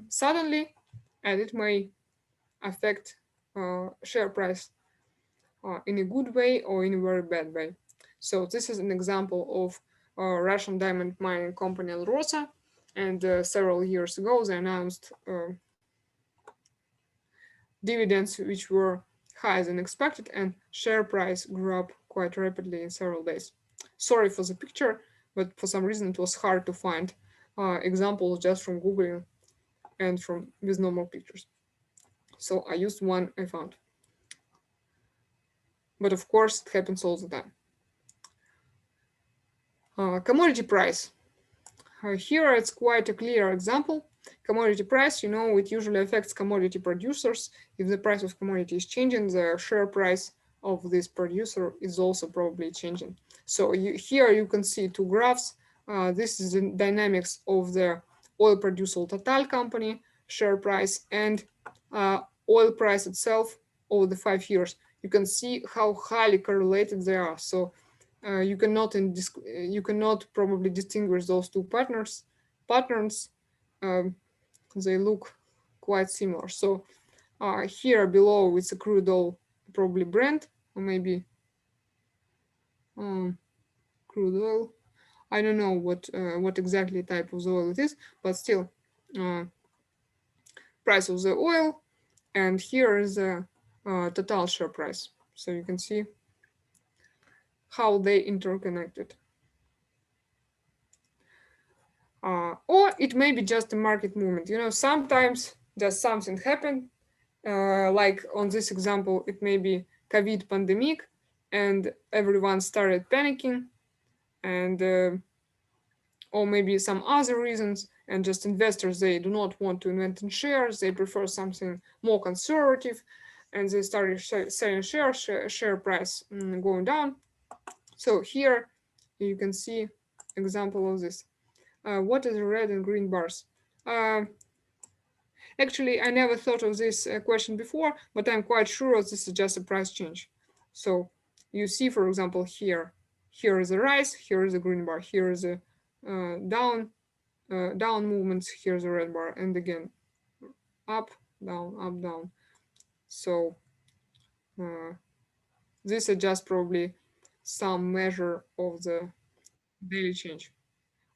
suddenly, and it may affect share price in a good way or in a very bad way. So this is an example of Russian diamond mining company Alrosa, and several years ago they announced dividends which were higher than expected, and share price grew up quite rapidly in several days. Sorry for the picture, but for some reason it was hard to find examples just from Google and from with normal pictures. So I used one I found. But of course, it happens all the time. Commodity price. Here it's quite a clear example. Commodity price, it usually affects commodity producers. If the price of commodity is changing, the share price of this producer is also probably changing. So here you can see two graphs. This is the dynamics of the oil producer Total company share price and oil price itself over the 5 years. You can see how highly correlated they are. So you cannot probably distinguish those two patterns. They look quite similar. So here below it's a crude oil, probably Brent, or maybe crude oil. I don't know what exactly type of oil it is, but still price of the oil, and here is the Total share price. So you can see how they interconnected. Or it may be just a market movement. Sometimes just something happened, like on this example, it may be COVID pandemic, and everyone started panicking, and or maybe some other reasons, and just investors, they do not want to invest in shares, they prefer something more conservative, and they started selling shares, share price going down. So here you can see example of this. What is the red and green bars? Actually, I never thought of this question before, but I'm quite sure this is just a price change. So you see, for example, here is a rise, here is a green bar, here is a down movements, here's a red bar, and again, up, down. So this is just probably some measure of the daily change.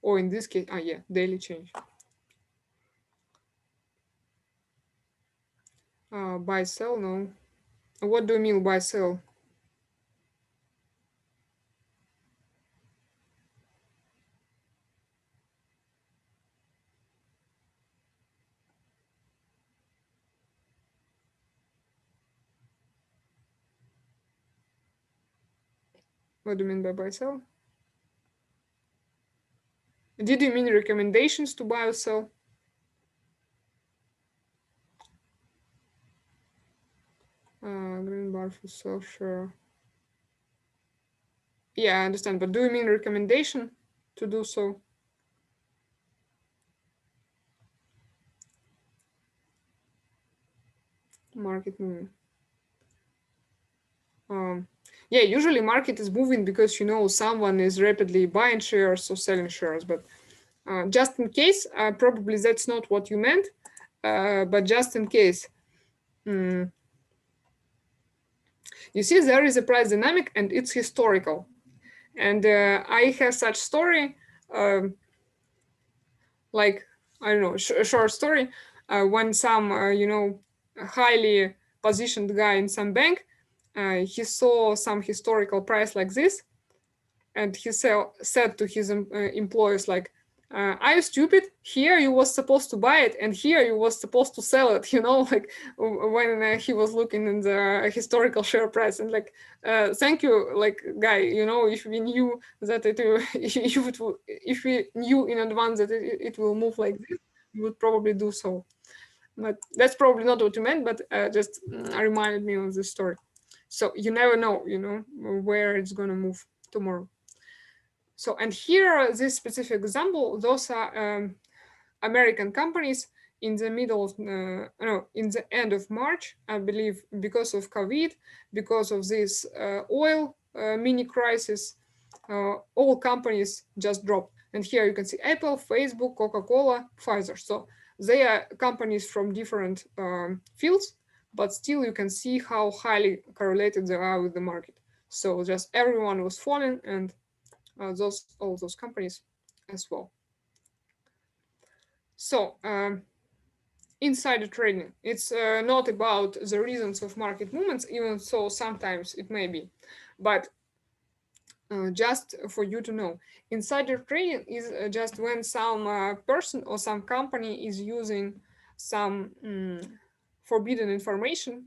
Or in this case, daily change. Buy, sell, no. What do you mean by sell? What do you mean by buy, sell? Did you mean recommendations to buy or sell? Green bar for sell, sure. Yeah, I understand, but do you mean recommendation to do so? Market moving. Yeah, usually market is moving because someone is rapidly buying shares or selling shares, but just in case, probably that's not what you meant, but just in case. You see, there is a price dynamic and it's historical. And I have such story, like, I don't know, a short story, when some, highly positioned guy in some bank, he saw some historical price like this, and he said to his employees, like, are you stupid? Here you was supposed to buy it, and here you was supposed to sell it, like when he was looking in the historical share price, and like, thank you, like, guy, if we knew that if we knew in advance that it will move like this, we would probably do so. but that's probably not what you meant, but just reminded me of this story. So you never know, where it's going to move tomorrow. So, and here, this specific example, those are American companies in the middle of, no, in the end of March, I believe, because of COVID, because of this oil mini crisis, all companies just dropped. And here you can see Apple, Facebook, Coca-Cola, Pfizer. So they are companies from different fields, but still you can see how highly correlated they are with the market. So just everyone was falling, and all those companies as well. So insider trading, it's not about the reasons of market movements, even so sometimes it may be, but just for you to know, insider trading is just when some person or some company is using some forbidden information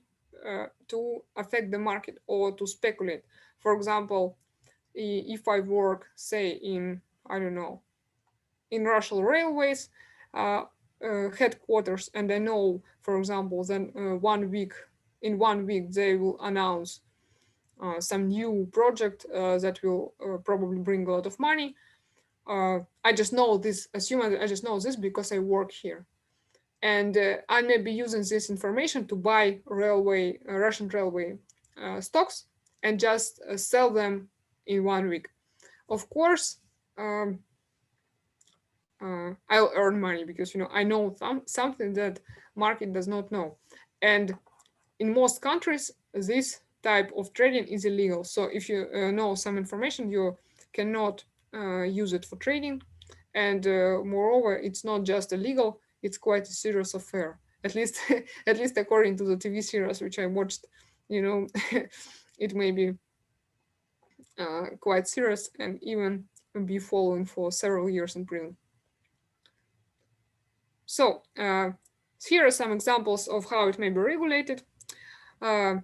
to affect the market or to speculate. For example, if I work, say, in, I don't know, in Russian Railways headquarters, and I know, for example, then in 1 week they will announce some new project that will probably bring a lot of money. I just know this, I just know this because I work here. And I may be using this information to buy Russian railway stocks and just sell them in 1 week. Of course, I'll earn money because I know something that market does not know. And in most countries, this type of trading is illegal. So if you know some information, you cannot use it for trading. And moreover, it's not just illegal; it's quite a serious affair. At least, at least according to the TV series which I watched, it may be quite serious and even be following for several years in prison. So here are some examples of how it may be regulated. For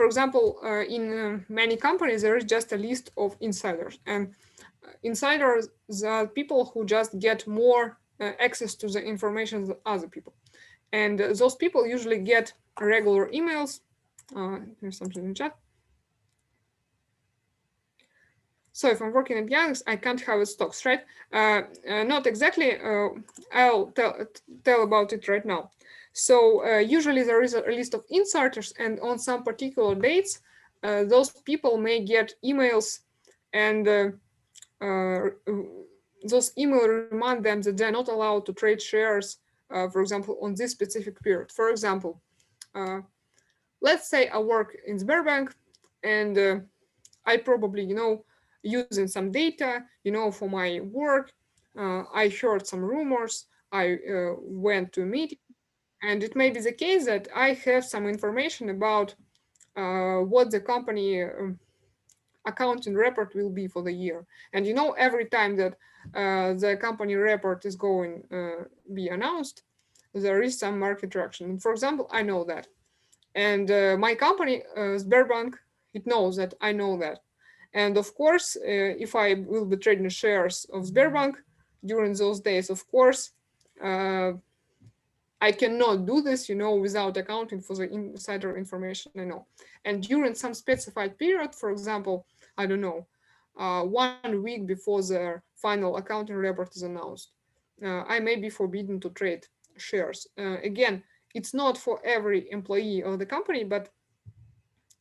example, in many companies, there is just a list of insiders. And insiders are people who just get more access to the information than other people. And those people usually get regular emails. Here's something in the chat. So if I'm working at Yandex, I can't have stocks, right? Not exactly. I'll tell about it right now. So usually there is a list of insiders, and on some particular dates, those people may get emails, and those emails remind them that they're not allowed to trade shares, for example, on this specific period. For example, let's say I work in Sberbank, and I probably, using some data, for my work. I heard some rumors. I went to a meeting, and it may be the case that I have some information about what the company accounting report will be for the year. And every time that the company report is going be announced, there is some market reaction. And for example, I know that, and my company, Sberbank, it knows that I know that. And of course, if I will be trading shares of Sberbank during those days, of course, I cannot do this, without accounting for the insider information I know. And during some specified period, for example, I don't know, 1 week before the final accounting report is announced, I may be forbidden to trade shares. Again, it's not for every employee of the company, but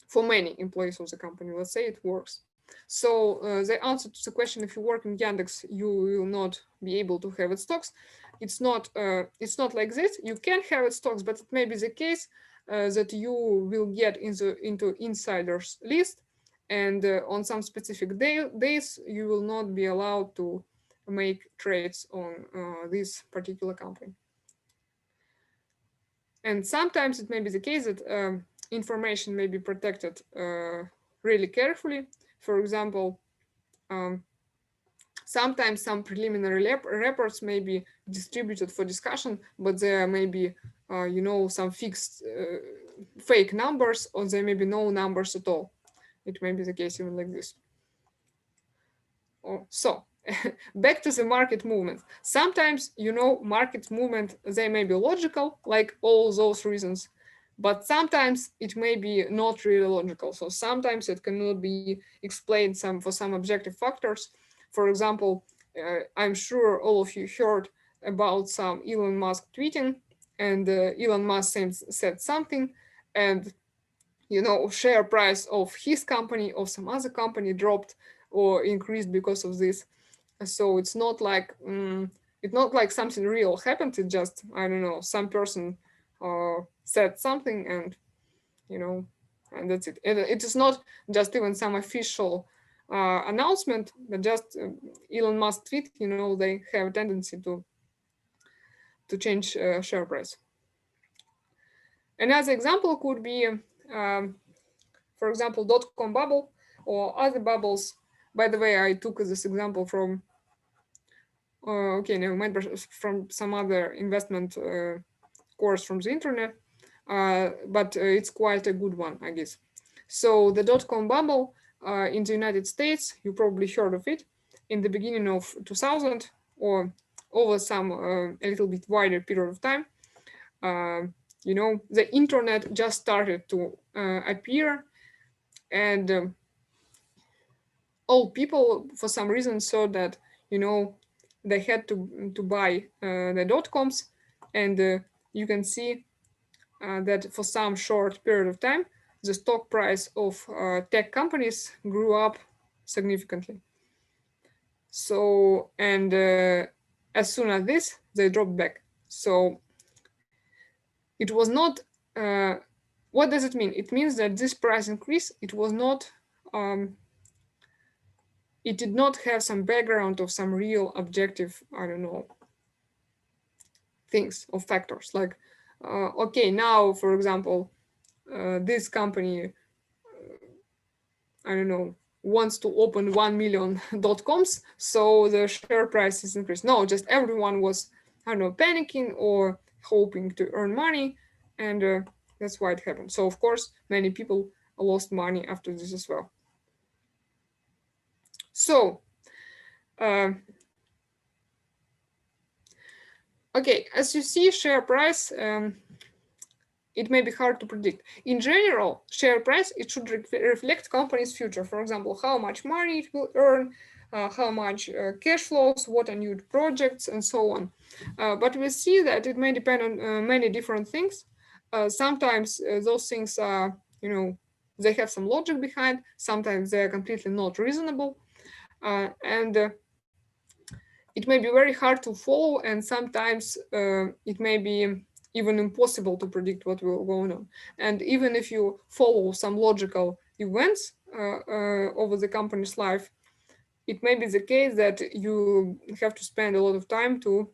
for many employees of the company, let's say it works. So the answer to the question, if you work in Yandex, you will not be able to have it stocks. It's not like this. You can have it stocks, but it may be the case that you will get into insiders list, and on some specific days, you will not be allowed to make trades on this particular company. And sometimes it may be the case that information may be protected really carefully. For example, sometimes some preliminary reports may be distributed for discussion, but there may be, some fixed fake numbers, or there may be no numbers at all. It may be the case even like this. So back to the market movement. Sometimes, market movement, they may be logical, like all those reasons, but sometimes it may be not really logical. So sometimes it cannot be explained for some objective factors. For example, I'm sure all of you heard about some Elon Musk tweeting, and Elon Musk said something, and share price of his company, of some other company dropped or increased because of this. So it's not like something real happened. It just, I don't know, some person said something, and and that's it. It is not just even some official announcement, but just Elon Musk tweet. They have a tendency to change share price. Another example could be, for example, dot-com bubble or other bubbles. By the way, I took this example from from some other investment course from the internet, but it's quite a good one, I guess. So the dot-com bubble in the United States, you probably heard of it, in the beginning of 2000 or over some a little bit wider period of time. The internet just started to appear, and all people for some reason saw that they had to buy the dot-coms, and you can see that for some short period of time the stock price of tech companies grew up significantly. So, and as soon as this, they dropped back. So it was not what does it mean? It means that this price increase, it was not it did not have some background of some real objective, I don't know, things or factors. Like, okay, now, for example, this company, I don't know, wants to open 1 million dot-coms, so the share price is increased. No, just everyone was, I don't know, panicking or hoping to earn money, and that's why it happened. So, of course, many people lost money after this as well. So, okay, as you see, share price, it may be hard to predict. In general, share price, it should reflect company's future. For example, how much money it will earn, how much cash flows, what are new projects, and so on. But we see that it may depend on many different things. Sometimes those things are, they have some logic behind. Sometimes they are completely not reasonable. And it may be very hard to follow, and sometimes it may be even impossible to predict what will go on. And even if you follow some logical events over the company's life, it may be the case that you have to spend a lot of time to,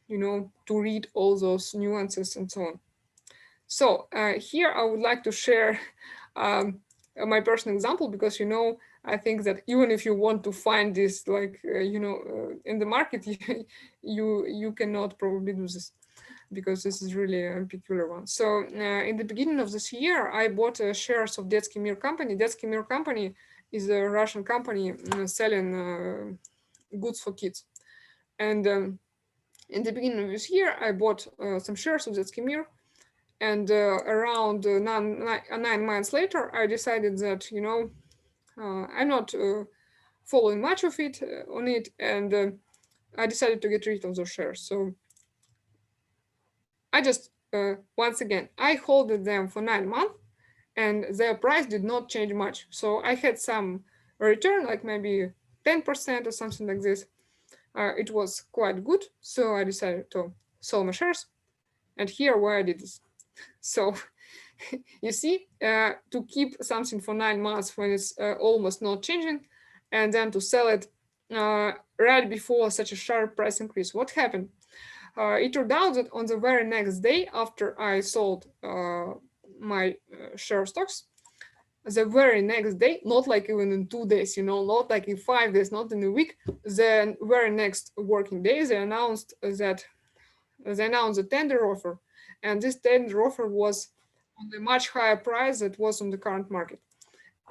to read all those nuances and so on. So here I would like to share my personal example, because, I think that even if you want to find this, like, in the market, you cannot probably do this, because this is really a peculiar one. So in the beginning of this year, I bought shares of Detsky Mir company. Detsky Mir company is a Russian company selling goods for kids. And in the beginning of this year, I bought some shares of Detsky Mir. And around 9 months later, I decided that, I'm not following much of it on it, and I decided to get rid of those shares. So I just, once again, I holded them for 9 months, and their price did not change much. So I had some return, like maybe 10% or something like this. It was quite good. So I decided to sell my shares. And here where I did this. So you see, to keep something for 9 months when it's almost not changing, and then to sell it right before such a sharp price increase. What happened? It turned out that on the very next day after I sold my share stocks, the very next day, not like even in 2 days, not like in 5 days, not in a week, the very next working day, they announced the tender offer. And this tender offer was on a much higher price that was on the current market.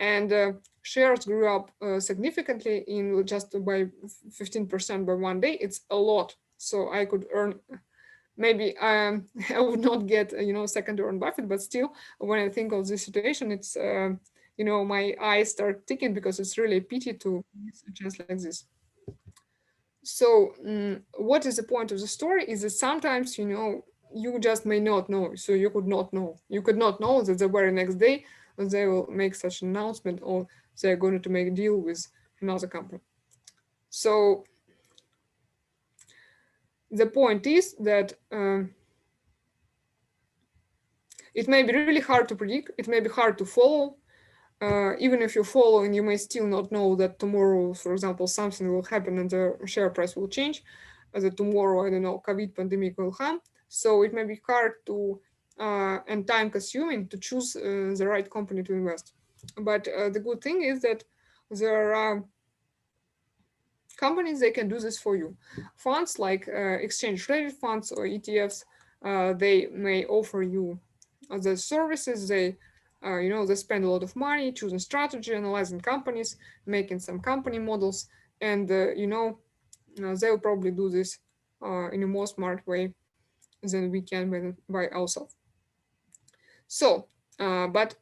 and shares grew up significantly in just by 15% by one day. It's a lot. So I could earn, maybe I would not get, second Warren Buffett, but still, when I think of this situation, it's, my eyes start ticking because it's really a pity to miss a chance like this. So what is the point of the story is that sometimes, you just may not know. So you could not know. You could not know that the very next day they will make such an announcement or they're going to make a deal with another company. So the point is that it may be really hard to predict. It may be hard to follow. Even if you follow, and you may still not know that tomorrow, for example, something will happen and the share price will change. That tomorrow, I don't know, COVID pandemic will come. So it may be hard to and time consuming to choose the right company to invest. But the good thing is that there are companies, they can do this for you. Funds like exchange traded funds or ETFs, they may offer you the services. They they spend a lot of money choosing strategy, analyzing companies, making some company models, and they'll probably do this in a more smart way than we can by ourselves. So, but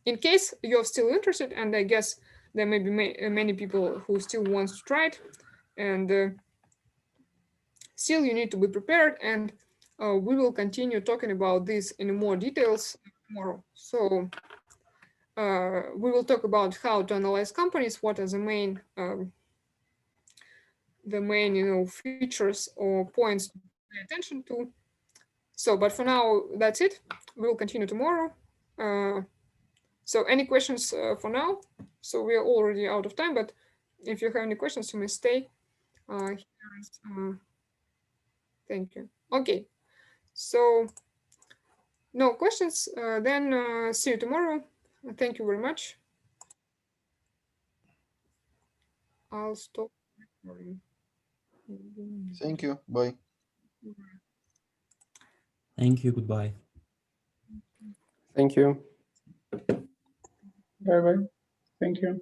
in case you're still interested, and I guess there may be many people who still want to try it, and still you need to be prepared, and we will continue talking about this in more details tomorrow. So we will talk about how to analyze companies, what are the main features or points to pay attention to. So, but for now, that's it. We will continue tomorrow. So any questions for now? So we are already out of time, but if you have any questions, you may stay. Thank you. Okay, so no questions, then see you tomorrow. Thank you very much. I'll stop recording.
Thank you. Bye.
Thank you. Goodbye.
Thank you.
Bye bye. Thank you.